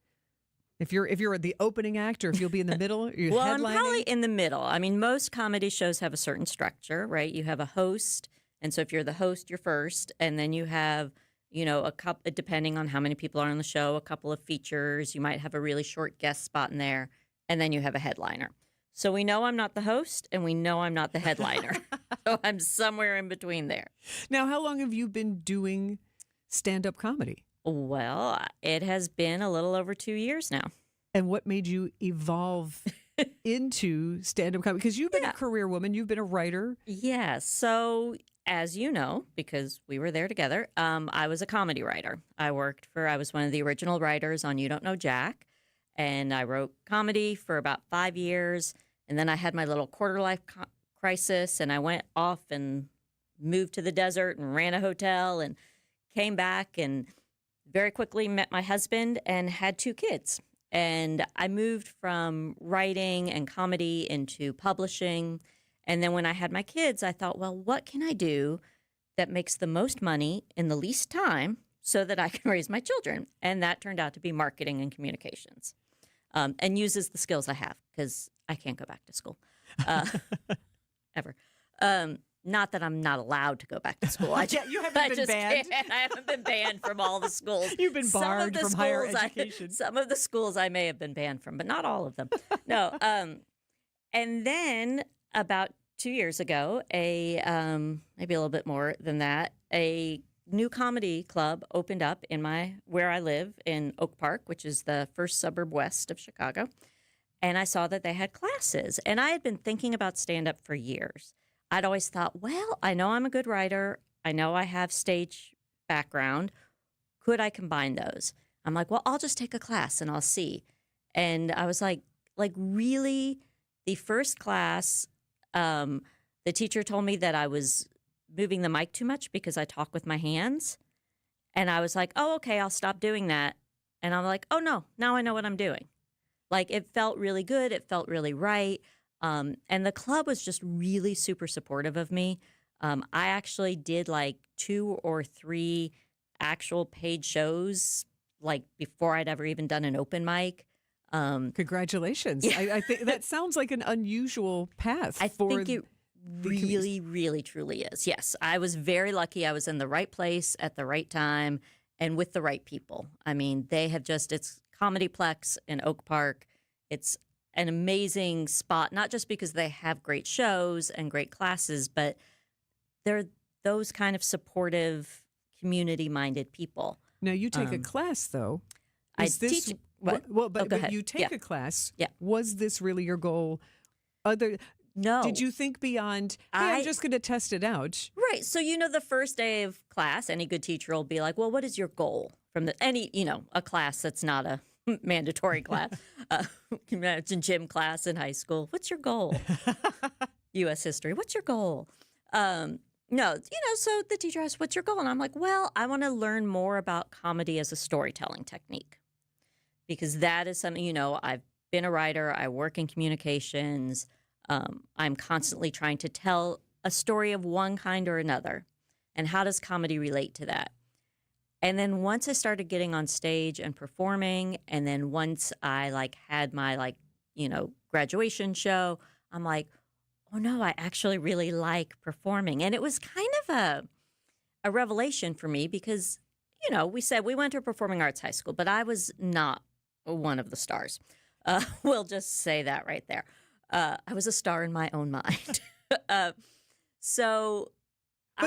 If you're the opening act or if you'll be in the middle, you're well, headlining? I'm probably in the middle. I mean, most comedy shows have a certain structure, right? You have a host, and so if you're the host, you're first, and then you have, a couple, depending on how many people are on the show, a couple of features. You might have a really short guest spot in there, and then you have a headliner. So we know I'm not the host, and we know I'm not the headliner. So I'm somewhere in between there. Now, how long have you been doing stand-up comedy? Well, it has been a little over 2 years now. And what made you evolve into stand-up comedy? Because you've been a career woman. You've been a writer. Yeah. So as you know, because we were there together, I was a comedy writer. I was one of the original writers on You Don't Know Jack. And I wrote comedy for about 5 years. And then I had my little quarter-life crisis. And I went off and moved to the desert and ran a hotel and came back and very quickly met my husband and had 2 kids. And I moved from writing and comedy into publishing. And then when I had my kids, I thought, well, what can I do that makes the most money in the least time so that I can raise my children? And that turned out to be marketing and communications, and uses the skills I have because I can't go back to school ever. Not that I'm not allowed to go back to school. You haven't been banned. I haven't been banned from all the schools. You've been barred from higher education. Some of the schools I may have been banned from, but not all of them. No. And then about 2 years ago, maybe a little bit more than that, a new comedy club opened up where I live in Oak Park, which is the first suburb west of Chicago. And I saw that they had classes. And I had been thinking about stand-up for years. I'd always thought, well, I know I'm a good writer. I know I have stage background. Could I combine those? I'm like, well, I'll just take a class and I'll see. And I was like really, the first class, the teacher told me that I was moving the mic too much because I talk with my hands. And I was like, oh, okay, I'll stop doing that. And I'm like, oh, no, now I know what I'm doing. Like, it felt really good. It felt really right. And the club was just really super supportive of me. I actually did 2 or 3 actual paid shows, before I'd ever even done an open mic. Congratulations. Yeah. I think that sounds like an unusual path. I think it really, really, truly is. Yes. I was very lucky. I was in the right place at the right time and with the right people. I mean, it's Comedyplex in Oak Park. It's an amazing spot, not just because they have great shows and great classes, but they're those kind of supportive, community-minded people. Now, you take a class, though. Teach. What? Well, but you take a class. Yeah. Was this really your goal? No. Did you think beyond, I'm just going to test it out? Right. So, the first day of class, any good teacher will be like, well, what is your goal from a class that's not a mandatory class? Imagine gym class in high school. What's your goal? U.S. history. What's your goal? No, so the teacher asked, what's your goal? And I'm like, well, I want to learn more about comedy as a storytelling technique, because that is something, I've been a writer. I work in communications. I'm constantly trying to tell a story of one kind or another. And how does comedy relate to that? And then once I started getting on stage and performing, and then once I had my graduation show, I'm like, oh no, I actually really like performing. And it was kind of a revelation for me because, we said we went to a performing arts high school, but I was not one of the stars. We'll just say that right there. I was a star in my own mind. But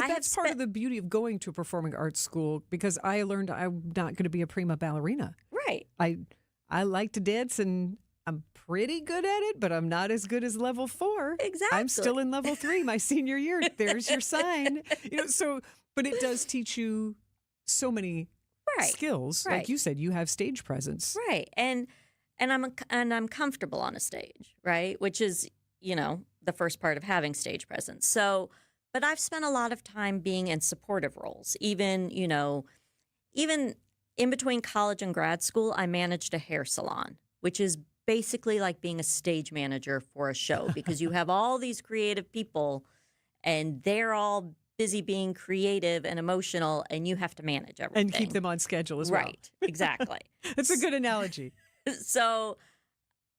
that's part of the beauty of going to a performing arts school, because I learned I'm not going to be a prima ballerina. Right. I like to dance, and I'm pretty good at it, but I'm not as good as level 4. Exactly. I'm still in level 3 my senior year. There's your sign. But it does teach you so many skills. Right. Like you said, you have stage presence. Right. And I'm comfortable on a stage, right? Which is, the first part of having stage presence. But I've spent a lot of time being in supportive roles. Even in between college and grad school, I managed a hair salon, which is basically like being a stage manager for a show, because you have all these creative people and they're all busy being creative and emotional, and you have to manage everything. And keep them on schedule as well. Right, exactly. That's a good analogy. So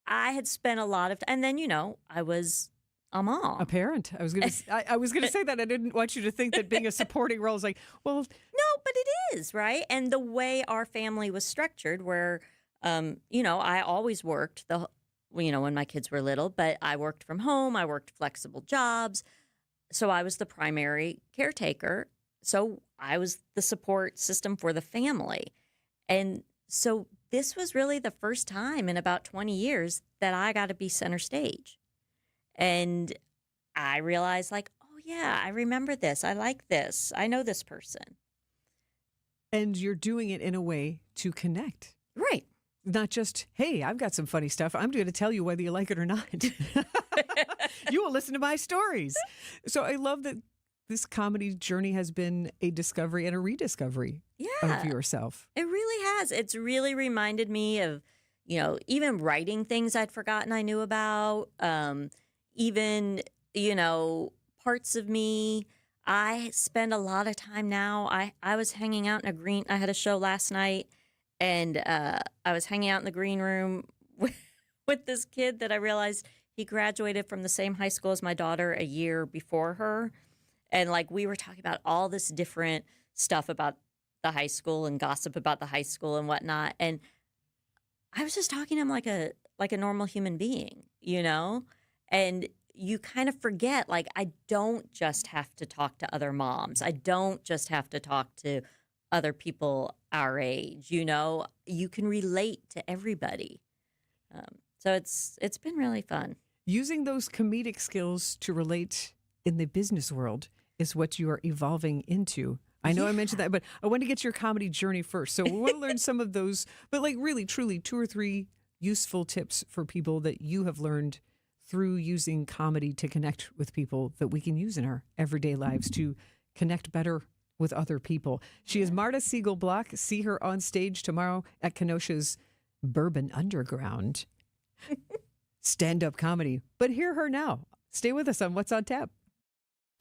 I had spent a lot of time, and then, I was a mom. A parent. I was going to say that. I didn't want you to think that being a supporting role is like, well. No, but it is, right? And the way our family was structured, where, I always worked when my kids were little, but I worked from home. I worked flexible jobs. So I was the primary caretaker. So I was the support system for the family. And so this was really the first time in about 20 years that I got to be center stage. And I realized, oh, yeah, I remember this. I like this. I know this person. And you're doing it in a way to connect. Right. Not just, hey, I've got some funny stuff. I'm going to tell you whether you like it or not. You will listen to my stories. So I love that this comedy journey has been a discovery and a rediscovery of yourself. It really has. It's really reminded me of, even writing things I'd forgotten I knew about. Even, parts of me. I spend a lot of time now. I was hanging out in I had a show last night, and I was hanging out in the green room with this kid that I realized he graduated from the same high school as my daughter a year before her. And we were talking about all this different stuff about the high school and gossip about the high school and whatnot. And I was just talking to him like a normal human being, And you kind of forget, I don't just have to talk to other moms. I don't just have to talk to other people our age, You can relate to everybody. So it's been really fun. Using those comedic skills to relate in the business world is what you are evolving into. I know I mentioned that, but I want to get your comedy journey first. So we want to learn some of those, but really, truly 2 or 3 useful tips for people that you have learned through using comedy to connect with people that we can use in our everyday lives to connect better with other people. She is Marta Siegel-Block. See her on stage tomorrow at Kenosha's Bourbon Underground. Stand-up comedy. But hear her now. Stay with us on What's on Tap.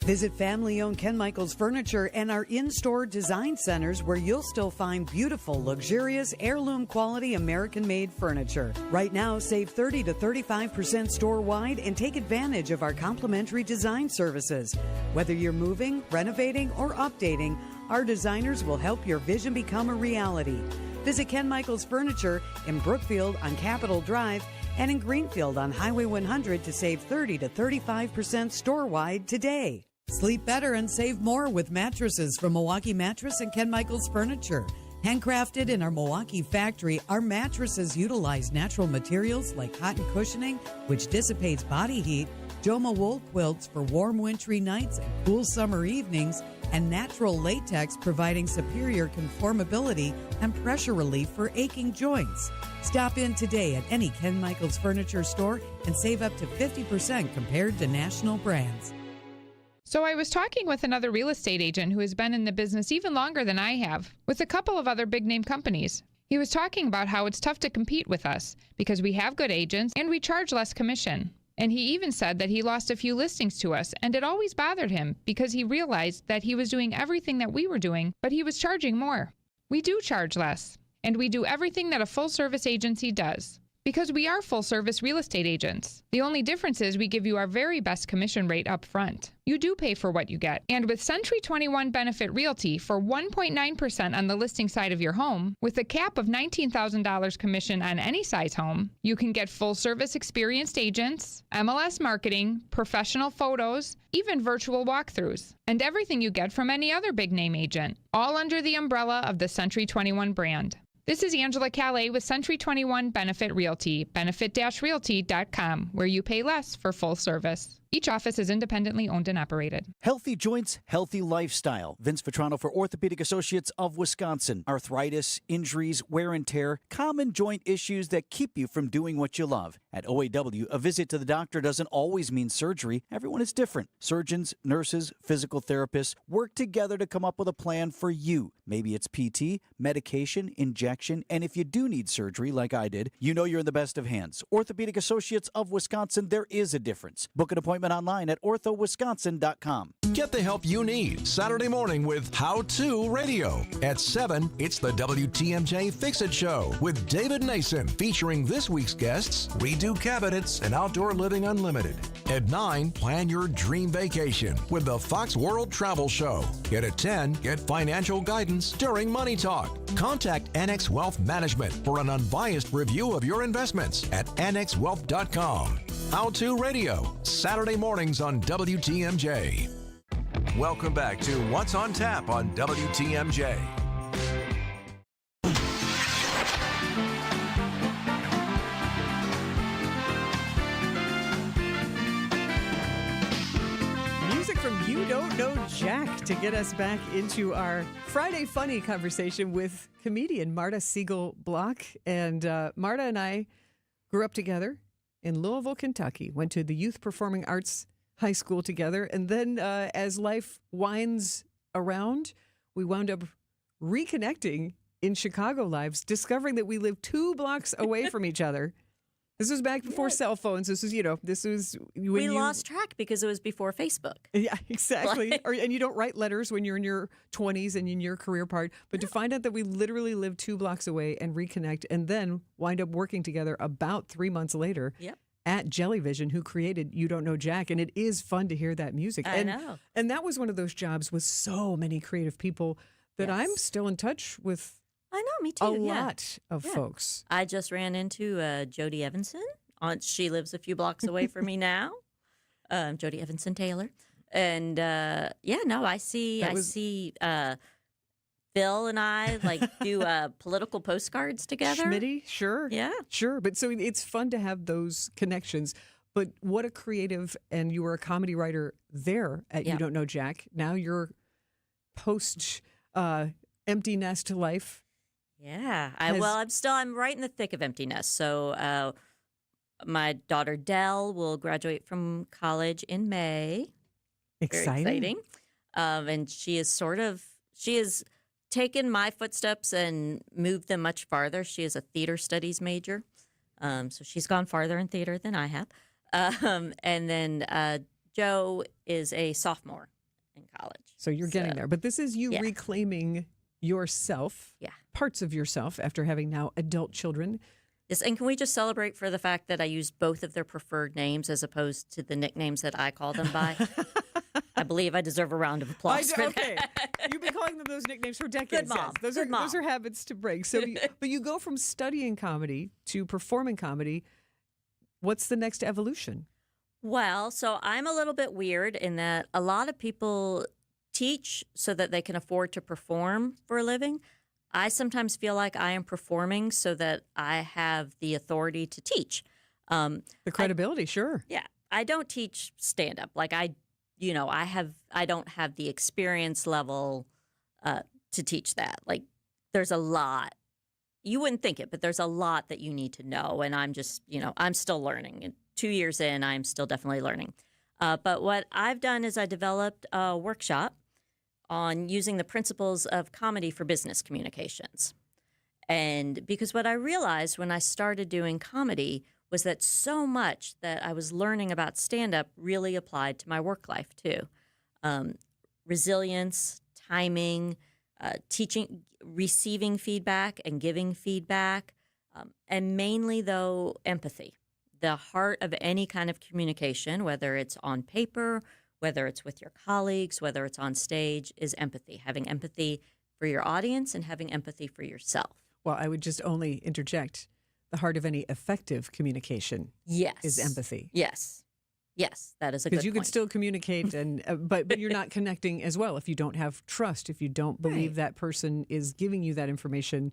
Visit family-owned Ken Michaels Furniture and our in-store design centers, where you'll still find beautiful, luxurious, heirloom-quality American-made furniture. Right now, save 30 to 35% store-wide and take advantage of our complimentary design services. Whether you're moving, renovating, or updating, our designers will help your vision become a reality. Visit Ken Michaels Furniture in Brookfield on Capitol Drive and in Greenfield on Highway 100 to save 30 to 35% store-wide today. Sleep better and save more with mattresses from Milwaukee Mattress and Ken Michaels Furniture. Handcrafted in our Milwaukee factory, our mattresses utilize natural materials like cotton cushioning, which dissipates body heat, Joma wool quilts for warm wintry nights and cool summer evenings, and natural latex providing superior conformability and pressure relief for aching joints. Stop in today at any Ken Michaels Furniture store and save up to 50% compared to national brands. So I was talking with another real estate agent who has been in the business even longer than I have, with a couple of other big-name companies. He was talking about how it's tough to compete with us because we have good agents and we charge less commission. And he even said that he lost a few listings to us, and it always bothered him because he realized that he was doing everything that we were doing, but he was charging more. We do charge less, and we do everything that a full-service agency does. Because we are full-service real estate agents. The only difference is we give you our very best commission rate up front. You do pay for what you get. And with Century 21 Benefit Realty for 1.9% on the listing side of your home, with a cap of $19,000 commission on any size home, you can get full-service experienced agents, MLS marketing, professional photos, even virtual walkthroughs, and everything you get from any other big-name agent, all under the umbrella of the Century 21 brand. This is Angela Calais with Century 21 Benefit Realty, benefit-realty.com, where you pay less for full service. Each office is independently owned and operated. Healthy joints, healthy lifestyle. Vince Vitrano for Orthopedic Associates of Wisconsin. Arthritis, injuries, wear and tear, common joint issues that keep you from doing what you love. At OAW, a visit to the doctor doesn't always mean surgery. Everyone is different. Surgeons, nurses, physical therapists work together to come up with a plan for you. Maybe it's PT, medication, injection, and if you do need surgery like I did, you know you're in the best of hands. Orthopedic Associates of Wisconsin, there is a difference. Book an appointment online at orthowisconsin.com. Get the help you need Saturday morning with How To Radio. At 7, it's the WTMJ Fix-It Show with David Nason, featuring this week's guests, Redo Cabinets and Outdoor Living Unlimited. At 9, plan your dream vacation with the Fox World Travel Show. And at 10, get financial guidance during Money Talk. Contact Annex Wealth Management for an unbiased review of your investments at annexwealth.com. How To Radio, Saturday mornings on WTMJ. Welcome back to What's on Tap on WTMJ. Music from You Don't Know Jack to get us back into our Friday Funny conversation with comedian Marta Siegel Block. And Marta and I grew up together in Louisville, Kentucky, went to the Youth Performing Arts High School together. And then as life winds around, we wound up reconnecting in Chicago lives, discovering that we lived 2 blocks away from each other. This was back before cell phones. This was, when we lost track because it was before Facebook. Yeah, exactly. Right? And you don't write letters when you're in your 20s and in your career part. But to find out that we literally lived 2 blocks away and reconnect and then wind up working together about 3 months later. Yep. At Jellyvision, who created You Don't Know Jack. And it is fun to hear that music. I know. And that was one of those jobs with so many creative people that I'm still in touch with. I know, me too. A lot of folks. I just ran into Jody Evanson. She lives a few blocks away from me now. Jody Evanson Taylor. And I see Phil and I do political postcards together. Schmitty, sure. Yeah. Sure. But so it's fun to have those connections. But what a creative, and you were a comedy writer there at You Don't Know Jack. Now you're post empty nest life. Yeah. I'm right in the thick of empty nest. So my daughter Dell will graduate from college in May. Exciting. Very exciting. And she is taken my footsteps and moved them much farther. She is a theater studies major. So she's gone farther in theater than I have. And then Joe is a sophomore in college. So you're getting there. But this is you reclaiming yourself, parts of yourself after having now adult children. Yes, and can we just celebrate for the fact that I used both of their preferred names as opposed to the nicknames that I call them by? I believe I deserve a round of applause for that. You've been calling them those nicknames for decades. Good mom. Those are habits to break. So, but you go from studying comedy to performing comedy. What's the next evolution? Well, so I'm a little bit weird in that a lot of people teach so that they can afford to perform for a living. I sometimes feel like I am performing so that I have the authority to teach. The credibility, sure. Yeah. I don't teach stand-up. I don't have the experience level to teach that. There's a lot. You wouldn't think it, but there's a lot that you need to know. And I'm just, I'm still learning. And 2 years in, I'm still definitely learning. But what I've done is I developed a workshop on using the principles of comedy for business communications. And because what I realized when I started doing comedy was that so much that I was learning about stand-up really applied to my work life too. Resilience, timing, teaching, receiving feedback and giving feedback, and mainly, though, empathy. The heart of any kind of communication, whether it's on paper, whether it's with your colleagues, whether it's on stage, is empathy. Having empathy for your audience and having empathy for yourself. Well, I would just only interject, the heart of any effective communication is empathy. Yes. Yes, that is a good point. Because you could still communicate, and but you're not connecting as well if you don't have trust, if you don't believe that person is giving you that information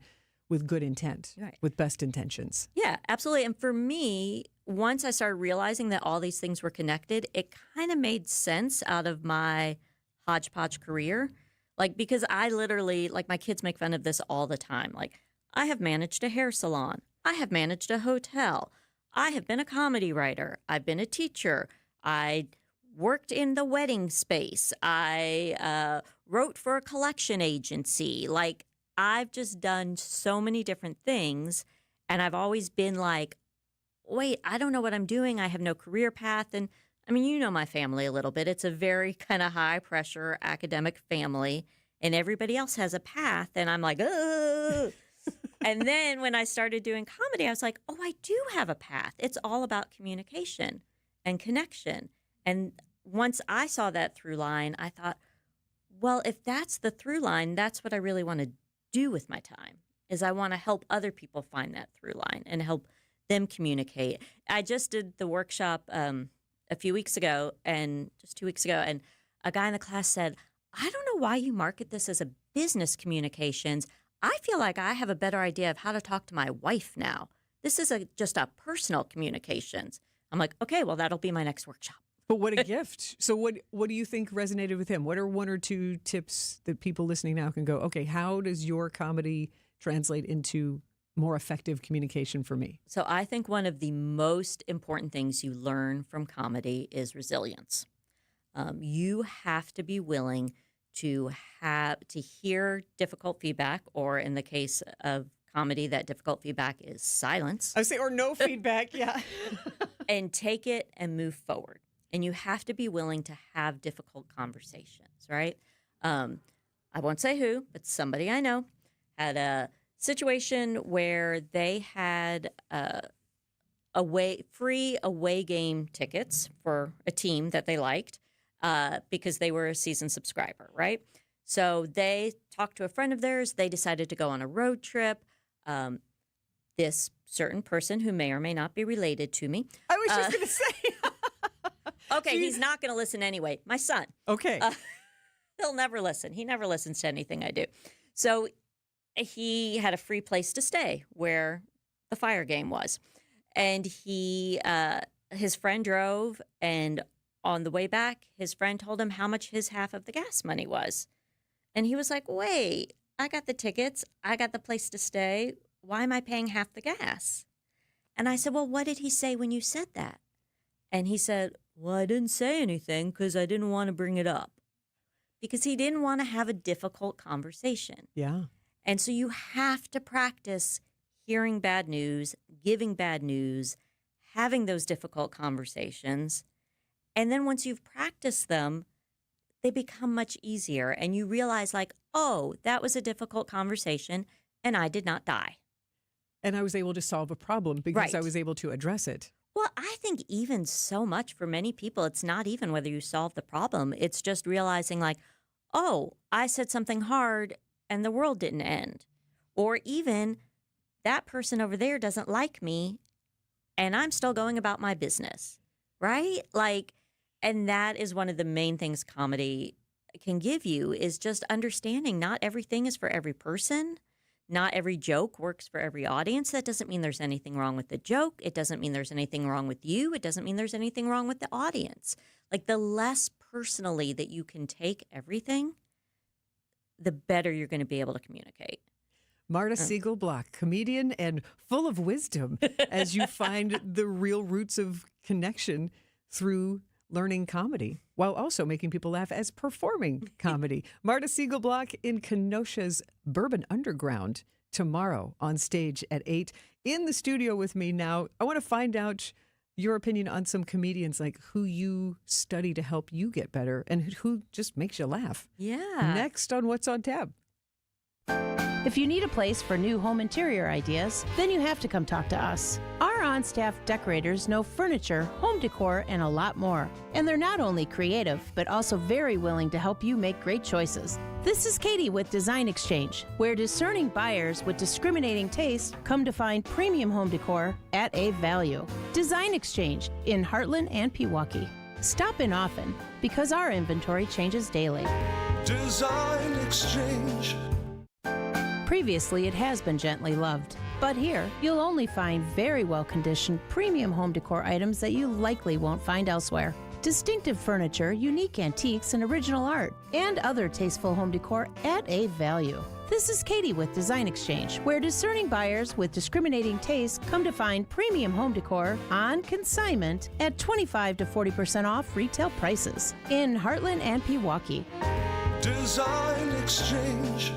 with good intent, with best intentions. Yeah, absolutely. And for me, once I started realizing that all these things were connected, it kind of made sense out of my hodgepodge career. Like, because I literally, like, my kids make fun of this all the time. Like, I have managed a hair salon. I have managed a hotel. I have been a comedy writer. I've been a teacher. I worked in the wedding space. I wrote for a collection agency. Like, I've just done so many different things, and I've always been like, wait, I don't know what I'm doing. I have no career path. And I mean, you know my family a little bit. It's a very kind of high pressure academic family, and everybody else has a path. And I'm like, ugh. And then when I started doing comedy, I was like, oh, I do have a path. It's all about communication and connection. And once I saw that through line, I thought, well, if that's the through line, that's what I really want to do with my time, is I want to help other people find that through line and help them communicate. I just did the workshop a few weeks ago, and just 2 weeks ago, and a guy in the class said, I don't know why you market this as a business communications. I feel like I have a better idea of how to talk to my wife now. This is just a personal communications. I'm like, okay, well, that'll be my next workshop. But what a gift. So what do you think resonated with him? What are one or two tips that people listening now can go, okay, how does your comedy translate into more effective communication for me? So I think one of the most important things you learn from comedy is resilience. You have to be willing to hear difficult feedback, or in the case of comedy, that difficult feedback is silence. I say, or no feedback, yeah. And take it and move forward. And you have to be willing to have difficult conversations, right? I won't say who, but somebody I know had a situation where they had free away game tickets for a team that they liked because they were a season subscriber, right? So they talked to a friend of theirs. They decided to go on a road trip. This certain person who may or may not be related to me. I was just going to say. Okay, he's not going to listen anyway. My son. Okay. He'll never listen. He never listens to anything I do. So he had a free place to stay where the fire game was. And his friend drove, and on the way back, his friend told him how much his half of the gas money was. And he was like, wait, I got the tickets. I got the place to stay. Why am I paying half the gas? And I said, well, what did he say when you said that? And he said, well, I didn't say anything because I didn't want to bring it up. Because he didn't want to have a difficult conversation. Yeah. And so you have to practice hearing bad news, giving bad news, having those difficult conversations. And then once you've practiced them, they become much easier. And you realize, like, oh, that was a difficult conversation, and I did not die. And I was able to solve a problem because I was able to address it. Well, I think even so much for many people, it's not even whether you solve the problem. It's just realizing, like, oh, I said something hard and the world didn't end. Or even that person over there doesn't like me and I'm still going about my business, right? Like, and that is one of the main things comedy can give you, is just understanding not everything is for every person. Not every joke works for every audience. That doesn't mean there's anything wrong with the joke. It doesn't mean there's anything wrong with you. It doesn't mean there's anything wrong with the audience. Like, the less personally that you can take everything, the better you're going to be able to communicate. Marta Siegel Block, comedian and full of wisdom as you find the real roots of connection through learning comedy while also making people laugh as performing comedy. Marta Siegel-Block in Kenosha's Bourbon Underground tomorrow on stage at 8. In the studio with me now, I want to find out your opinion on some comedians, like who you study to help you get better and who just makes you laugh. Yeah. Next on What's on Tap. If you need a place for new home interior ideas, then you have to come talk to us. Our on-staff decorators know furniture, home decor, and a lot more. And they're not only creative, but also very willing to help you make great choices. This is Katie with Design Exchange, where discerning buyers with discriminating taste come to find premium home decor at a value. Design Exchange in Heartland and Pewaukee. Stop in often because our inventory changes daily. Design Exchange. Previously, it has been gently loved. But here, you'll only find very well-conditioned premium home decor items that you likely won't find elsewhere. Distinctive furniture, unique antiques, and original art, and other tasteful home decor at a value. This is Katie with Design Exchange, where discerning buyers with discriminating taste come to find premium home decor on consignment at 25 to 40% off retail prices in Heartland and Pewaukee. Design Exchange.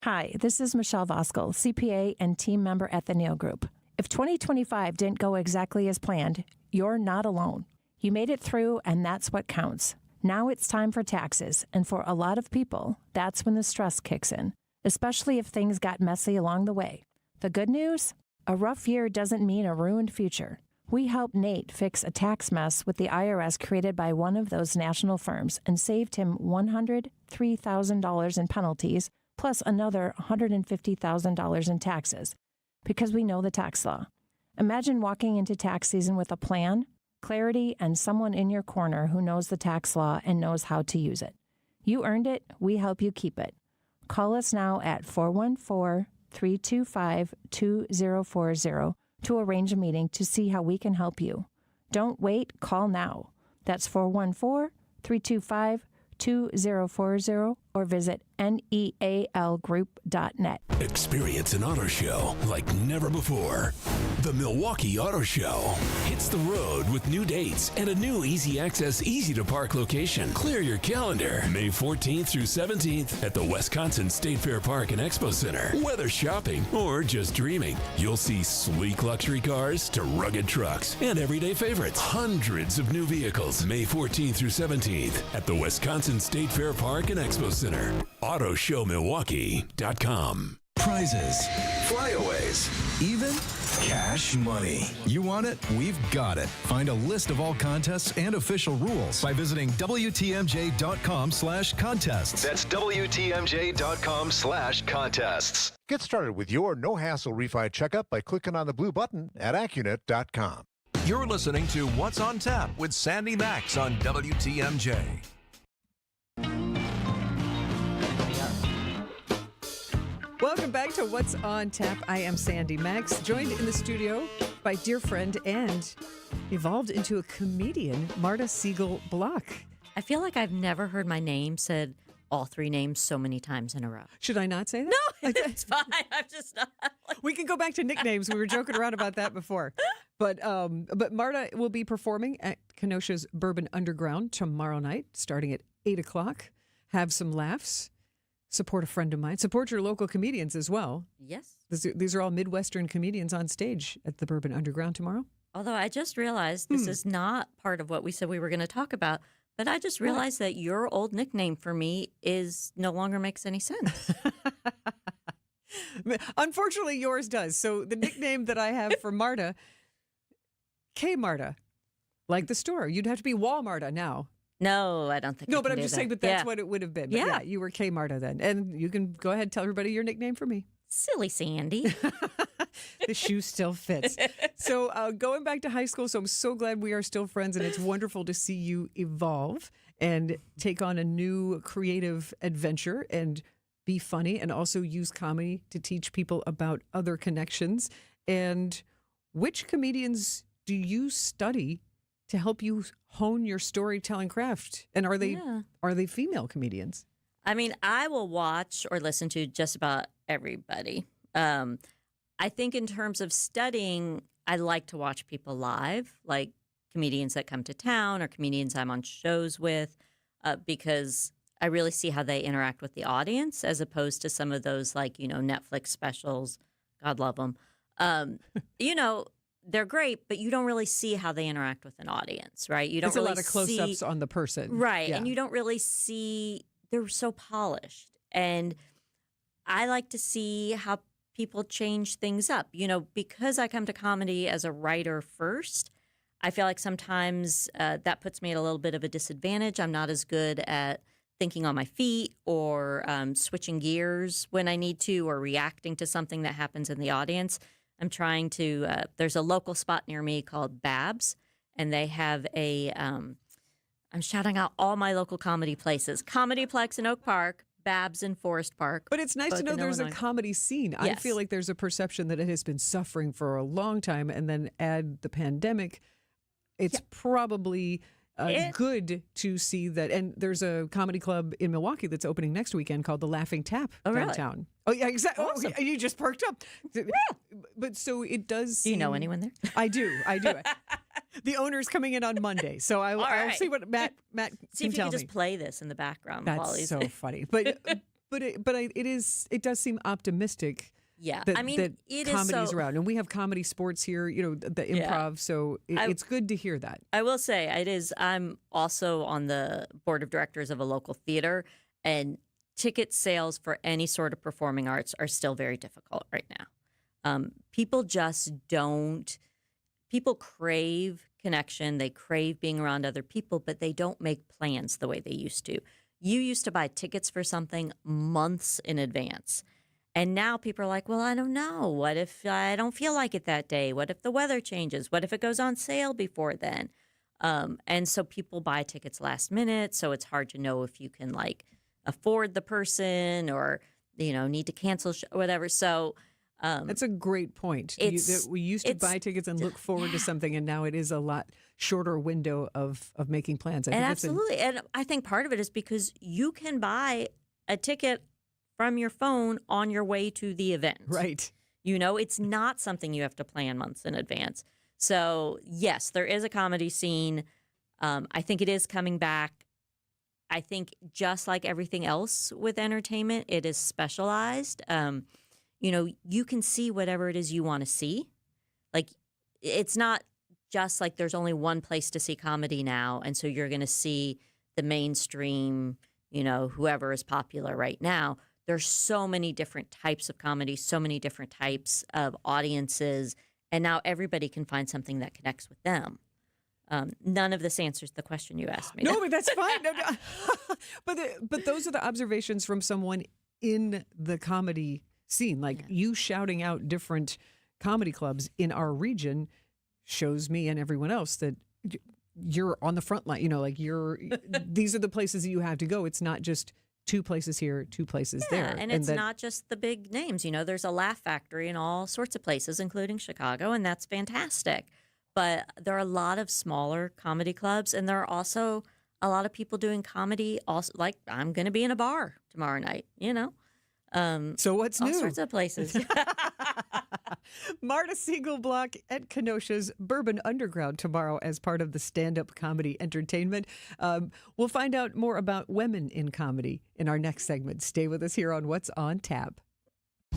Hi, this is Michelle Voskel, CPA and team member at the Neal Group. If 2025 didn't go exactly as planned, you're not alone. You made it through, and that's what counts. Now it's time for taxes, and for a lot of people, that's when the stress kicks in, especially if things got messy along the way. The good news? A rough year doesn't mean a ruined future. We helped Nate fix a tax mess with the IRS created by one of those national firms and saved him $103,000 in penalties, plus another $150,000 in taxes, because we know the tax law. Imagine walking into tax season with a plan, clarity, and someone in your corner who knows the tax law and knows how to use it. You earned it, we help you keep it. Call us now at 414-325-2040 to arrange a meeting to see how we can help you. Don't wait, call now. That's 414-325-2040 or visit nealgroup.net. Experience an auto show like never before. The Milwaukee Auto Show hits the road with new dates and a new easy access, easy to park location. Clear your calendar. May 14th through 17th at the Wisconsin State Fair Park and Expo Center. Whether shopping or just dreaming, you'll see sleek luxury cars to rugged trucks and everyday favorites. Hundreds of new vehicles. May 14th through 17th at the Wisconsin State Fair Park and Expo Center. AutoShowMilwaukee.com. Prizes, flyaways, even cash money. You want it? We've got it. Find a list of all contests and official rules by visiting WTMJ.com/contests. That's WTMJ.com/contests. Get started with your no-hassle refi checkup by clicking on the blue button at Accunet.com. You're listening to What's on Tap with Sandy Maxx on WTMJ. Welcome back to What's on Tap. I am Sandy Maxx, joined in the studio by dear friend and evolved into a comedian, Marta Siegel-Block. I feel like I've never heard my name said all three names so many times in a row. Should I not say that? No, it's fine. I'm just not. We can go back to nicknames. We were joking around about that before. But Marta will be performing at Kenosha's Bourbon Underground tomorrow night, starting at 8 o'clock. Have some laughs. Support a friend of mine. Support your local comedians as well. Yes. These are all Midwestern comedians on stage at the Bourbon Underground tomorrow. Although I just realized this is not part of what we said we were going to talk about, but I just realized that your old nickname for me is no longer makes any sense. Unfortunately, yours does. So the nickname that I have for Marta, K-Marta, like the store. You'd have to be Walmarta now. No, I don't think. No, but I'm just saying, but that's what it would have been. But Yeah. You were K-Marta then. And you can go ahead and tell everybody your nickname for me. Silly Sandy. The shoe still fits. So going back to high school, so I'm so glad we are still friends, and it's wonderful to see you evolve and take on a new creative adventure and be funny and also use comedy to teach people about other connections. And which comedians do you study to help you hone your storytelling craft? And are they female comedians? I mean, I will watch or listen to just about everybody. I think in terms of studying, I like to watch people live, like comedians that come to town or comedians I'm on shows with, because I really see how they interact with the audience as opposed to some of those Netflix specials. God love them. They're great, but you don't really see how they interact with an audience, right? You don't It's really a lot of close-ups on the person. Right. Yeah. And you don't really see, they're so polished. And I like to see how people change things up. Because I come to comedy as a writer first, I feel like sometimes that puts me at a little bit of a disadvantage. I'm not as good at thinking on my feet or switching gears when I need to or reacting to something that happens in the audience. I'm trying to, there's a local spot near me called Babs, and they have I'm shouting out all my local comedy places. Comedyplex in Oak Park, Babs in Forest Park. But it's nice to know there's a comedy scene. Yes. I feel like there's a perception that it has been suffering for a long time, and then add the pandemic. It's probably good to see that. And there's a comedy club in Milwaukee that's opening next weekend called the Laughing Tap downtown. Really? Oh, yeah, exactly. Awesome. Oh, you just perked up. But so it does Do you know anyone there? I do. The owner's coming in on Monday, so I'll see what Matt See can if you tell can just me. play this in the background while That's he's so funny. But it does seem optimistic. Yeah, that, I mean, that it comedy's is so, around, and we have comedy sports here. The improv, so it's good to hear that. I will say it is. I'm also on the board of directors of a local theater, and ticket sales for any sort of performing arts are still very difficult right now. People just don't. People crave connection. They crave being around other people, but they don't make plans the way they used to. You used to buy tickets for something months in advance. And now people are like, well, I don't know. What if I don't feel like it that day? What if the weather changes? What if it goes on sale before then? And so people buy tickets last minute. So it's hard to know if you can afford the person or, need to cancel whatever. So that's a great point. We used to buy tickets and look forward to something, and now it is a lot shorter window of making plans. I think absolutely. And I think part of it is because you can buy a ticket from your phone on your way to the event. Right. It's not something you have to plan months in advance. So, yes, there is a comedy scene. I think it is coming back. I think just like everything else with entertainment, it is specialized. You can see whatever it is you want to see. It's not just like there's only one place to see comedy now, and so you're going to see the mainstream, whoever is popular right now. There's so many different types of comedy, so many different types of audiences, and now everybody can find something that connects with them. None of this answers the question you asked me. No, but that's fine. No. But those are the observations from someone in the comedy scene. You shouting out different comedy clubs in our region shows me and everyone else that you're on the front line. These are the places that you have to go. It's not just 2 places here, 2 places there. And it's not just the big names. There's a Laugh Factory in all sorts of places, including Chicago, and that's fantastic. But there are a lot of smaller comedy clubs, and there are also a lot of people doing comedy. Also, I'm going to be in a bar tomorrow night, So what's all new? All sorts of places. Marta Siegelblock at Kenosha's Bourbon Underground tomorrow as part of the stand-up comedy entertainment. We'll find out more about women in comedy in our next segment. Stay with us here on What's on Tap.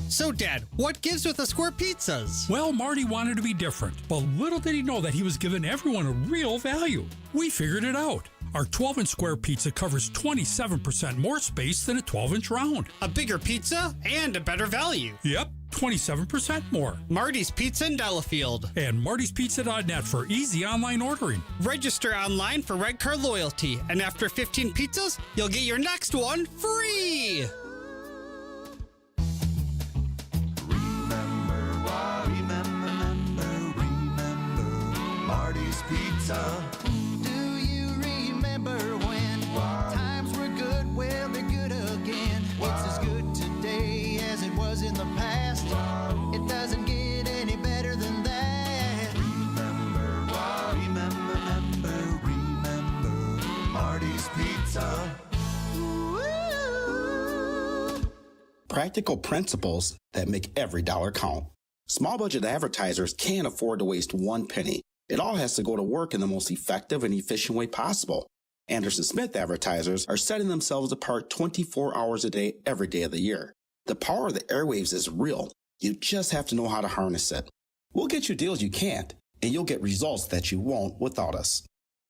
So, Dad, what gives with the square pizzas? Well, Marty wanted to be different, but little did he know that he was giving everyone a real value. We figured it out. Our 12-inch square pizza covers 27% more space than a 12-inch round. A bigger pizza and a better value. Yep, 27% more. Marty's Pizza in Delafield. And martyspizza.net for easy online ordering. Register online for Red Card Loyalty, and after 15 pizzas, you'll get your next one free! Marty's Pizza. Do you remember when times were good? Well, they're good again. It's as good today as it was in the past. It doesn't get any better than that. Remember Marty's Pizza. Practical principles that make every dollar count. Small budget advertisers can't afford to waste one penny. It all has to go to work in the most effective and efficient way possible. Anderson Smith advertisers are setting themselves apart 24 hours a day, every day of the year. The power of the airwaves is real. You just have to know how to harness it. We'll get you deals you can't, and you'll get results that you won't without us.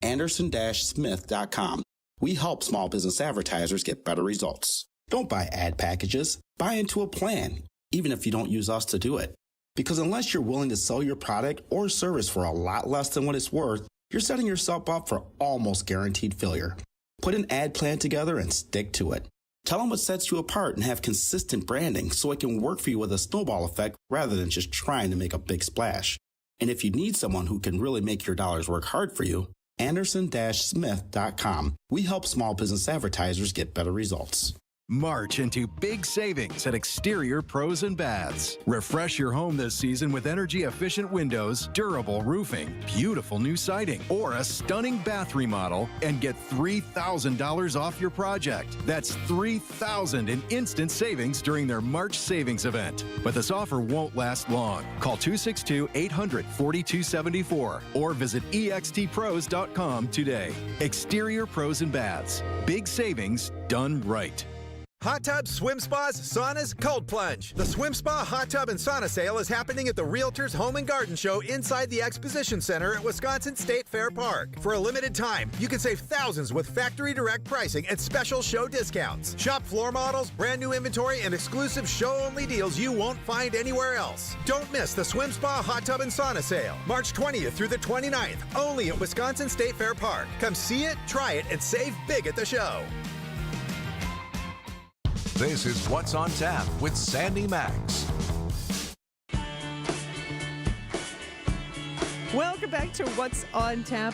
Anderson-Smith.com. We help small business advertisers get better results. Don't buy ad packages. Buy into a plan, even if you don't use us to do it. Because unless you're willing to sell your product or service for a lot less than what it's worth, you're setting yourself up for almost guaranteed failure. Put an ad plan together and stick to it. Tell them what sets you apart and have consistent branding so it can work for you with a snowball effect rather than just trying to make a big splash. And if you need someone who can really make your dollars work hard for you, Anderson-Smith.com. We help small business advertisers get better results. March into big savings at Exterior Pros and Baths. Refresh your home this season with energy-efficient windows, durable roofing, beautiful new siding, or a stunning bath remodel and get $3,000 off your project. That's $3,000 in instant savings during their March savings event. But this offer won't last long. Call 262-800-4274 or visit extpros.com today. Exterior Pros and Baths. Big savings done right. Hot tubs, swim spas, saunas, cold plunge. The Swim Spa Hot Tub and Sauna Sale is happening at the Realtors Home and Garden Show inside the Exposition Center at Wisconsin State Fair Park. For a limited time, you can save thousands with factory direct pricing and special show discounts. Shop floor models, brand new inventory, and exclusive show-only deals you won't find anywhere else. Don't miss the Swim Spa Hot Tub and Sauna Sale, March 20th through the 29th, only at Wisconsin State Fair Park. Come see it, try it, and save big at the show. This is What's on Tap with Sandy Maxx. Welcome back to What's on Tap.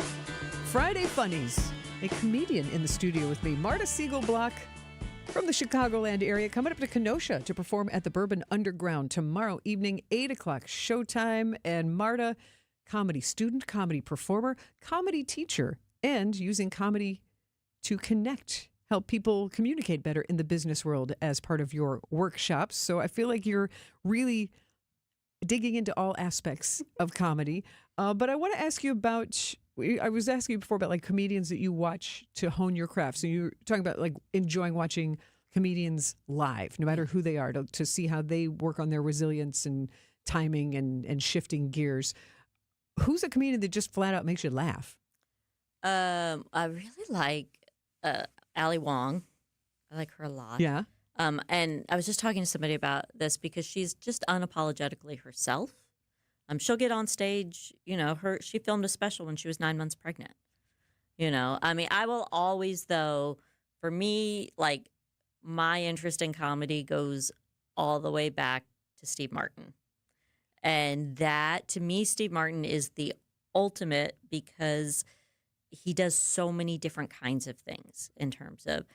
Friday Funnies. A comedian in the studio with me, Marta Siegelblock from the Chicagoland area, coming up to Kenosha to perform at the Bourbon Underground tomorrow evening, 8 o'clock showtime. And Marta, comedy student, comedy performer, comedy teacher, and using comedy to connect, help people communicate better in the business world as part of your workshops. So I feel like you're really digging into all aspects of comedy. But I want to ask you about, I was asking you before about like comedians that you watch to hone your craft. So you're talking about like enjoying watching comedians live, no matter who they are, to see how they work on their resilience and timing and shifting gears. Who's a comedian that just flat out makes you laugh? I really like Ali Wong. I like her a lot. Yeah. And I was just talking to somebody about this because she's just unapologetically herself. She'll get on stage, she filmed a special when she was 9 months pregnant. I will always, though, for me, like my interest in comedy goes all the way back to Steve Martin. And that, to me, Steve Martin is the ultimate because he does so many different kinds of things in terms of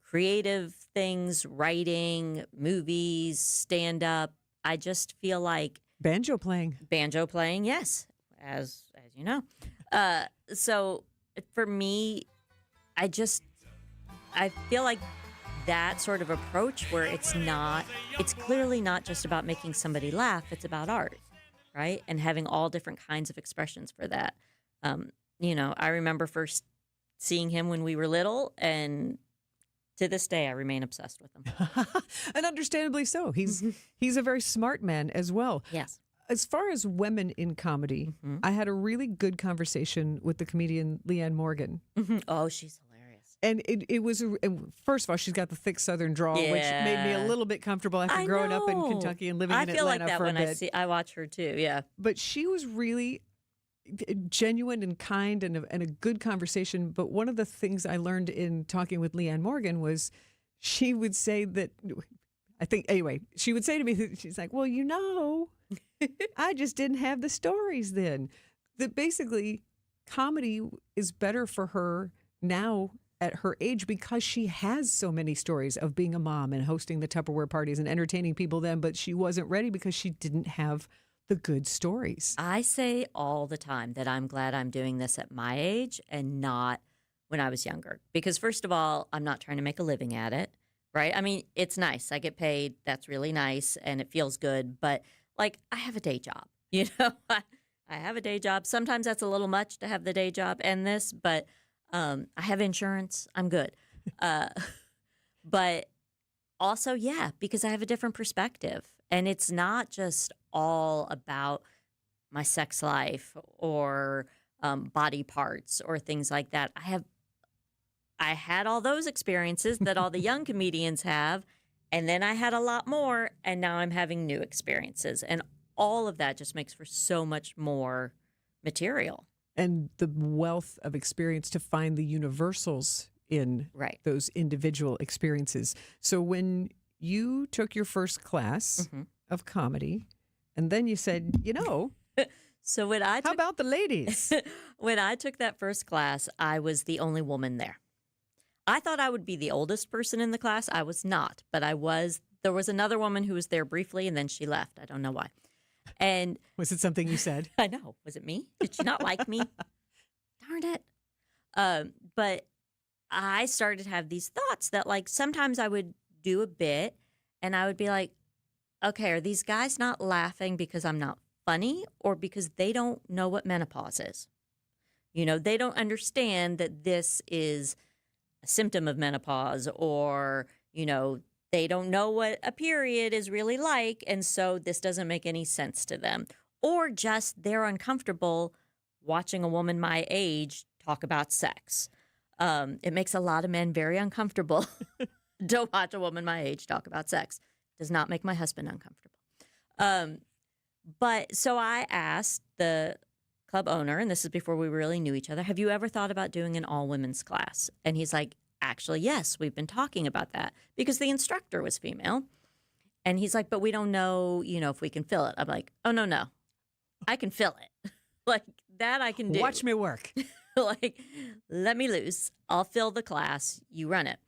creative things, writing, movies, stand-up. I just feel like... Banjo playing, yes, as you know. So for me, I feel like that sort of approach where it's clearly not just about making somebody laugh, it's about art, right? And having all different kinds of expressions for that. I remember first seeing him when we were little, and to this day, I remain obsessed with him. And understandably so. He's a very smart man as well. Yes. As far as women in comedy, I had a really good conversation with the comedian Leanne Morgan. Oh, she's hilarious. And it was, first of all, she's got the thick Southern drawl, which made me a little bit comfortable after growing up in Kentucky and living in Atlanta like that for a when bit. I watch her too, yeah. But she was really genuine and kind and a good conversation. But one of the things I learned in talking with Leanne Morgan was she would say that, she would say to me, she's like, well, I just didn't have the stories then. That basically comedy is better for her now at her age because she has so many stories of being a mom and hosting the Tupperware parties and entertaining people then, but she wasn't ready because she didn't have the good stories. I say all the time that I'm glad I'm doing this at my age and not when I was younger. Because first of all, I'm not trying to make a living at it, right? I mean, it's nice. I get paid. That's really nice and it feels good. But like, I have a day job, I have a day job. Sometimes that's a little much to have the day job and this, but I have insurance. I'm good. But also, yeah, because I have a different perspective. And it's not just all about my sex life or body parts or things like that. I had all those experiences that all the young comedians have, and then I had a lot more, and now I'm having new experiences. And all of that just makes for so much more material. And the wealth of experience to find the universals in those individual experiences. So when you took your first class of comedy, and then you said, so when how about the ladies? When I took that first class, I was the only woman there. I thought I would be the oldest person in the class. I was not, but I was. There was another woman who was there briefly, and then she left. I don't know why. And was it something you said? I know. Was it me? Did she not like me? Darn it. But I started to have these thoughts that, like, sometimes I would do a bit, and I would be like, okay, are these guys not laughing because I'm not funny or because they don't know what menopause is? They don't understand that this is a symptom of menopause, or, they don't know what a period is really like, and so this doesn't make any sense to them. Or just they're uncomfortable watching a woman my age talk about sex. It makes a lot of men very uncomfortable to watch a woman my age talk about sex. Does not make my husband uncomfortable. But so I asked the club owner, and this is before we really knew each other, have you ever thought about doing an all-women's class? And he's like, actually, yes, we've been talking about that, because the instructor was female. And he's like, but we don't know, if we can fill it. I'm like, oh, no. I can fill it. Like, that I can do. Watch me work. Like, let me loose. I'll fill the class. You run it.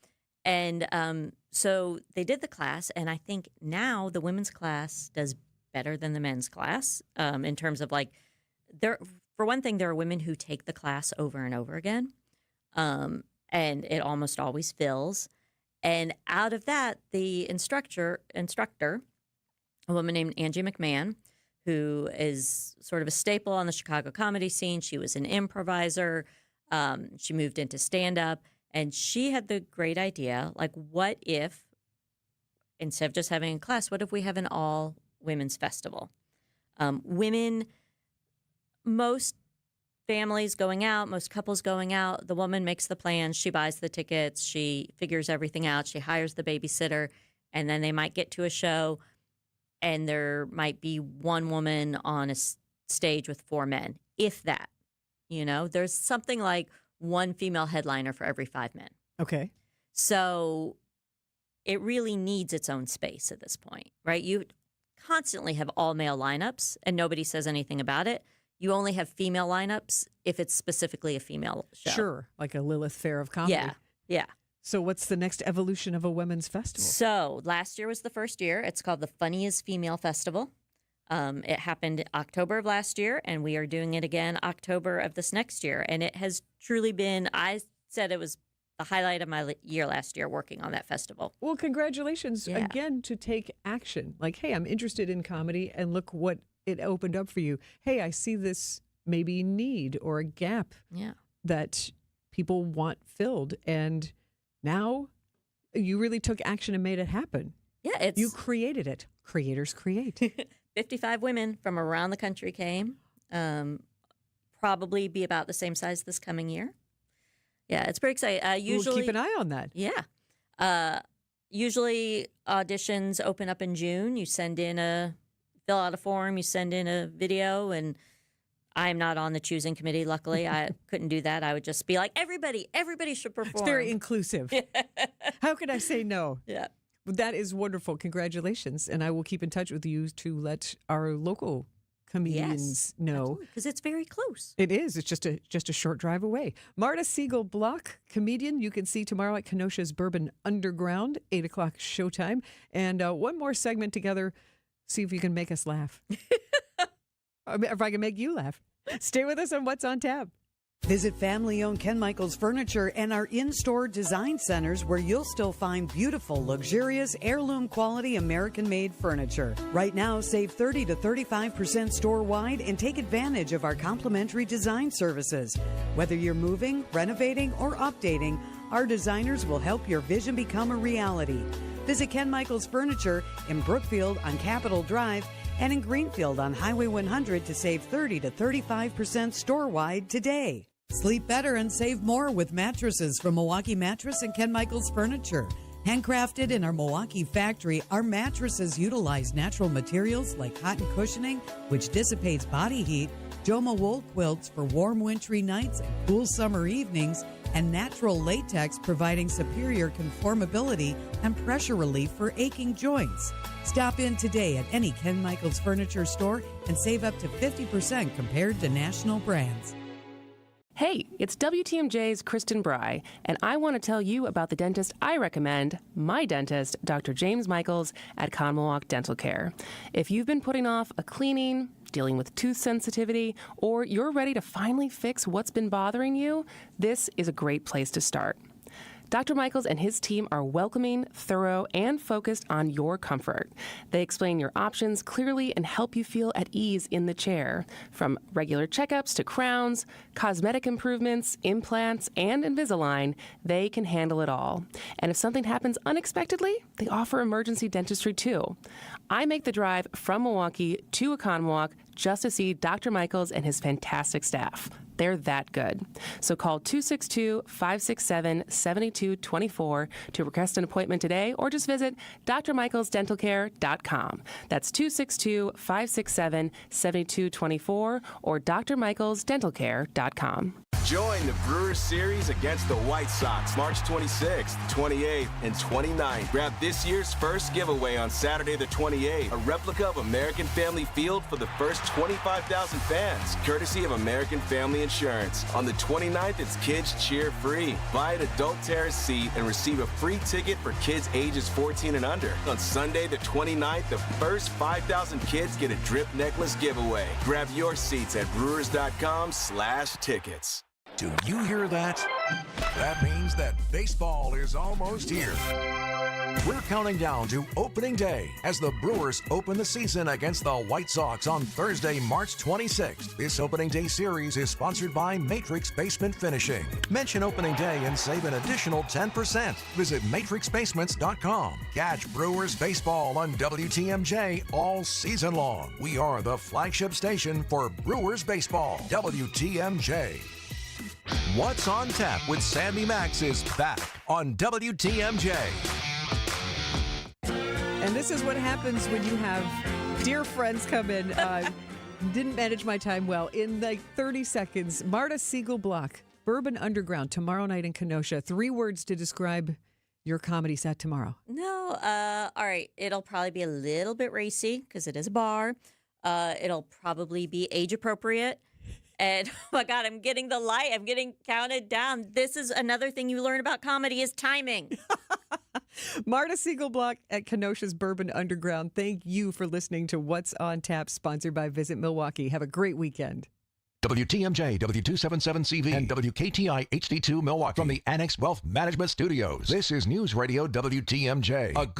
And so they did the class, and I think now the women's class does better than the men's class in terms of, like, for one thing, there are women who take the class over and over again, and it almost always fills. And out of that, the instructor, a woman named Angie McMahon, who is sort of a staple on the Chicago comedy scene. She was an improviser. She moved into stand-up, and she had the great idea, like, what if, instead of just having a class, what if we have an all-women's festival? Most families going out, most couples going out, the woman makes the plans, she buys the tickets, she figures everything out, she hires the babysitter, and then they might get to a show, and there might be one woman on a stage with 4 men, if that. There's something like one female headliner for every 5 men. Okay. So it really needs its own space at this point, right? You constantly have all male lineups, and nobody says anything about it. You only have female lineups if it's specifically a female show. Sure, like a Lilith Fair of comedy. Yeah. So what's the next evolution of a women's festival? So last year was the first year. It's called the Funniest Female Festival. It happened October of last year, and we are doing it again October of this next year. And it has truly been, I said it was the highlight of my year last year working on that festival. Well, congratulations again to take action. Like, hey, I'm interested in comedy, and look what it opened up for you. Hey, I see this maybe need or a gap that people want filled. And now you really took action and made it happen. Yeah, you created it. Creators create. 55 women from around the country came. Probably be about the same size this coming year. Yeah, it's pretty exciting. Usually, we'll keep an eye on that. Yeah. Usually auditions open up in June. You fill out a form, you send in a video, and I'm not on the choosing committee, luckily. I couldn't do that. I would just be like, everybody should perform. It's very inclusive. How could I say no? Yeah. That is wonderful. Congratulations. And I will keep in touch with you to let our local comedians know. Because it's very close. It is. It's just a short drive away. Marta Siegel Block, comedian, you can see tomorrow at Kenosha's Bourbon Underground, 8 o'clock showtime. And one more segment together. See if you can make us laugh. If I can make you laugh. Stay with us on What's on Tap. Visit family-owned Ken Michaels Furniture and our in-store design centers where you'll still find beautiful, luxurious, heirloom-quality American-made furniture. Right now, save 30 to 35% store-wide and take advantage of our complimentary design services. Whether you're moving, renovating, or updating, our designers will help your vision become a reality. Visit Ken Michaels Furniture in Brookfield on Capitol Drive and in Greenfield on Highway 100 to save 30 to 35% store-wide today. Sleep better and save more with mattresses from Milwaukee Mattress and Ken Michaels Furniture. Handcrafted in our Milwaukee factory, our mattresses utilize natural materials like cotton cushioning, which dissipates body heat, Joma wool quilts for warm wintry nights and cool summer evenings, and natural latex providing superior conformability and pressure relief for aching joints. Stop in today at any Ken Michaels Furniture store and save up to 50% compared to national brands. Hey, it's WTMJ's Kristen Bry, and I want to tell you about the dentist I recommend, my dentist, Dr. James Michaels at Commonwealth Dental Care. If you've been putting off a cleaning, dealing with tooth sensitivity, or you're ready to finally fix what's been bothering you, this is a great place to start. Dr. Michaels and his team are welcoming, thorough, and focused on your comfort. They explain your options clearly and help you feel at ease in the chair. From regular checkups to crowns, cosmetic improvements, implants, and Invisalign, they can handle it all. And if something happens unexpectedly, they offer emergency dentistry too. I make the drive from Milwaukee to Oconomowoc just to see Dr. Michaels and his fantastic staff. They're that good. So call 262-567-7224 to request an appointment today or just visit drmichaelsdentalcare.com. That's 262-567-7224 or drmichaelsdentalcare.com. Join the Brewers series against the White Sox March 26th, 28th, and 29th. Grab this year's first giveaway on Saturday the 28th, a replica of American Family Field for the first 25,000 fans, courtesy of American Family Insurance. On the 29th, it's Kids Cheer Free. Buy an adult terrace seat and receive a free ticket for kids ages 14 and under. On Sunday the 29th, the first 5,000 kids get a drip necklace giveaway. Grab your seats at brewers.com/tickets. Do you hear that? That means that baseball is almost here. We're counting down to opening day as the Brewers open the season against the White Sox on Thursday, March 26th. This opening day series is sponsored by Matrix Basement Finishing. Mention opening day and save an additional 10%. Visit matrixbasements.com. Catch Brewers baseball on WTMJ all season long. We are the flagship station for Brewers baseball. WTMJ. What's on Tap with Sandy Maxx is back on WTMJ. And this is what happens when you have dear friends come in. Didn't manage my time well. In like 30 seconds, Marta Siegel-Block, Bourbon Underground, tomorrow night in Kenosha. 3 words to describe your comedy set tomorrow. No, all right. It'll probably be a little bit racy because it is a bar. It'll probably be age appropriate. And oh my God, I'm getting the light. I'm getting counted down. This is another thing you learn about comedy is timing. Marta Siegel-Block at Kenosha's Bourbon Underground. Thank you for listening to What's on Tap, sponsored by Visit Milwaukee. Have a great weekend. WTMJ, W277CV, and WKTI HD2 Milwaukee from the Annex Wealth Management Studios. This is News Radio WTMJ, a good